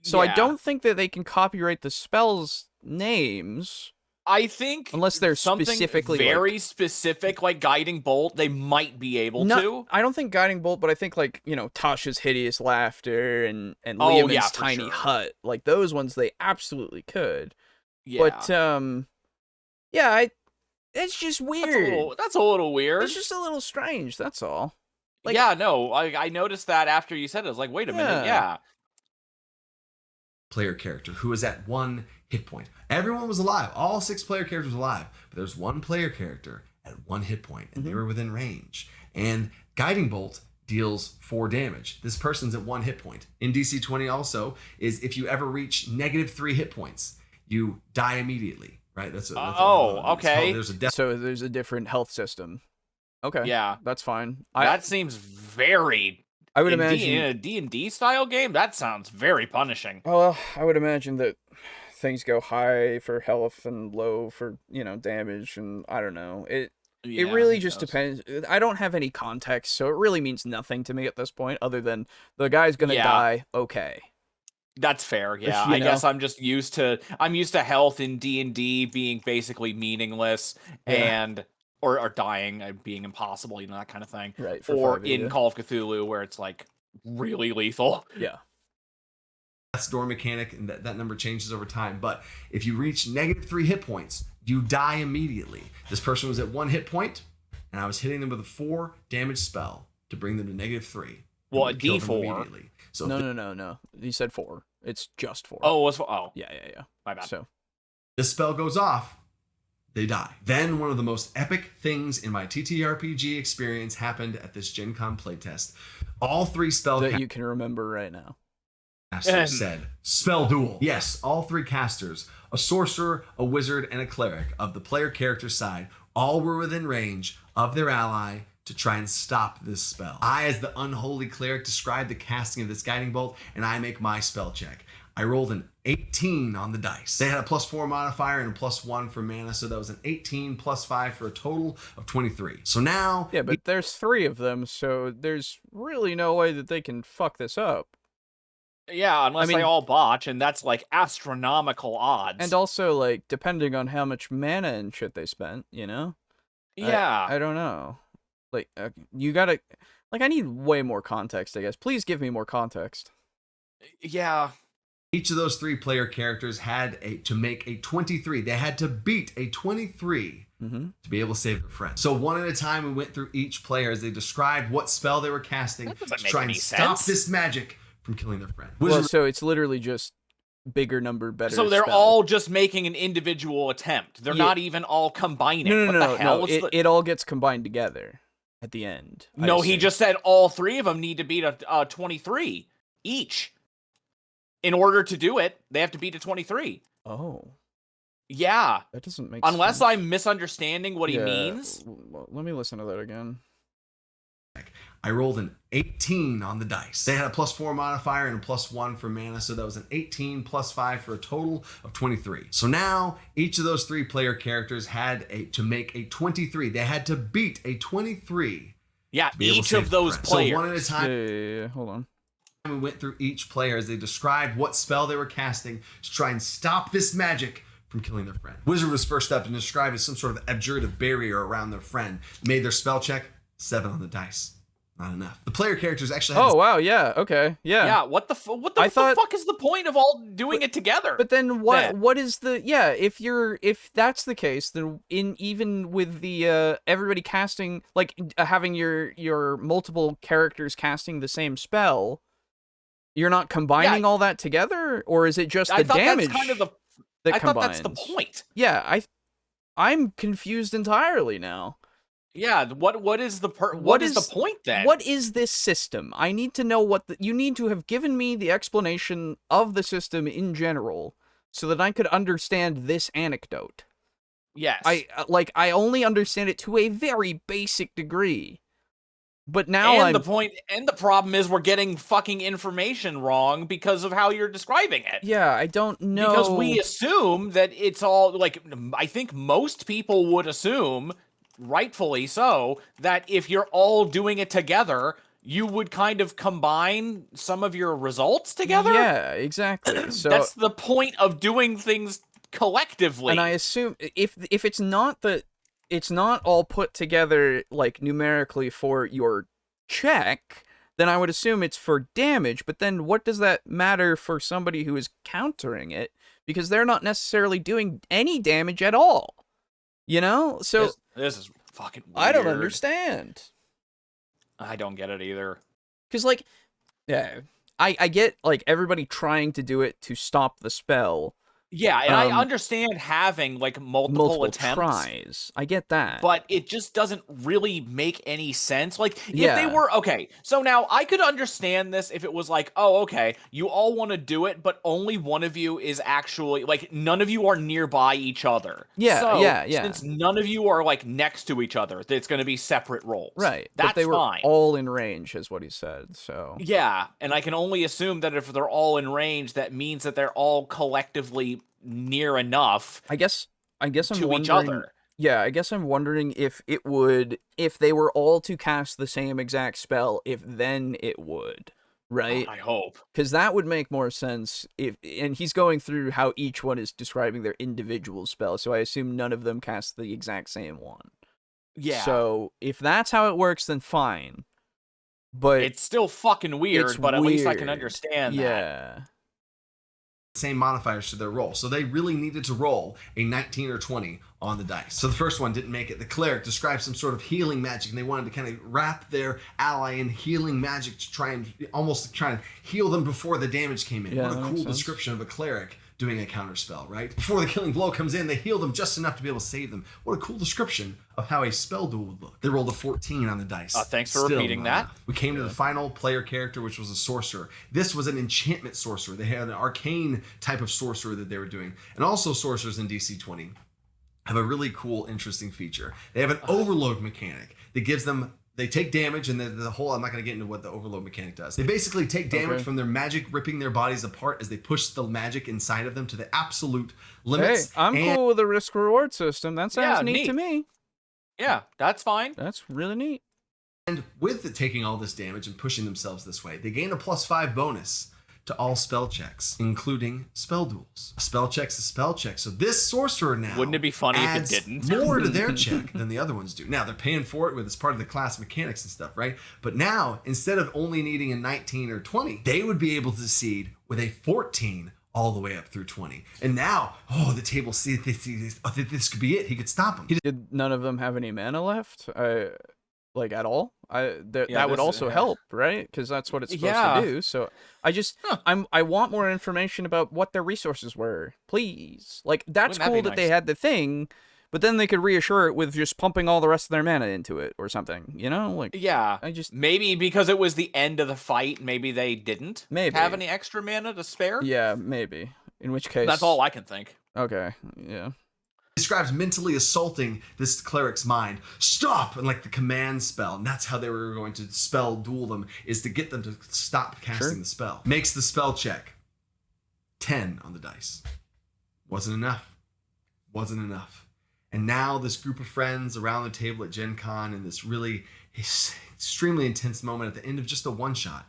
so I don't think that they can copyright the spells' names. I think unless they're something specifically very specific, like Guiding Bolt, they might be able to. I don't think Guiding Bolt, but I think, like, you know, Tasha's Hideous Laughter and Liamon's Tiny Hut, like those ones, they absolutely could. Yeah. But yeah, it's just weird. That's a little weird. It's just a little strange. That's all. Like, yeah, no, I noticed that after you said it. I was like, wait a minute, yeah. Player character who was at 1 hit point. Everyone was alive. All 6 player characters were alive. But there's 1 player character at 1 hit point, and they were within range. And Guiding Bolt deals 4 damage. This person's at 1 hit point. In DC20 also is if you ever reach -3 hit points, you die immediately. Right? That's okay. So there's a different health system. Okay. Yeah. That's fine. That seems very... I would imagine in a D&D style game, that sounds very punishing. Well, I would imagine that things go high for health and low for, you know, damage, and I don't know. It really just depends. I don't have any context, so it really means nothing to me at this point, other than the guy's gonna die. Okay. That's fair. Yeah, I guess I'm just used to health in D&D being basically meaningless and or dying being impossible, you know, that kind of thing. Right. Or in Call of Cthulhu where it's like really lethal. Yeah. death's door mechanic, and that number changes over time. But if you reach -3 hit points, you die immediately. This person was at 1 hit point, and I was hitting them with a 4 damage spell to bring them to -3. Well, a and kill them D4. immediately. So No. You said 4. It's just 4. Oh, it was Yeah. my bad. So this spell goes off, they die. Then one of the most epic things in my TTRPG experience happened at this Gen Con playtest. All 3 spell that you can remember right now. casters said, spell duel. Yes, all 3 casters, a sorcerer, a wizard, and a cleric of the player character side, all were within range of their ally to try and stop this spell. I, as the unholy cleric, describe the casting of this guiding bolt, and I make my spell check. I rolled an 18 on the dice. They had a +4 modifier and a +1 for mana, so that was an 18 +5 for a total of 23. So now... Yeah, but there's 3 of them, so there's really no way that they can fuck this up. Yeah, unless I mean- they all botch, and that's like astronomical odds. And also, like, depending on how much mana and shit they spent, you know? yeah. I don't know. Like, you gotta... Like, I need way more context, I guess. Please give me more context. Yeah. Each of those 3 player characters had to make a 23. They had to beat a 23 to be able to save their friend. So one at a time, we went through each player as they described what spell they were casting That doesn't to make try and any stop sense. this magic from killing their friend. Well, Wizard so it's literally just bigger number, better So they're spell. all just making an individual attempt. They're Yeah. not even all combining. No, what the hell? What's it all gets combined together at the end. I No, he assume. just said all 3 of them need to beat a 23 each. In order to do it, they have to beat a 23. Oh, Yeah. that doesn't make Unless sense. I'm misunderstanding what he Yeah, means. Let me listen to that again. I rolled an 18 on the dice. They had a +4 modifier and a +1 for mana, so that was an 18 +5 for a total of 23. So now each of those 3 player characters had to make a 23. They had to beat a 23. Yeah, to be able to each save of those their friend. players. So one at a time. Yeah. Hold on. We went through each player as they described what spell they were casting to try and stop this magic from killing their friend. Wizard was first up and described as some sort of abjurative barrier around their friend. Made their spell check, 7 on the dice. Not enough. The player characters actually had Oh wow, yeah, okay, yeah. Yeah, what the I thought- fuck is the point of all doing it together? But then what? Then. What is the? Yeah, if that's the case, then even with the everybody casting like having your multiple characters casting the same spell, you're not combining all that together, or is it just the I thought damage that's kind of the. that I thought combines? that's the point. Yeah, I'm confused entirely now. Yeah, what is the What what is the is- point then? What is this system? I need to know you need to have given me the explanation of the system in general so that I could understand this anecdote. Yes. I only understand it to a very basic degree. But now and the problem is we're getting fucking information wrong because of how you're describing it. yeah, I don't know. Because we assume that it's all like I think most people would assume, rightfully so, that if you're all doing it together, you would kind of combine some of your results together. Yeah, exactly. So That's the point of doing things collectively. and I assume if it's not that it's not all put together like numerically for your check, then I would assume it's for damage, but then what does that matter for somebody who is countering it? Because they're not necessarily doing any damage at all. You know? So this is fucking weird. I don't understand. I don't get it either. Cause like, yeah, I get like everybody trying to do it to stop the spell. Yeah, and I understand having like multiple attempts. Tries. I get that. But it just doesn't really make any sense. Like, if Yeah. they were, okay, so now I could understand this if it was like, oh, okay, you all want to do it, but only one of you is actually, like, none of you are nearby each other. Yeah, so, yeah. since none of you are, like, next to each other, it's going to be separate roles. right. That's but they were fine. all in range, is what he said. So Yeah, and I can only assume that if they're all in range, that means that they're all collectively near enough I guess I'm to wondering, each other. Yeah, I guess I'm wondering if they were all to cast the same exact spell, if then it would, right? I hope. Because that would make more sense and he's going through how each one is describing their individual spell, so I assume none of them cast the exact same one. Yeah. So if that's how it works, then fine. But It's still fucking weird, it's but at least I can weird. understand that. yeah. same modifiers to their roll. So they really needed to roll a 19 or 20 on the dice. So the first one didn't make it. The cleric described some sort of healing magic, and they wanted to kind of wrap their ally in healing magic to try and heal them before the damage came in. Yeah, What a cool description of a cleric doing a counterspell, right? Before the killing blow comes in, they heal them just enough to be able to save them. What a cool description of how a spell duel would look. They rolled a 14 on the dice. Thanks for repeating that. We came to the final player character, which was a sorcerer. This was an enchantment sorcerer. They had an arcane type of sorcerer that they were doing. And also sorcerers in DC 20 have a really cool, interesting feature. They have an overload mechanic that gives them, they take damage, and the whole, I'm not going to get into what the overload mechanic does. They basically take damage from their magic ripping their bodies apart as they push the magic inside of them to the absolute limits. Hey, I'm cool with a risk-reward system. That sounds neat to me. Yeah, that's fine. That's really neat. And with taking all this damage and pushing themselves this way, they gain a +5 bonus to all spell checks, including spell duels. A spell check's a spell check. So this sorcerer now Wouldn't it be funny if it adds didn't? more to their check than the other ones do. Now, they're paying for it as part of the class mechanics and stuff, right? But now, instead of only needing a 19 or 20, they would be able to succeed with a 14 all the way up through 20. And now, the table see this could be it. He could stop him. Did none of them have any mana left? Like at all? That would also help, right? Because that's what it's supposed to do. So I want more information about what their resources were, please. Like that's cool that they had the thing, but then they could reassure it with just pumping all the rest of their mana into it or something, you know? Like maybe because it was the end of the fight, maybe they didn't have any extra mana to spare. Yeah, maybe. In which case, that's all I can think. Okay, yeah. Describes mentally assaulting this cleric's mind. Stop! And like the command spell. And that's how they were going to spell duel them, is to get them to stop casting the spell. Makes the spell check. 10 on the dice. Wasn't enough. Wasn't enough. And now this group of friends around the table at Gen Con in this really extremely intense moment at the end of just a one-shot.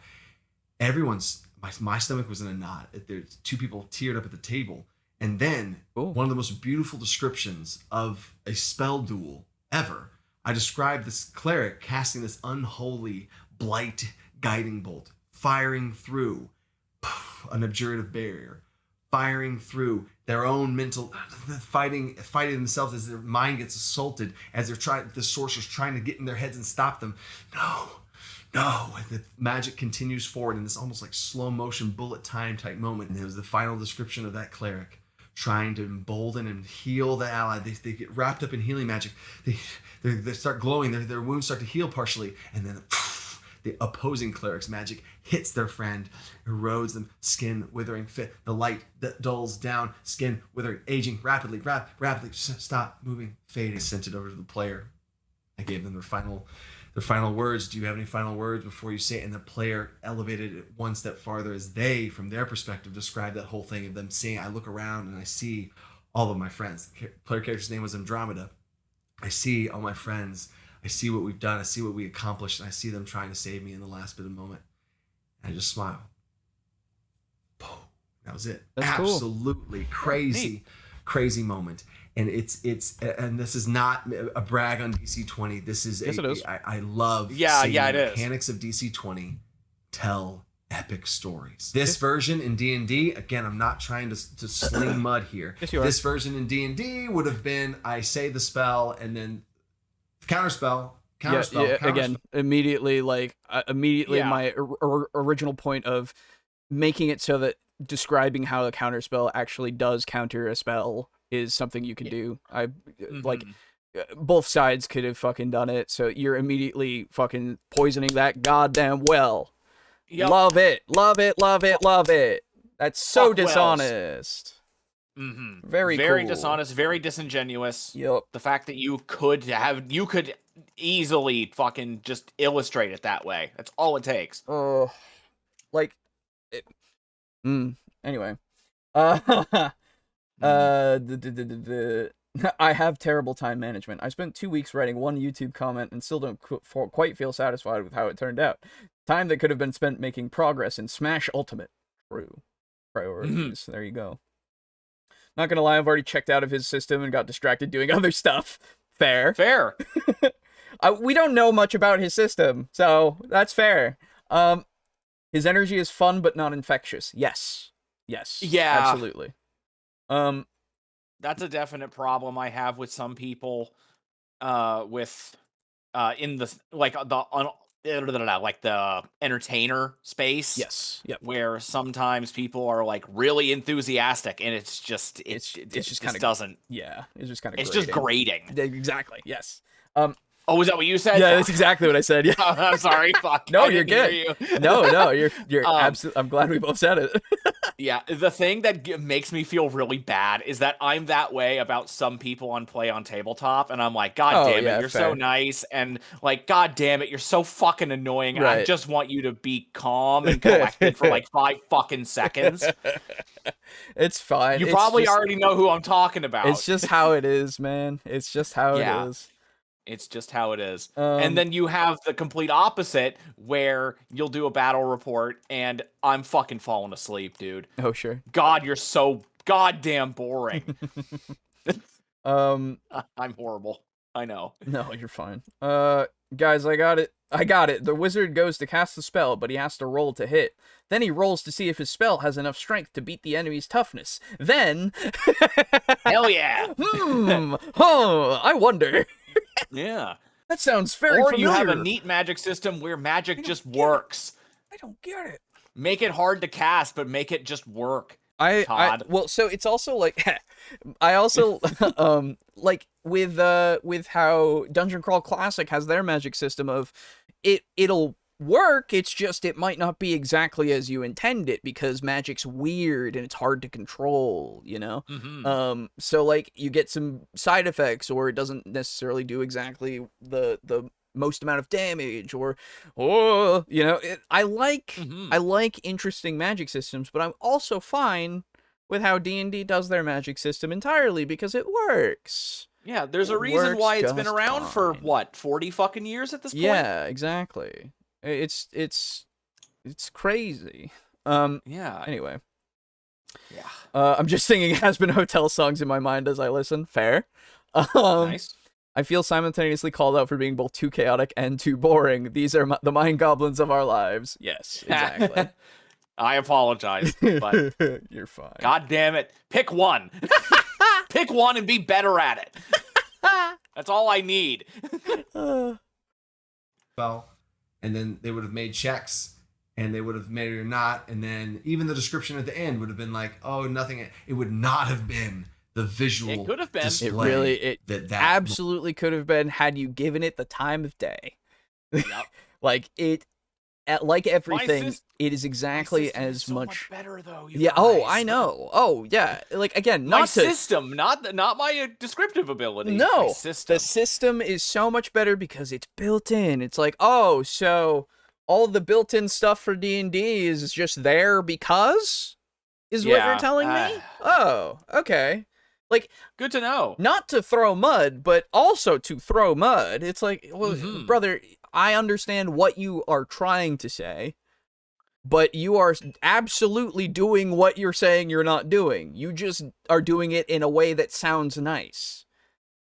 My stomach was in a knot. There's two people teared up at the table. And then, one of the most beautiful descriptions of a spell duel ever, I described this cleric casting this unholy blight guiding bolt, firing through an abjurative barrier, firing through their own mental, fighting themselves as their mind gets assaulted, as the sorcerers trying to get in their heads and stop them. No. The magic continues forward in this almost like slow motion bullet time type moment. And it was the final description of that cleric trying to embolden and heal the ally. They get wrapped up in healing magic. They start glowing. Their wounds start to heal partially. And then the opposing cleric's magic hits their friend, erodes them, skin withering, the light that dulls down, skin withering, aging rapidly, stop moving, fading. Sent it over to the player. I gave them their final words. Do you have any final words before you say it? And the player elevated it one step farther as they, from their perspective, described that whole thing of them seeing, I look around and I see all of my friends. The player character's name was Andromeda. I see all my friends. I see what we've done. I see what we accomplished. And I see them trying to save me in the last bit of moment. And I just smile. Boom. That was it. That's absolutely cool. Crazy moment. And it's and this is not a brag on DC 20. This is it is. I love it the mechanics of DC 20 tell epic stories. This version in D&D, again, I'm not trying to sling mud here. Yes, you are. This version in D&D would have been I say the spell and then counterspell. Again, immediately my original point of making it so that describing how the counterspell actually does counter a spell is something you can do. Like both sides could have fucking done it, so you're immediately fucking poisoning that goddamn well. Yep. Love it. That's so dishonest. Mm-hmm. Very cool. Dishonest, very disingenuous. Yep. The fact that you could easily fucking just illustrate it that way. That's all it takes. Anyway. I have terrible time management. I spent 2 weeks writing one YouTube comment and still don't quite feel satisfied with how it turned out. Time that could have been spent making progress in Smash Ultimate. True. Priorities. There you go. Not gonna lie, I've already checked out of his system and got distracted doing other stuff. Fair. We don't know much about his system, so that's fair. His energy is fun but not infectious. Yes. Yes. Yeah. Absolutely. That's a definite problem I have with some people. With in the like the entertainer space. Yes. Yep. Where sometimes people are like really enthusiastic, and it's just It's just kind kind of of doesn't. Yeah. It's just kind of. It's just grating. Exactly. Yes. Oh, is that what you said? Yeah, Fuck. that's exactly what I said. Yeah. I'm sorry. Fuck. No, I you're didn't good. hear you. No, you're Um, absolutely. I'm glad we both said it. Yeah, the thing that makes me feel really bad is that I'm that way about some people on Play on Tabletop, and I'm like, God Oh, damn it, yeah, you're fair. so nice, and like, God damn it, you're so fucking annoying, and I Right. just want you to be calm and collected for like 5 fucking seconds. It's fine. You It's probably just, already know who I'm talking about. It's just how it is, man. It's just how Yeah. it is. It's just how it is. Um, And then you have the complete opposite, where you'll do a battle report, and I'm fucking falling asleep, dude. Oh, sure. God, you're so goddamn boring. Um, I'm horrible. I know. no, you're fine. Guys, I got it. The wizard goes to cast the spell, but he has to roll to hit. Then he rolls to see if his spell has enough strength to beat the enemy's toughness. Then... Hell yeah. I wonder. Yeah. That sounds very Or familiar. you have a neat magic system where magic just works. I don't get it. Make it hard to cast, but make it just work. Well, so it's also like, I also, like with how Dungeon Crawl Classic has their magic system of it'll work, it's just it might not be exactly as you intend it because magic's weird and it's hard to control, you know? Mm-hmm. So like you get some side effects, or it doesn't necessarily do exactly the most amount of damage, or you know, I like interesting magic systems, but I'm also fine with how D&D does their magic system entirely because it works. Yeah, there's a It reason works why it's been just around for fine. what, 40 fucking years at this point? Yeah, exactly. It's crazy. Yeah. Anyway. Yeah. I'm just singing Aspen Hotel songs in my mind as I listen. Fair. Nice. I feel simultaneously called out for being both too chaotic and too boring. These are the mind goblins of our lives. Yes, exactly. I apologize, but You're fine. God damn it. Pick one. Pick one and be better at it. That's all I need. Well, and then they would have made checks, and they would have made it or not, and then even the description at the end would have been like, oh, nothing. It would not have been the visual It could have been. display. It that absolutely could have been had you given it the time of day. Yep. Like like everything, sys- it is My exactly system is as so much. better though. You Yeah. Oh, guys. I know. Oh, yeah. Like again, My not to. system, not my descriptive ability. No, My system. the system is so much better because it's built in. It's like, oh, so all the built-in stuff for D&D is just there because is what you're Yeah, telling me? Oh, okay. Like, Good to know. not to throw mud, but also to throw mud. It's like, well, Mhm. brother, I understand what you are trying to say, but you are absolutely doing what you're saying you're not doing. You just are doing it in a way that sounds nice.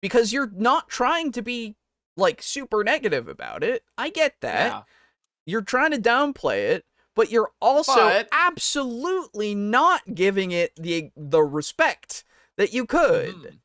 Because you're not trying to be, like, super negative about it. I get that. Yeah. You're trying to downplay it, but you're also But- absolutely not giving it the respect that you could. Mhm.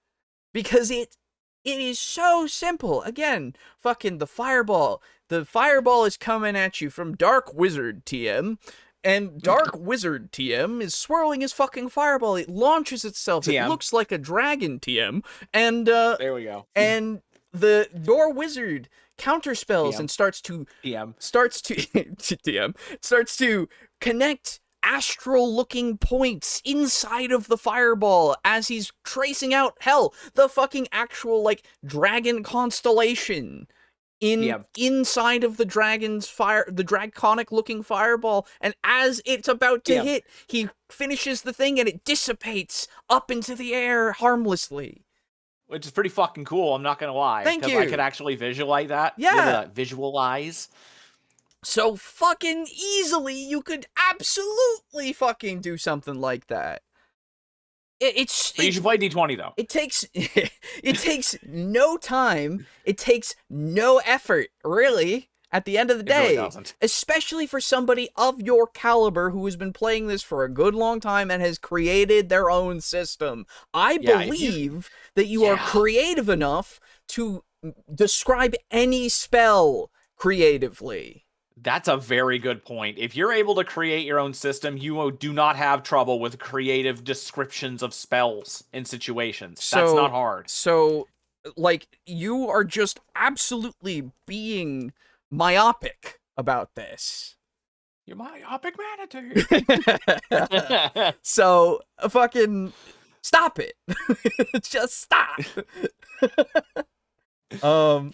Because it is so simple. Again, fucking the fireball. The fireball is coming at you from Dark Wizard TM, and Dark Wizard TM is swirling his fucking fireball. It launches itself. It TM. looks like a dragon TM, and There we go. and the Door Wizard counterspells TM. and starts to PM. TM starts to connect astral looking points inside of the fireball as he's tracing out the fucking actual like dragon constellation inside of the dragon's the draconic looking fireball, and as it's about to hit, he finishes the thing and it dissipates up into the air harmlessly. Which is pretty fucking cool, I'm not gonna lie. Thank 'cause you. I could actually visualize that. Yeah. Visualize. So fucking easily, you could absolutely fucking do something like that. But you should play D20 though. It takes it takes no time. It takes no effort, really, at the end of the It really day. doesn't. Especially for somebody of your caliber who has been playing this for a good long time and has created their own system. I believe that you are creative enough to describe any spell creatively. That's a very good point. If you're able to create your own system, you do not have trouble with creative descriptions of spells in situations. That's not hard. So, like, you are just absolutely being myopic about this. You're myopic manatee. So, fucking stop it. Just stop. Yeah.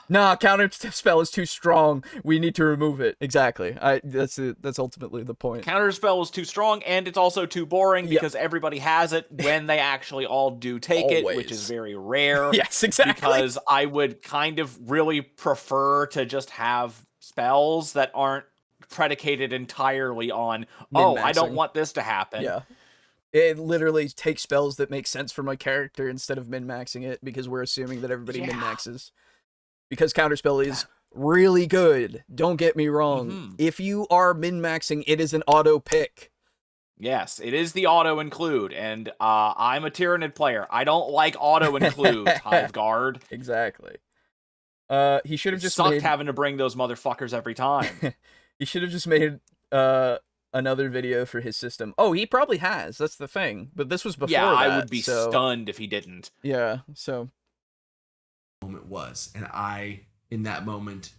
Nah, Counterspell is too strong. We need to remove it. Exactly. That's ultimately the point. Counterspell is too strong, and it's also too boring because everybody has it when they actually all do take it, which is very rare. Yes, exactly. Because I would kind of really prefer to just have spells that aren't predicated entirely on, I don't want this to happen. Yeah. It literally takes spells that make sense for my character instead of min-maxing it, because we're assuming that everybody min-maxes. Because Counterspell is really good. Don't get me wrong. If you are min-maxing, it is an auto pick. Yes, it is the auto include, and I'm a Tyrannid player. I don't like auto include Hive Guard. Exactly. He should have just sucked having to bring those motherfuckers every time. He should have just made another video for his system. Oh, he probably has. That's the thing. But this was before that. I would be stunned if he didn't. Yeah, so moment was, and in that moment,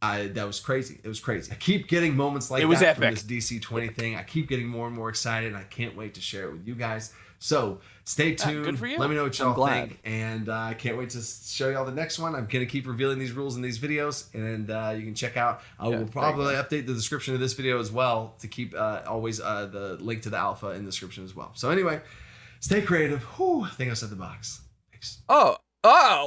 that was crazy. It was crazy. I keep getting moments like that from this DC20 thing. I keep getting more and more excited, and I can't wait to share it with you guys. So stay tuned. Good for you. Let me know what y'all think, and I can't wait to show y'all the next one. I'm gonna keep revealing these rules in these videos, and you can check out. I will probably update the description of this video as well to keep always the link to the alpha in the description as well. So anyway, stay creative. Whew, I think I set the box. Thanks. Oh,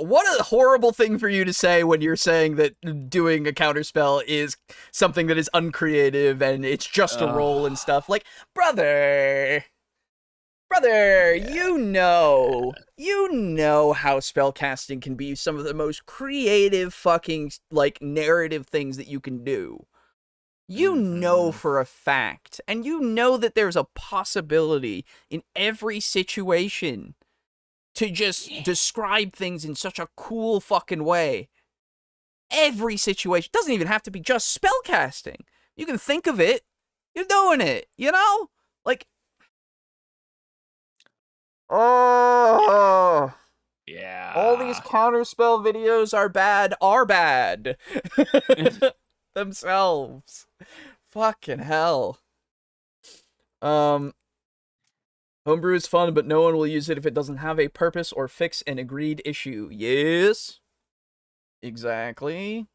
what a horrible thing for you to say when you're saying that doing a counterspell is something that is uncreative and it's just a roll and stuff. Like, brother, you know how spellcasting can be some of the most creative fucking, like, narrative things that you can do. You know for a fact, and you know that there's a possibility in every situation to just describe things in such a cool fucking way. Every situation. Doesn't even have to be just spellcasting. You can think of it. You're doing it, you know? Like, oh. Yeah. All these counterspell videos are bad. Themselves. Fucking hell. Homebrew is fun, but no one will use it if it doesn't have a purpose or fix an agreed issue. Yes. Exactly.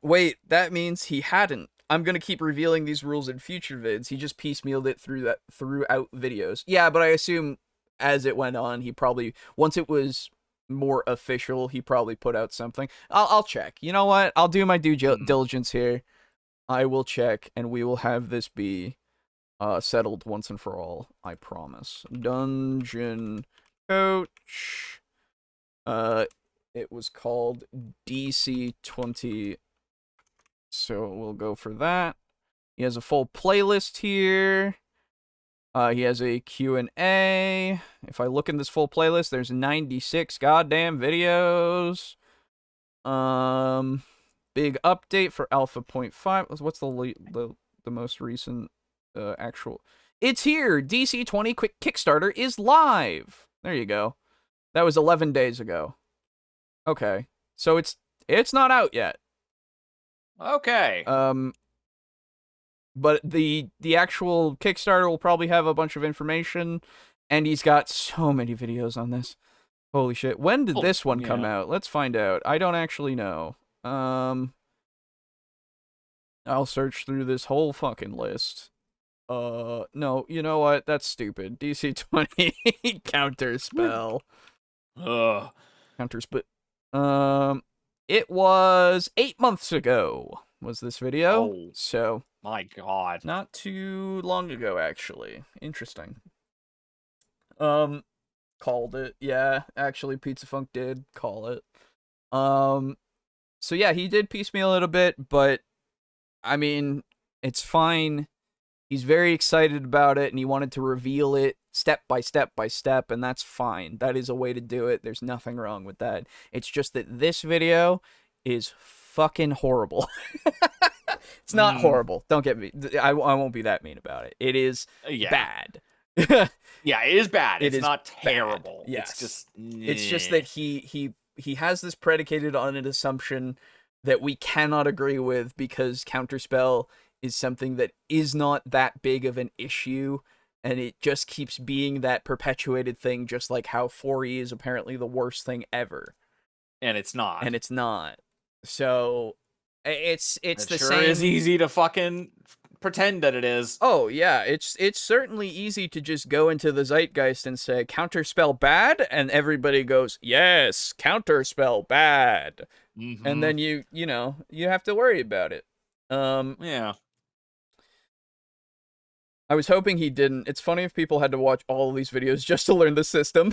Wait, that means he hadn't. I'm gonna keep revealing these rules in future vids. He just piecemealed it throughout videos. Yeah, but I assume as it went on, he probably, once it was more official, he probably put out something. I'll check. You know what? I'll do my due diligence here. I will check, and we will have this be settled once and for all. I promise. Dungeon Coach. It was called DC20. So we'll go for that. He has a full playlist here. He has a Q&A. If I look in this full playlist, there's 96 goddamn videos. Big update for Alpha 0.5. What's the most recent actual? It's here. DC20 Quick Kickstarter is live. There you go. That was 11 days ago. Okay, so it's not out yet. Okay. But the actual Kickstarter will probably have a bunch of information, and he's got so many videos on this. Holy shit! When did this one come out? Let's find out. I don't actually know. I'll search through this whole fucking list. No, you know what? That's stupid. DC20 Counterspell. Counterspell. It was 8 months ago, was this video. Oh, so, my God. Not too long ago, actually. Interesting. called it. Yeah, actually, Pizza Funk did call it. So yeah, he did piecemeal it a bit, but I mean, it's fine. He's very excited about it, and he wanted to reveal it step by step by step, and that's fine. That is a way to do it. There's nothing wrong with that. It's just that this video is fucking horrible. It's not horrible. Don't get me. I won't be that mean about it. It is bad. Yeah, it is bad. It's not bad. terrible. Yes. It's just that he has this predicated on an assumption that we cannot agree with because Counterspell is something that is not that big of an issue, and it just keeps being that perpetuated thing, just like how 4E is apparently the worst thing ever. And it's not. So it's the sure same. Is easy to fucking pretend that it is. Oh yeah, it's certainly easy to just go into the zeitgeist and say Counterspell bad, and everybody goes, yes, Counterspell bad. And then you have to worry about it. Yeah. I was hoping he didn't. It's funny if people had to watch all of these videos just to learn the system.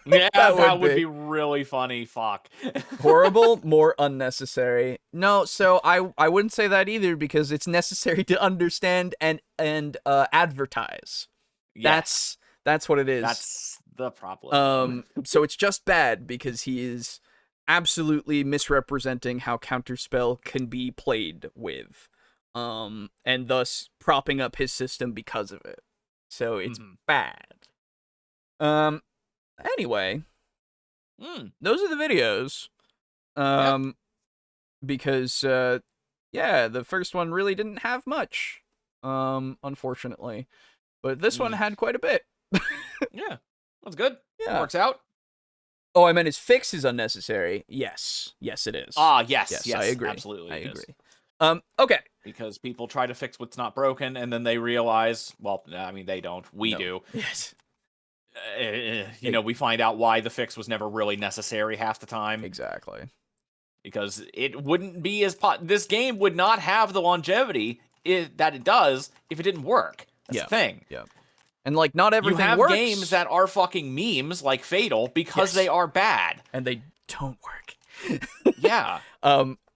Yeah, that would be really funny. Fuck. Horrible, more unnecessary. No, so I wouldn't say that either, because it's necessary to understand and advertise. Yes. That's what it is. That's the problem. So it's just bad because he is absolutely misrepresenting how Counterspell can be played with. And thus propping up his system because of it. So it's bad. Anyway, those are the videos. Because the first one really didn't have much, unfortunately, but this one had quite a bit. Yeah, that's good. Yeah, works out. Oh, I meant his fix is unnecessary. Yes, it is. Yes, I agree. Absolutely, I it agree. Is. Okay. Because people try to fix what's not broken, and then they realize, well, I mean, they don't. We do. Yes. We find out why the fix was never really necessary half the time. Exactly. Because it wouldn't be this game would not have the longevity that it does if it didn't work. That's the thing. Yeah. And like, not everything you have works. games that are fucking memes, like Fatal, because they are bad. And they don't work. Yeah.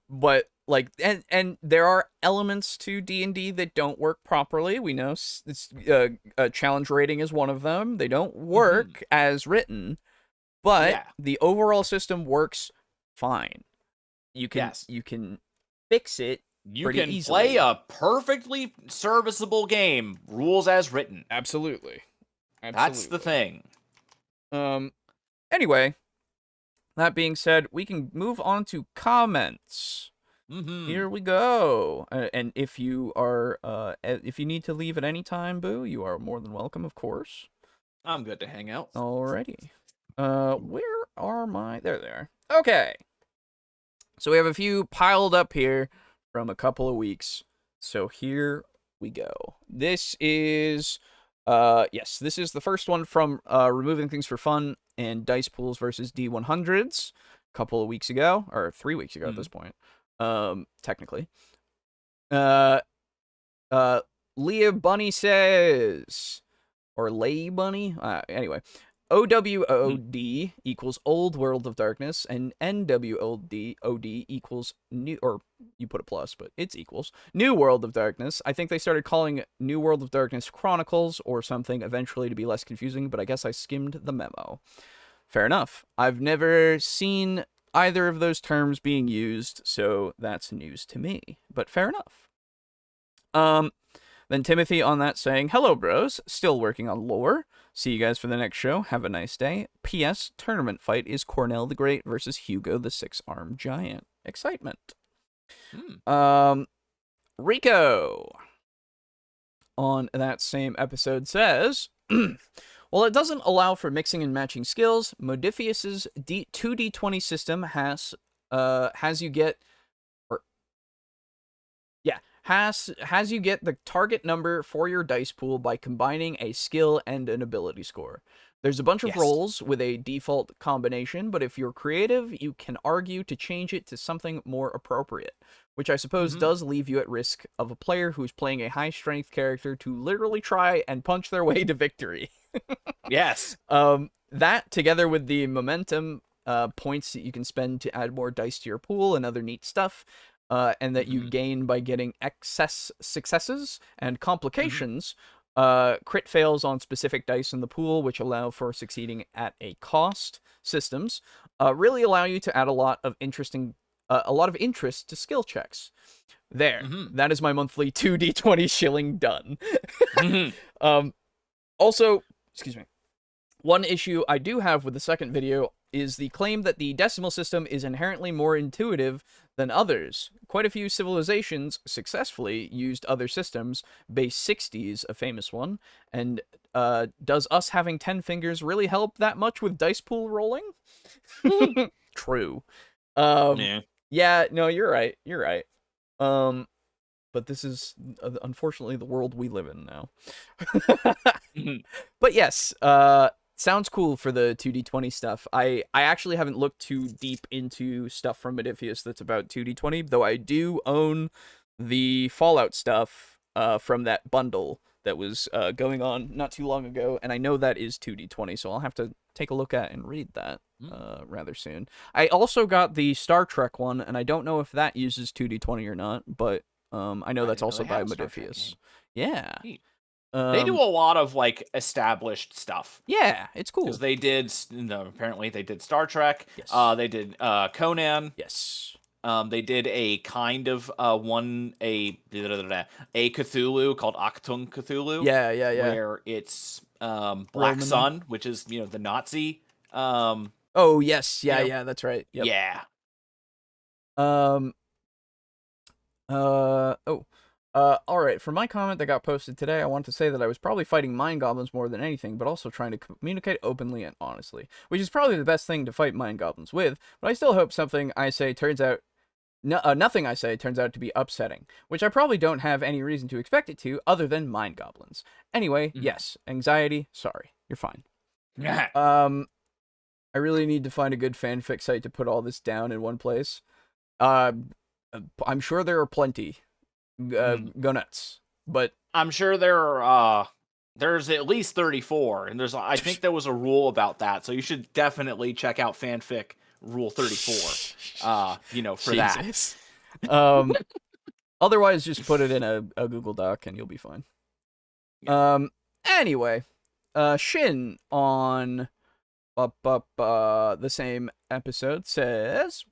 But like, and there are elements to D&D that don't work properly. We know challenge rating is one of them. They don't work as written, but the overall system works fine. You can fix it. You can easily play a perfectly serviceable game, rules as written. Absolutely. That's the thing. Anyway, that being said, we can move on to comments. Here we go. And if you are, if you need to leave at any time, Boo, you are more than welcome, of course. I'm good to hang out. Alrighty. Where are my? There they are. Okay. So we have a few piled up here from a couple of weeks. So here we go. This is, this is the first one from Removing Things for Fun and Dice Pools versus D100s a couple of weeks ago, or 3 weeks ago at this point. Technically. Leah Bunny says, or Lay Bunny? Anyway, OWOD equals Old World of Darkness, and NWOD equals new, or you put a plus, but it's equals New World of Darkness. I think they started calling it New World of Darkness Chronicles or something eventually to be less confusing, but I guess I skimmed the memo. Fair enough. I've never seen either of those terms being used, so that's news to me, but fair enough. Then Timothy on that saying, hello bros, still working on lore. See you guys for the next show. Have a nice day. P.S. Tournament fight is Cornell the Great versus Hugo the Six-Armed Giant. Excitement. Rico on that same episode says, while it doesn't allow for mixing and matching skills, Modifius's 2d20 system has you get the target number for your dice pool by combining a skill and an ability score. There's a bunch of rolls with a default combination, but if you're creative, you can argue to change it to something more appropriate, which I suppose does leave you at risk of a player who's playing a high-strength character to literally try and punch their way to victory. Yes. that together with the momentum points that you can spend to add more dice to your pool and other neat stuff, and that you gain by getting excess successes and complications, crit fails on specific dice in the pool, which allow for succeeding at a cost systems, really allow you to add a lot of interest to skill checks. There, that is my monthly 2d20 shilling done. Also, excuse me. One issue I do have with the second video is the claim that the decimal system is inherently more intuitive than others. Quite a few civilizations successfully used other systems, base 60s, a famous one, and does us having 10 fingers really help that much with dice pool rolling? True. Yeah, no, you're right. But this is unfortunately the world we live in now. But yes, sounds cool for the 2d20 stuff. I actually haven't looked too deep into stuff from Modiphius that's about 2d20, though I do own the Fallout stuff from that bundle that was going on not too long ago, and I know that is 2d20, so I'll have to take a look at and read that rather soon. I also got the Star Trek one, and I don't know if that uses 2d20 or not, but I know that's also by Modiphius. Yeah. They do a lot of like established stuff. Yeah, it's cool. Because they did, apparently they did Star Trek. Yes. They did Conan. Yes. They did a kind of a Cthulhu called Achtung Cthulhu. Yeah. Where it's Black Sun, which is the Nazi. Oh yes, yeah, that's right. Yep. Yeah. Alright, for my comment that got posted today, I want to say that I was probably fighting mind goblins more than anything, but also trying to communicate openly and honestly, which is probably the best thing to fight mind goblins with, but I still hope nothing I say turns out to be upsetting, which I probably don't have any reason to expect it to, other than mind goblins. Anyway, yes, anxiety, sorry, you're fine. I really need to find a good fanfic site to put all this down in one place. I'm sure there are plenty. Go nuts. But I'm sure there's at least 34, and I think there was a rule about that, so you should definitely check out fanfic rule 34. For Jesus. That. Otherwise, just put it in a Google Doc and you'll be fine. Yeah. Anyway, Shin on the same episode says,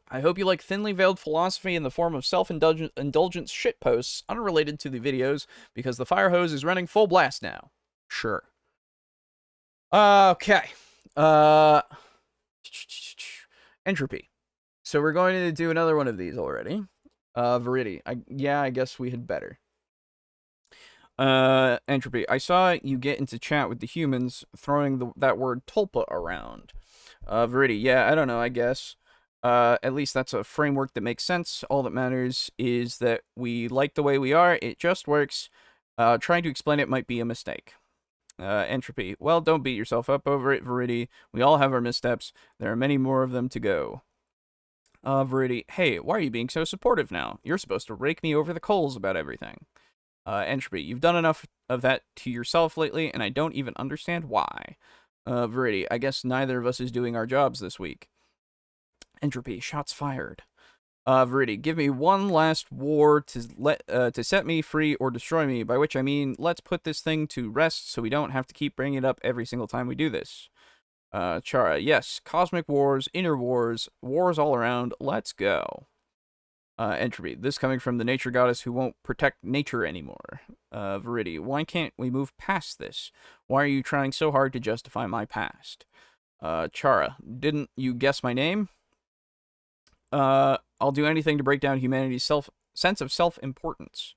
I hope you like thinly veiled philosophy in the form of self-indulgent shitposts unrelated to the videos, because the fire hose is running full blast now. Sure. Okay. Entropy. So we're going to do another one of these already. Verity. I guess we had better. Entropy. I saw you get into chat with the humans throwing that word tulpa around. Verity. Yeah, I don't know, I guess. At least that's a framework that makes sense. All that matters is that we like the way we are. It just works. Trying to explain it might be a mistake. Entropy. Well, don't beat yourself up over it, Verity. We all have our missteps. There are many more of them to go. Verity. Hey, why are you being so supportive now? You're supposed to rake me over the coals about everything. Entropy. You've done enough of that to yourself lately, and I don't even understand why. Verity. I guess neither of us is doing our jobs this week. Entropy, shots fired. Verity, give me one last war to set me free or destroy me, by which I mean, let's put this thing to rest so we don't have to keep bringing it up every single time we do this. Chara, yes, cosmic wars, inner wars, wars all around, let's go. Entropy, this coming from the nature goddess who won't protect nature anymore. Verity, why can't we move past this? Why are you trying so hard to justify my past? Chara, didn't you guess my name? I'll do anything to break down humanity's sense of self-importance.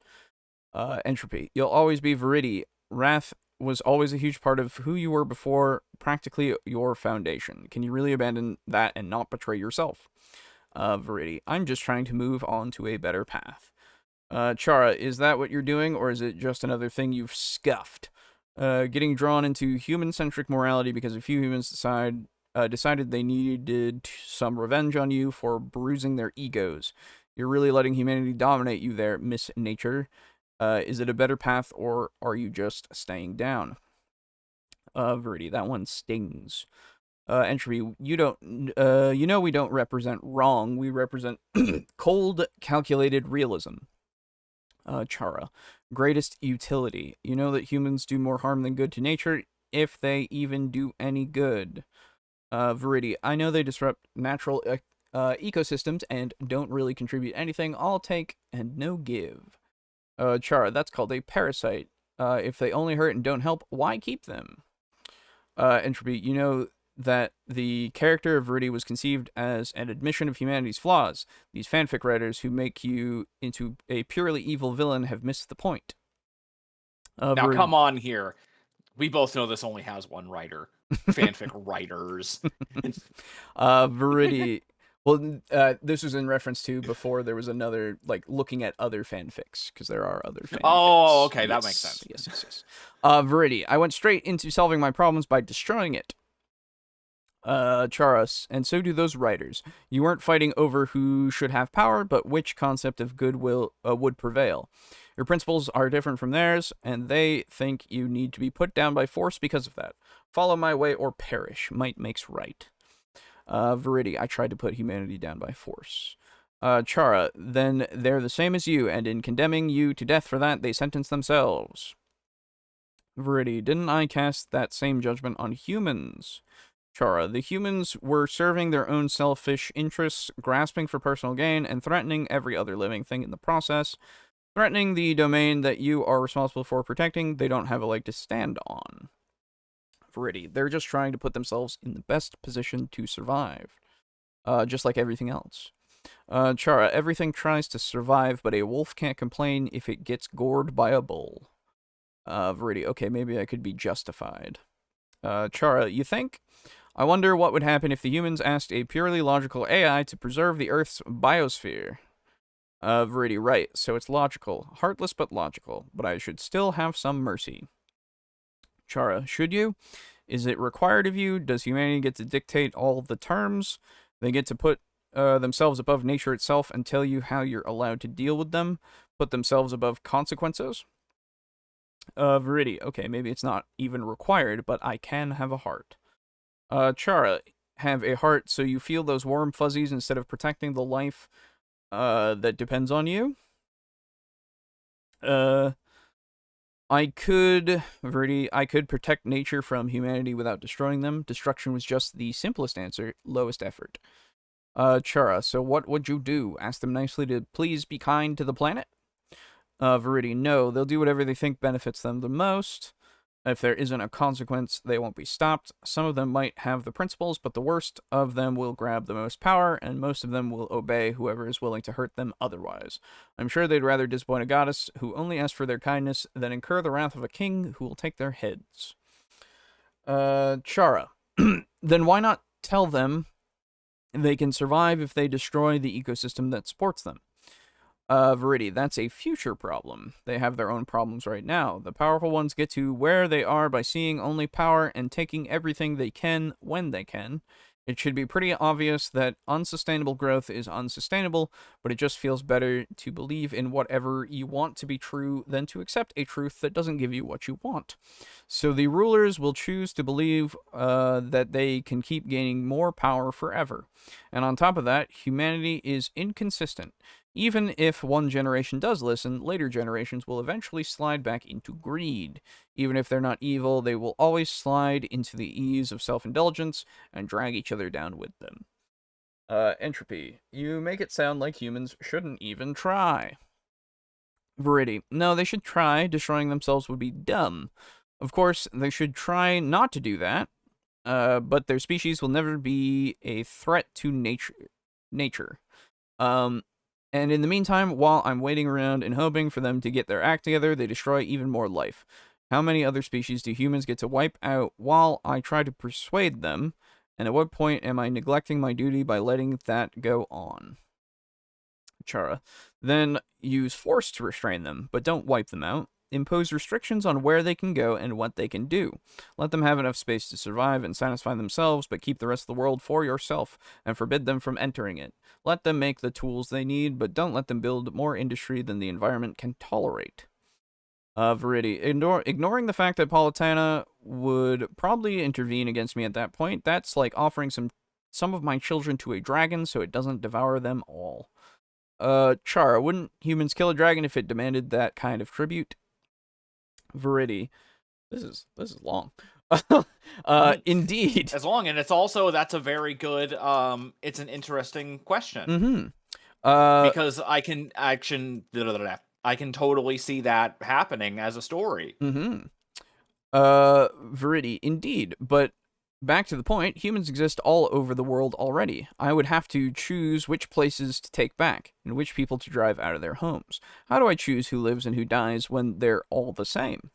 Entropy. You'll always be Verity. Wrath was always a huge part of who you were before, practically your foundation. Can you really abandon that and not betray yourself? Verity. I'm just trying to move on to a better path. Chara, is that what you're doing, or is it just another thing you've scuffed? Getting drawn into human-centric morality because a few humans decided they needed some revenge on you for bruising their egos. You're really letting humanity dominate you there, Miss Nature. Is it a better path, or are you just staying down? Verity, that one stings. Entropy, you know we don't represent wrong, we represent cold, calculated realism. Chara, greatest utility. You know that humans do more harm than good to nature, if they even do any good. Verity, I know they disrupt natural ecosystems and don't really contribute anything. All take and no give. Chara, that's called a parasite. If they only hurt and don't help, why keep them? Entropy, you know that the character of Verity was conceived as an admission of humanity's flaws. These fanfic writers who make you into a purely evil villain have missed the point. Now, Verity, come on here. We both know this only has one writer. Fanfic writers. Verity. Well, this was in reference to before there was another, like, looking at other fanfics, because there are other fanfics. Oh, okay, that makes sense. Yes. Verity, I went straight into solving my problems by destroying it. Charas, and so do those writers. You weren't fighting over who should have power, but which concept of goodwill would prevail. Your principles are different from theirs, and they think you need to be put down by force because of that. Follow my way or perish. Might makes right. Verity, I tried to put humanity down by force. Chara, then they're the same as you, and in condemning you to death for that, they sentence themselves. Verity, didn't I cast that same judgment on humans? Chara, the humans were serving their own selfish interests, grasping for personal gain, and threatening every other living thing in the process. Threatening the domain that you are responsible for protecting, they don't have a leg to stand on. Verity, they're just trying to put themselves in the best position to survive. Just like everything else. Chara, everything tries to survive, but a wolf can't complain if it gets gored by a bull. Verity, okay, maybe I could be justified. Chara, you think? I wonder what would happen if the humans asked a purely logical AI to preserve the Earth's biosphere. Verity, right, so it's logical. Heartless but logical, but I should still have some mercy. Chara, should you? Is it required of you? Does humanity get to dictate all the terms? They get to put themselves above nature itself and tell you how you're allowed to deal with them? Put themselves above consequences? Verity, okay, maybe it's not even required, but I can have a heart. Chara, have a heart so you feel those warm fuzzies instead of protecting the life that depends on you? I could protect nature from humanity without destroying them. Destruction was just the simplest answer, lowest effort. Chara, so what would you do? Ask them nicely to please be kind to the planet? Verity, no, they'll do whatever they think benefits them the most. If there isn't a consequence, they won't be stopped. Some of them might have the principles, but the worst of them will grab the most power, and most of them will obey whoever is willing to hurt them otherwise. I'm sure they'd rather disappoint a goddess who only asks for their kindness than incur the wrath of a king who will take their heads. Chara, then why not tell them they can survive if they destroy the ecosystem that supports them? Verity, that's a future problem. They have their own problems right now. The powerful ones get to where they are by seeing only power and taking everything they can when they can. It should be pretty obvious that unsustainable growth is unsustainable, but it just feels better to believe in whatever you want to be true than to accept a truth that doesn't give you what you want. So the rulers will choose to believe that they can keep gaining more power forever. And on top of that, humanity is inconsistent. Even if one generation does listen, later generations will eventually slide back into greed. Even if they're not evil, they will always slide into the ease of self-indulgence and drag each other down with them. Entropy, you make it sound like humans shouldn't even try. Verity, no, they should try. Destroying themselves would be dumb. Of course, they should try not to do that, but their species will never be a threat to nature. And in the meantime, while I'm waiting around and hoping for them to get their act together, they destroy even more life. How many other species do humans get to wipe out while I try to persuade them? And at what point am I neglecting my duty by letting that go on? Chara, then use force to restrain them, but don't wipe them out. Impose restrictions on where they can go and what they can do. Let them have enough space to survive and satisfy themselves, but keep the rest of the world for yourself, and forbid them from entering it. Let them make the tools they need, but don't let them build more industry than the environment can tolerate. Verity, ignoring the fact that Politana would probably intervene against me at that point, that's like offering some of my children to a dragon so it doesn't devour them all. Chara, wouldn't humans kill a dragon if it demanded that kind of tribute? Verity, this is long. Indeed. As long, and it's also, that's a very good, it's an interesting question. Mm-hmm. Because I can totally see that happening as a story. Mm-hmm. Verity, indeed, but back to the point, humans exist all over the world already. I would have to choose which places to take back, and which people to drive out of their homes. How do I choose who lives and who dies when they're all the same?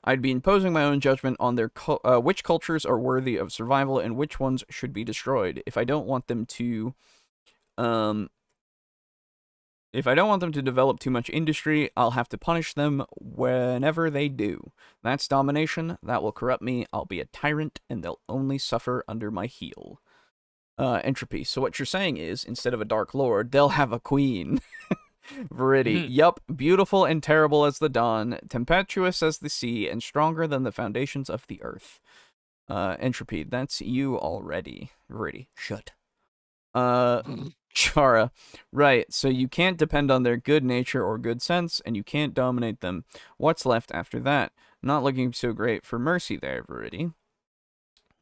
I'd be imposing my own judgment on which cultures are worthy of survival and which ones should be destroyed. If I don't want them to develop too much industry, I'll have to punish them whenever they do. That's domination. That will corrupt me. I'll be a tyrant, and they'll only suffer under my heel. Entropy. So what you're saying is, instead of a Dark Lord, they'll have a queen. Verity. Yup. Beautiful and terrible as the dawn, tempestuous as the sea, and stronger than the foundations of the earth. Entropy. That's you already. Verity. Shut. Chara. Right, so you can't depend on their good nature or good sense, and you can't dominate them. What's left after that? Not looking so great for Mercy there, Verity.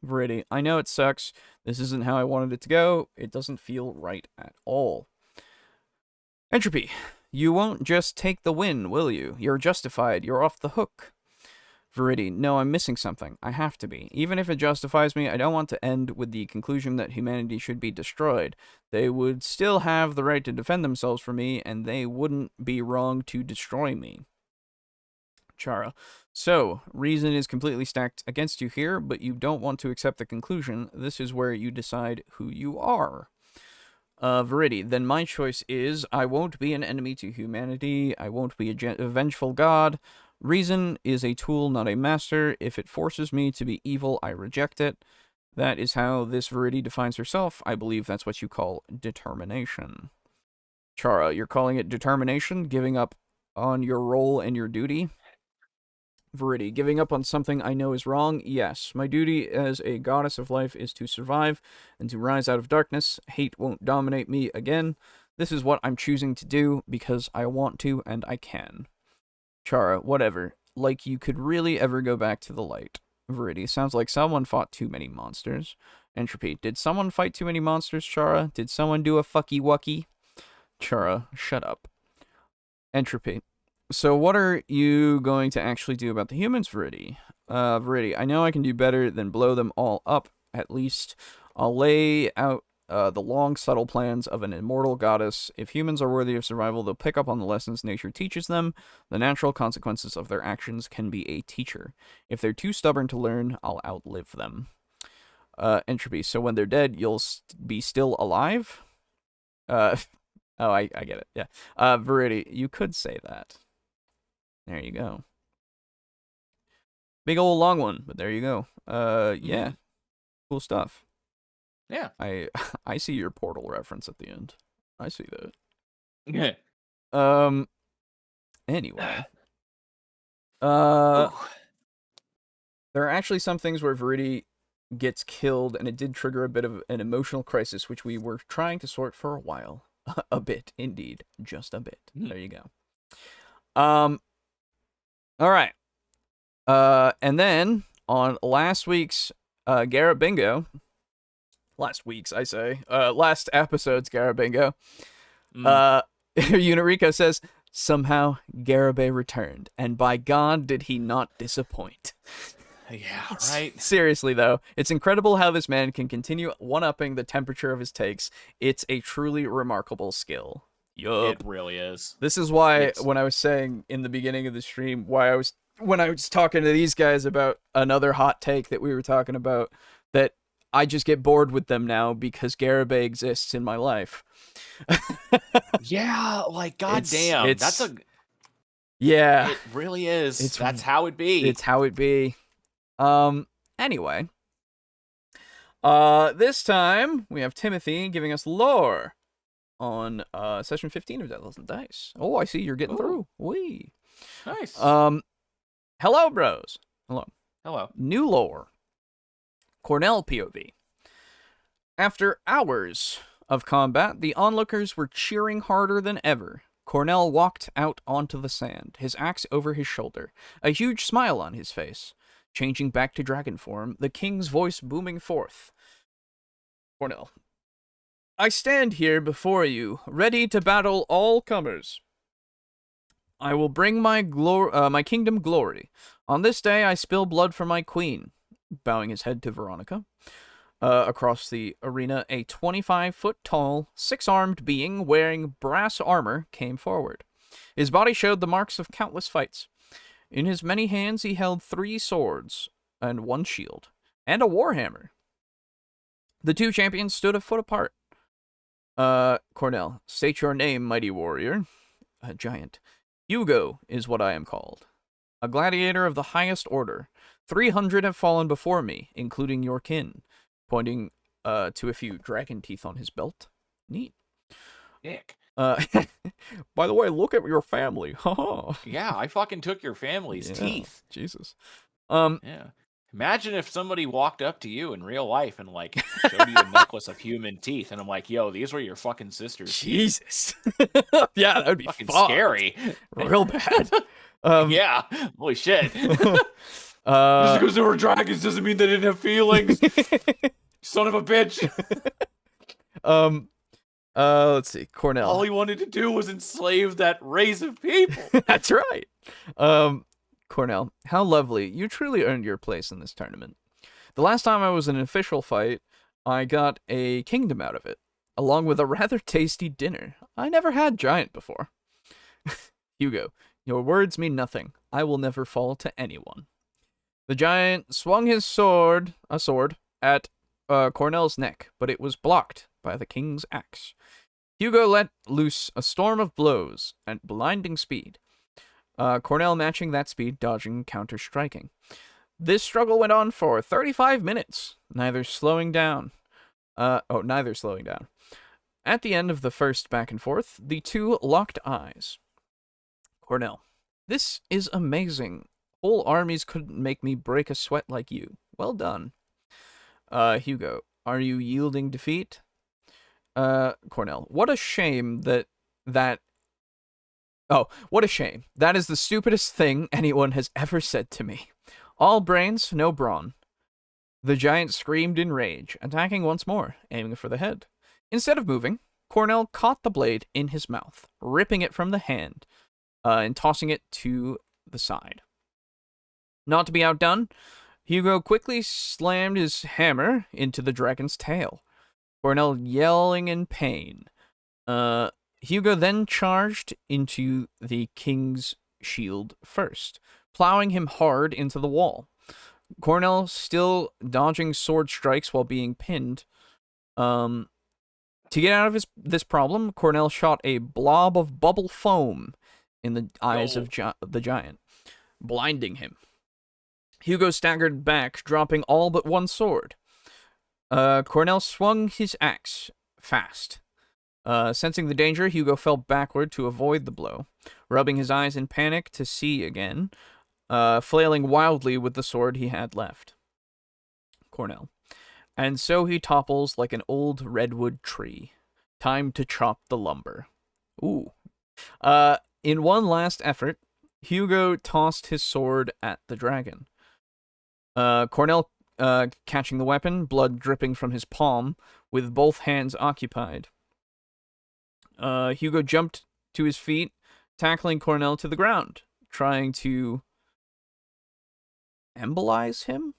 Verity, I know it sucks. This isn't how I wanted it to go. It doesn't feel right at all. Entropy, you won't just take the win, will you? You're justified. You're off the hook. Verity, no, I'm missing something. I have to be. Even if it justifies me, I don't want to end with the conclusion that humanity should be destroyed. They would still have the right to defend themselves from me, and they wouldn't be wrong to destroy me. Chara, so, reason is completely stacked against you here, but you don't want to accept the conclusion. This is where you decide who you are. Verity, then my choice is, I won't be an enemy to humanity. I won't be a vengeful god. Reason is a tool, not a master. If it forces me to be evil, I reject it. That is how this Verity defines herself. I believe that's what you call determination. Chara, you're calling it determination? Giving up on your role and your duty? Verity, giving up on something I know is wrong? Yes. My duty as a goddess of life is to survive and to rise out of darkness. Hate won't dominate me again. This is what I'm choosing to do because I want to and I can. Chara, whatever. Like you could really ever go back to the light. Verity, sounds like someone fought too many monsters. Entropy, did someone fight too many monsters, Chara? Did someone do a fucky-wucky? Chara, shut up. Entropy, so what are you going to actually do about the humans, Verity? Verity, I know I can do better than blow them all up, at least. I'll lay out the long, subtle plans of an immortal goddess. If humans are worthy of survival, they'll pick up on the lessons nature teaches them. The natural consequences of their actions can be a teacher. If they're too stubborn to learn, I'll outlive them. Entropy, so when they're dead, you'll be still alive? Oh, I get it, yeah. Verity, you could say that. There you go. Big old long one, but there you go. Yeah. Cool stuff. Yeah. I see your Portal reference at the end. I see that. Yeah. Anyway. There are actually some things where Verity gets killed, and it did trigger a bit of an emotional crisis, which we were trying to sort for a while. A bit, indeed. Just a bit. There you go. All right. And then on last week's Garrett Bingo, last episode's Garrett Bingo, Unirico says, somehow Garabay returned, and by God did he not disappoint. Yeah, right. Seriously, though, it's incredible how this man can continue one-upping the temperature of his takes. It's a truly remarkable skill. Yup. It really is. This is why, when I was saying in the beginning of the stream, when I was talking to these guys about another hot take that we were talking about, that I just get bored with them now because Garabay exists in my life. Yeah, like, goddamn. Yeah. It really is. That's how it be. It's how it be. Anyway. This time, we have Timothy giving us lore on session 15 of Devils and Dice. Oh, I see you're getting through. Wee. Nice. Hello, bros. Hello. Hello. New lore. Cornell POV. After hours of combat, the onlookers were cheering harder than ever. Cornell walked out onto the sand, his axe over his shoulder, a huge smile on his face. Changing back to dragon form, the king's voice booming forth. Cornell. I stand here before you, ready to battle all comers. I will bring my kingdom glory. On this day, I spill blood for my queen. Bowing his head to Veronica. Across the arena, a 25-foot-tall, 6-armed being wearing brass armor came forward. His body showed the marks of countless fights. In his many hands, he held 3 swords and 1 shield, and a warhammer. The 2 champions stood a foot apart. Cornell, state your name, mighty warrior. A giant. Hugo is what I am called. A gladiator of the highest order. 300 have fallen before me, including your kin. Pointing to a few dragon teeth on his belt. Neat. Dick. By the way, look at your family. Haha. Yeah, I fucking took your family's teeth. Jesus. Yeah. Imagine if somebody walked up to you in real life and like showed you a necklace of human teeth, and I'm like, "Yo, these were your fucking sister's teeth." Jesus. Yeah, that would be Fucking fucked. scary. Real bad. Yeah. Holy shit. Just Uh, because they were dragons doesn't mean they didn't have feelings. Son of a bitch. Let's see. Cornell. All he wanted to do was enslave that race of people. That's right. Cornell, how lovely. You truly earned your place in this tournament. The last time I was in an official fight, I got a kingdom out of it, along with a rather tasty dinner. I never had giant before. Hugo, your words mean nothing. I will never fall to anyone. The giant swung his sword, at Cornell's neck, but it was blocked by the king's axe. Hugo let loose a storm of blows at blinding speed. Cornell matching that speed, dodging, counter-striking. This struggle went on for 35 minutes, neither slowing down. At the end of the first back and forth, the 2 locked eyes. Cornell, this is amazing. Whole armies couldn't make me break a sweat like you. Well done. Hugo, are you yielding defeat? Cornell, what a shame what a shame. That is the stupidest thing anyone has ever said to me. All brains, no brawn. The giant screamed in rage, attacking once more, aiming for the head. Instead of moving, Cornell caught the blade in his mouth, ripping it from the hand, and tossing it to the side. Not to be outdone, Hugo quickly slammed his hammer into the dragon's tail. Cornell yelling in pain. Hugo then charged into the king's shield first, plowing him hard into the wall. Cornell still dodging sword strikes while being pinned. To get out of this problem, Cornell shot a blob of bubble foam in the eyes of the giant, blinding him. Hugo staggered back, dropping all but 1 sword. Cornell swung his axe fast. Sensing the danger, Hugo fell backward to avoid the blow, rubbing his eyes in panic to see again, flailing wildly with the sword he had left. Cornell. And so he topples like an old redwood tree. Time to chop the lumber. Ooh. In one last effort, Hugo tossed his sword at the dragon. Cornell catching the weapon, blood dripping from his palm, with both hands occupied. Hugo jumped to his feet, tackling Cornell to the ground, trying to embolize him?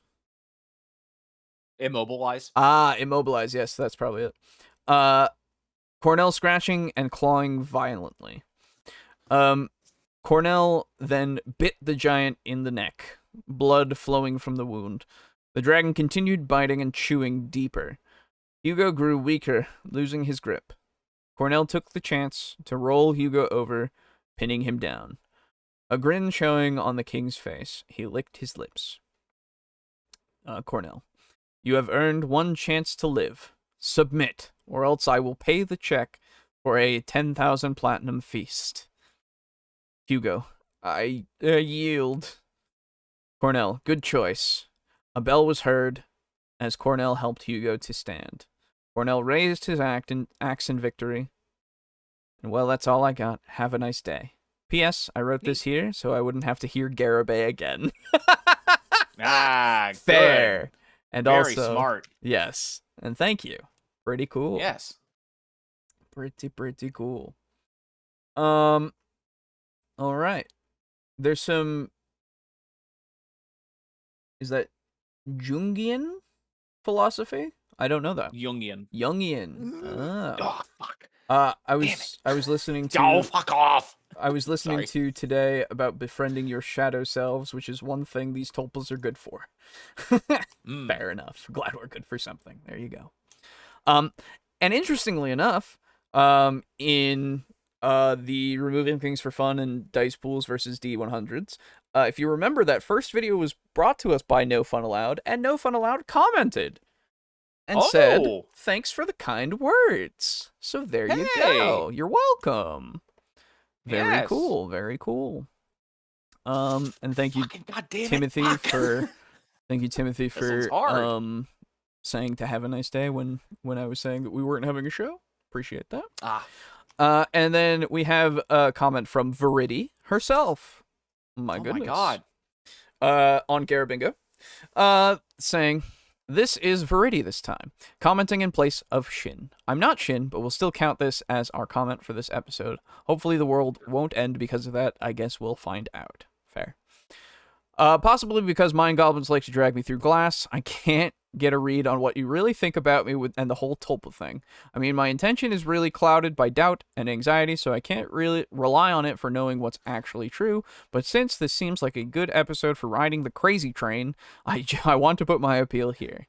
Immobilize. Immobilize, yes, that's probably it. Cornell scratching and clawing violently. Cornell then bit the giant in the neck, blood flowing from the wound. The dragon continued biting and chewing deeper. Hugo grew weaker, losing his grip. Cornell took the chance to roll Hugo over, pinning him down. A grin showing on the king's face, he licked his lips. Cornell, you have earned 1 chance to live. Submit, or else I will pay the check for a 10,000 platinum feast. Hugo, I yield. Cornell, good choice. A bell was heard as Cornell helped Hugo to stand. Cornell raised his axe in victory. And well, that's all I got. Have a nice day. P.S. I wrote this here so I wouldn't have to hear Garibay again. Ah, Fair. good. And Very also, smart. yes. And thank you. Pretty cool. Yes. Pretty cool. All right. There's some. Is that Jungian philosophy? I don't know that. Jungian. Jungian. Ah. Oh, fuck. I was listening to. Oh, fuck off. I was listening Sorry. to today about befriending your shadow selves, which is one thing these tulpas are good for. Fair enough. Glad we're good for something. There you go. And interestingly enough, in the removing things for fun and dice pools versus D100s, if you remember, that first video was brought to us by No Fun Allowed, and No Fun Allowed commented and said, "Thanks for the kind words." So there you go. You're welcome. Very cool. Very cool. And thank you, Timothy, for saying to have a nice day when I was saying that we weren't having a show. Appreciate that. And then we have a comment from Verity herself. My goodness. My God. On Garabingo. Saying, "This is Verity this time, commenting in place of Shin. I'm not Shin, but we'll still count this as our comment for this episode. Hopefully the world won't end because of that. I guess we'll find out." Fair. Possibly because Mind Goblins like to drag me through glass. I can't get a read on what you really think about me and the whole Tulpa thing. I mean, my intention is really clouded by doubt and anxiety, so I can't really rely on it for knowing what's actually true. But since this seems like a good episode for riding the crazy train, I want to put my appeal here.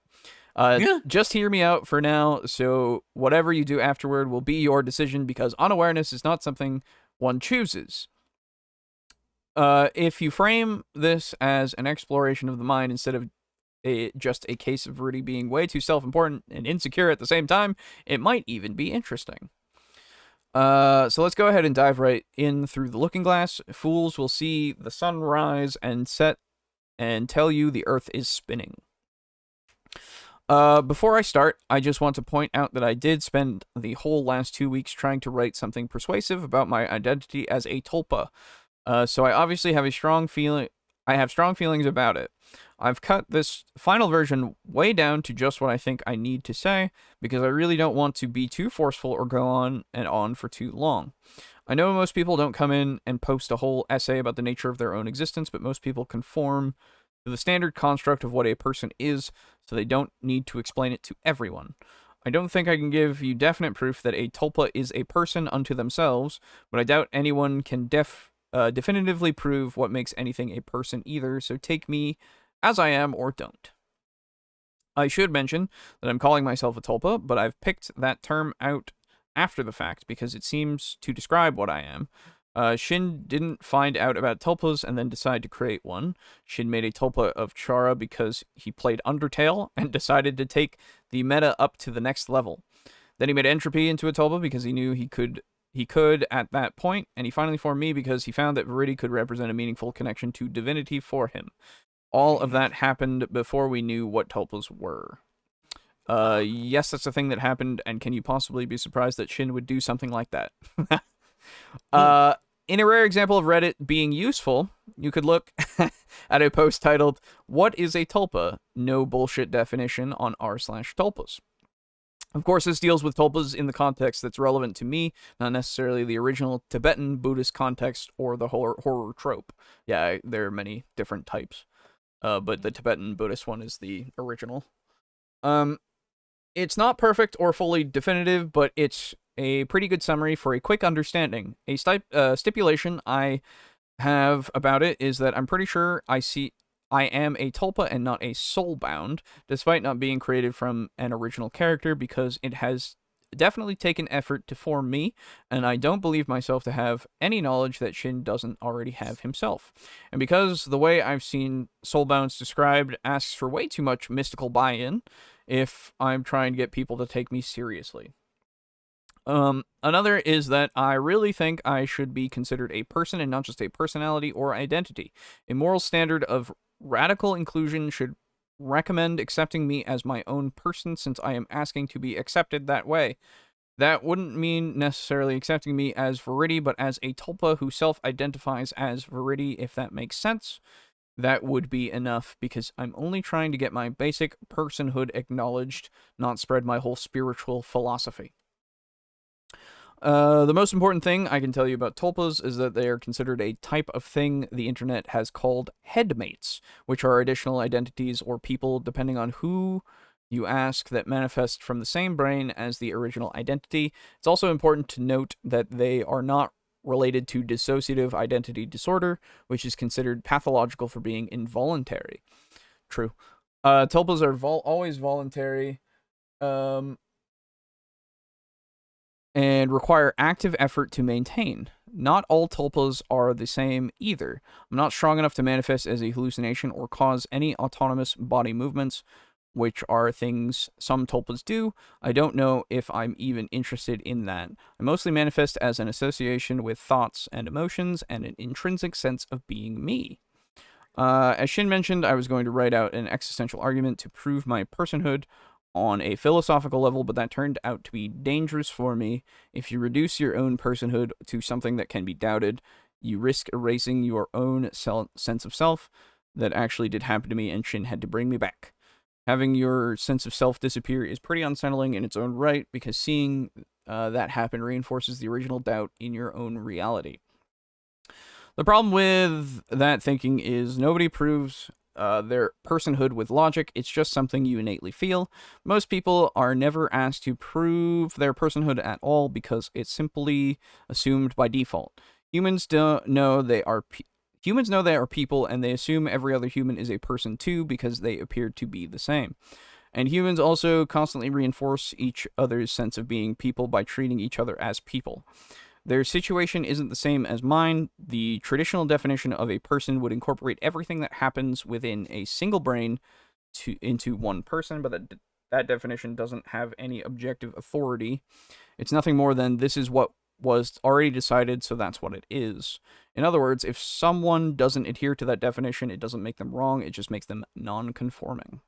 Just hear me out for now, so whatever you do afterward will be your decision, because unawareness is not something one chooses. If you frame this as an exploration of the mind instead of just a case of Rudy being way too self-important and insecure at the same time, it might even be interesting. So let's go ahead and dive right in through the looking glass. Fools will see the sun rise and set and tell you the earth is spinning. Before I start, I just want to point out that I did spend the whole last 2 weeks trying to write something persuasive about my identity as a tulpa. So I obviously have strong feelings about it. I've cut this final version way down to just what I think I need to say, because I really don't want to be too forceful or go on and on for too long. I know most people don't come in and post a whole essay about the nature of their own existence, but most people conform to the standard construct of what a person is, so they don't need to explain it to everyone. I don't think I can give you definite proof that a tulpa is a person unto themselves, but I doubt anyone can definitively prove what makes anything a person either, so take me as I am or don't. I should mention that I'm calling myself a tulpa, but I've picked that term out after the fact because it seems to describe what I am. Shin didn't find out about tulpas and then decide to create one. Shin made a tulpa of Chara because he played Undertale and decided to take the meta up to the next level. Then he made Entropy into a tulpa because he knew he could at that point, and he finally formed me because he found that Verity could represent a meaningful connection to divinity for him. All of that happened before we knew what tulpas were. Yes, that's a thing that happened, and can you possibly be surprised that Shin would do something like that? In a rare example of Reddit being useful, you could look at a post titled, "What is a tulpa? No bullshit definition" on r/tulpas. Of course, this deals with tulpas in the context that's relevant to me, not necessarily the original Tibetan Buddhist context or the horror trope. Yeah, there are many different types, but the Tibetan Buddhist one is the original. It's not perfect or fully definitive, but it's a pretty good summary for a quick understanding. A stipulation I have about it is that I'm pretty sure I am a tulpa and not a soulbound, despite not being created from an original character, because it has definitely taken effort to form me, and I don't believe myself to have any knowledge that Shin doesn't already have himself. And because the way I've seen soulbounds described asks for way too much mystical buy-in if I'm trying to get people to take me seriously. Another is that I really think I should be considered a person and not just a personality or identity. A moral standard of radical inclusion should recommend accepting me as my own person since I am asking to be accepted that way. That wouldn't mean necessarily accepting me as Viridi, but as a tulpa who self-identifies as Viridi, if that makes sense. That would be enough, because I'm only trying to get my basic personhood acknowledged, not spread my whole spiritual philosophy. The most important thing I can tell you about tulpas is that they are considered a type of thing the internet has called headmates, which are additional identities or people, depending on who you ask, that manifest from the same brain as the original identity. It's also important to note that they are not related to dissociative identity disorder, which is considered pathological for being involuntary. True. Tulpas are always voluntary, and require active effort to maintain. Not all tulpas are the same either. I'm not strong enough to manifest as a hallucination or cause any autonomous body movements, which are things some tulpas do. I don't know if I'm even interested in that. I mostly manifest as an association with thoughts and emotions and an intrinsic sense of being me. As Shin mentioned, I was going to write out an existential argument to prove my personhood on a philosophical level, but that turned out to be dangerous for me. If you reduce your own personhood to something that can be doubted, you risk erasing your own sense of self. That actually did happen to me, and Shin had to bring me back. Having your sense of self disappear is pretty unsettling in its own right, because seeing that happen reinforces the original doubt in your own reality. The problem with that thinking is nobody proves their personhood with logic. It's just something you innately feel. Most people are never asked to prove their personhood at all because it's simply assumed by default. Humans know they are people, and they assume every other human is a person too because they appear to be the same. And humans also constantly reinforce each other's sense of being people by treating each other as people. Their situation isn't the same as mine. The traditional definition of a person would incorporate everything that happens within a single brain into one person, but that definition doesn't have any objective authority. It's nothing more than this is what was already decided, so that's what it is. In other words, if someone doesn't adhere to that definition, it doesn't make them wrong, it just makes them non-conforming.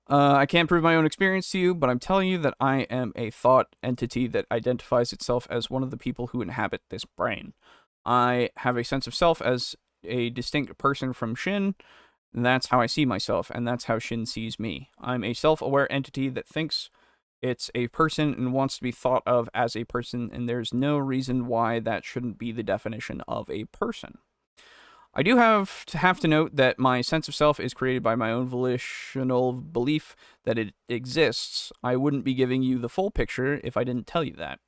I can't prove my own experience to you, but I'm telling you that I am a thought entity that identifies itself as one of the people who inhabit this brain. I have a sense of self as a distinct person from Shin, and that's how I see myself, and that's how Shin sees me. I'm a self-aware entity that thinks it's a person and wants to be thought of as a person, and there's no reason why that shouldn't be the definition of a person. I do have to note that my sense of self is created by my own volitional belief that it exists. I wouldn't be giving you the full picture if I didn't tell you that.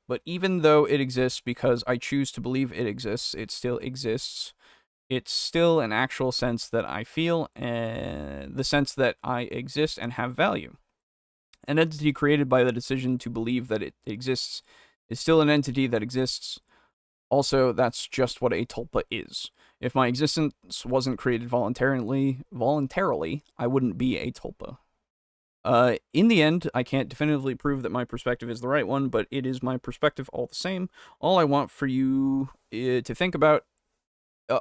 But even though it exists because I choose to believe it exists, it still exists. It's still an actual sense that I feel, and the sense that I exist and have value. An entity created by the decision to believe that it exists is still an entity that exists. Also, that's just what a tulpa is. If my existence wasn't created voluntarily, I wouldn't be a tulpa. In the end, I can't definitively prove that my perspective is the right one, but it is my perspective all the same. All I want for you to think about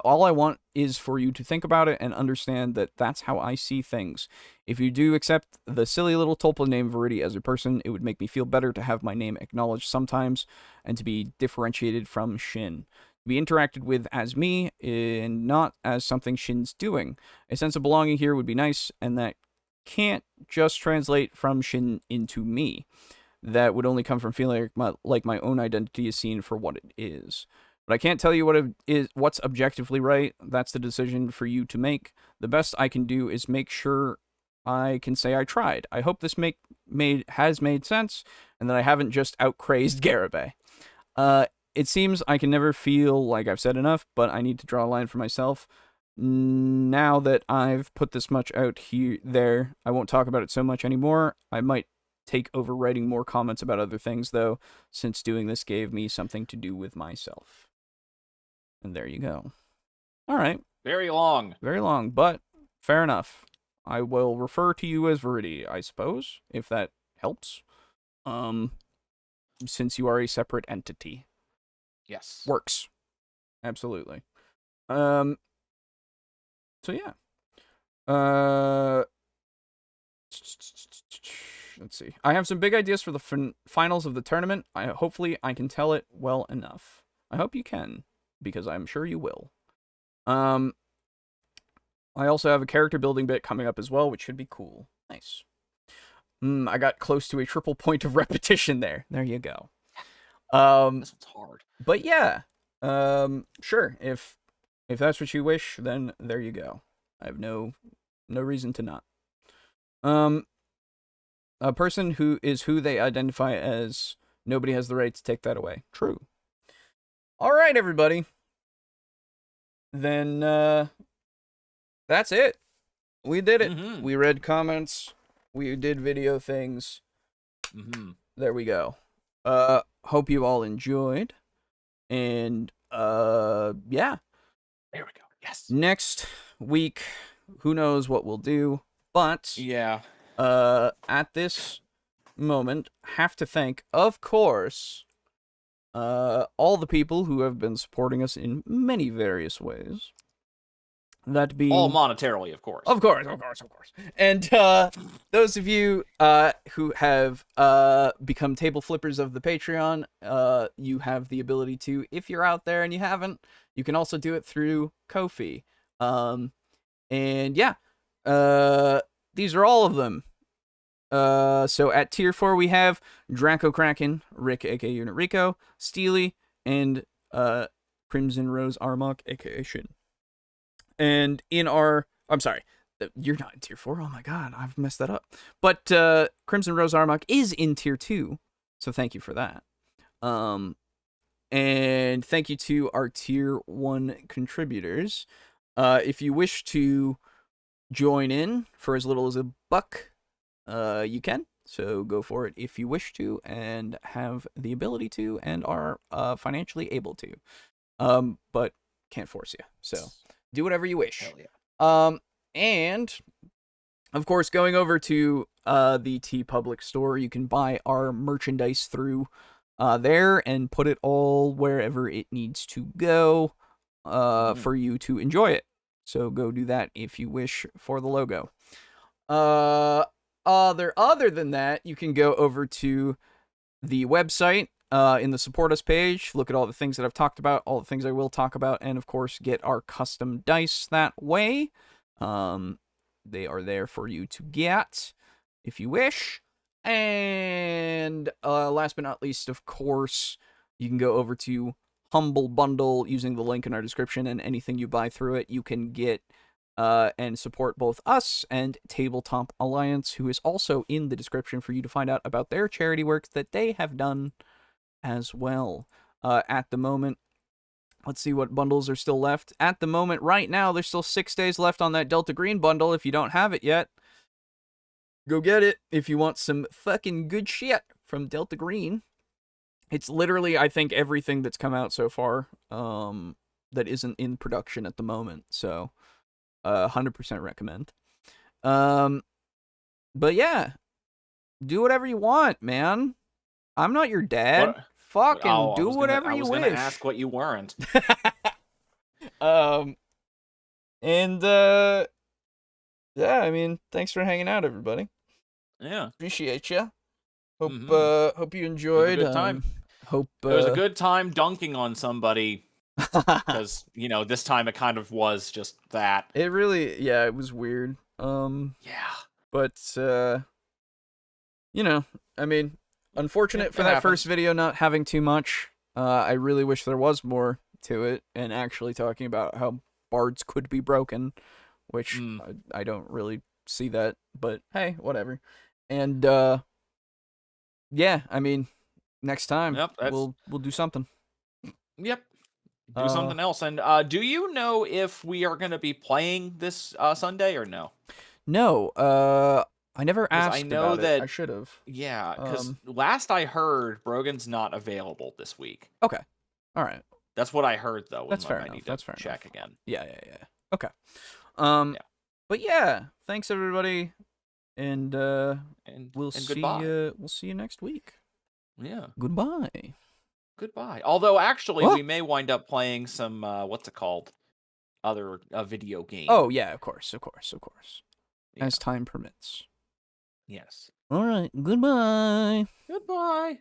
all I want is for you to think about it and understand that that's how I see things. If you do accept the silly little tulpa name Viridi as a person, it would make me feel better to have my name acknowledged sometimes and to be differentiated from Shin. To be interacted with as me and not as something Shin's doing. A sense of belonging here would be nice, and that can't just translate from Shin into me. That would only come from feeling like my own identity is seen for what it is. But I can't tell you what's objectively right. That's the decision for you to make. The best I can do is make sure I can say I tried. I hope this has made sense, and that I haven't just out-crazed Garibay. It seems I can never feel like I've said enough, but I need to draw a line for myself. Now that I've put this much out there, I won't talk about it so much anymore. I might take over writing more comments about other things, though, since doing this gave me something to do with myself. And there you go. All right. Very long. Very long, but fair enough. I will refer to you as Viridi, I suppose, if that helps. Since you are a separate entity. Yes. Works. Absolutely. So So yeah. Let's see. I have some big ideas for the finals of the tournament. Hopefully I can tell it well enough. I hope you can, because I'm sure you will. I also have a character building bit coming up as well, which should be cool. Nice. I got close to a triple point of repetition there. There you go. This one's hard. But yeah. Sure. If that's what you wish, then there you go. I have no reason to not. A person who they identify as, nobody has the right to take that away. True. All right, everybody. Then that's it. We did it. Mm-hmm. We read comments. We did video things. Mm-hmm. There we go. Hope you all enjoyed. And yeah. There we go. Yes. Next week, who knows what we'll do, but Yeah. at this moment, have to thank, of course, all the people who have been supporting us in many various ways. That being All monetarily, of course. Of course. And those of you who have become table flippers of the Patreon, you have the ability to, if you're out there and you haven't, you can also do it through Ko-fi. And yeah, these are all of them. So at tier 4 we have Draco Kraken, Rick aka Unit Rico, Steely, and Crimson Rose Armok aka Shin. And in our, I'm sorry, you're not in tier 4. Oh my god, I've messed that up. But Crimson Rose Armok is in tier 2, so thank you for that. And thank you to our tier 1 contributors. If you wish to join in for as little as $1, you can. So go for it if you wish to and have the ability to and are financially able to. But can't force you. So do whatever you wish. Hell yeah. And of course, going over to the TeePublic store, you can buy our merchandise through there and put it all wherever it needs to go for you to enjoy it. So go do that if you wish for the logo. Other than that, you can go over to the website in the support us page, look at all the things that I've talked about, all the things I will talk about, and of course get our custom dice that way. They are there for you to get if you wish. And last but not least, of course, you can go over to Humble Bundle using the link in our description, and anything you buy through it, you can get and support both us and Tabletop Alliance, who is also in the description for you to find out about their charity work that they have done as well. At the moment, let's see what bundles are still left. At the moment, right now, there's still 6 days left on that Delta Green bundle. If you don't have it yet, go get it if you want some fucking good shit from Delta Green. It's literally, I think, everything that's come out so far that isn't in production at the moment. So 100% recommend. But yeah, do whatever you want, man. I'm not your dad. What? Fucking do whatever you wish. I was gonna ask what you weren't. And yeah, I mean, thanks for hanging out, everybody. Yeah, Appreciate you. Hope Mhm. Hope you enjoyed. It was a good time. Hope It was a good time dunking on somebody because this time it kind of was just that. It really, yeah, it was weird. Yeah, But I mean, unfortunate for it that happens. first video not having too much. I really wish there was more to it, and actually talking about how bards could be broken, which I don't really see that, but hey, whatever. And yeah, I mean, next time we'll do something. Yep. Do something else. And do you know if we are going to be playing this Sunday or no? No, I never asked I know about that it. I should have. Yeah, because last I heard, Brogan's not available this week. Okay. All right. That's what I heard, though. That's fair I enough. need to That's fair check enough. again. Yeah. Okay. Yeah. But yeah, thanks everybody, and And we'll and see goodbye. you. We'll see you next week. Yeah. Goodbye. Goodbye. Although, actually, What? we may wind up playing some, what's it called? other video game. Oh yeah, of course. Yeah. As time permits. Yes. All right. Goodbye. Goodbye.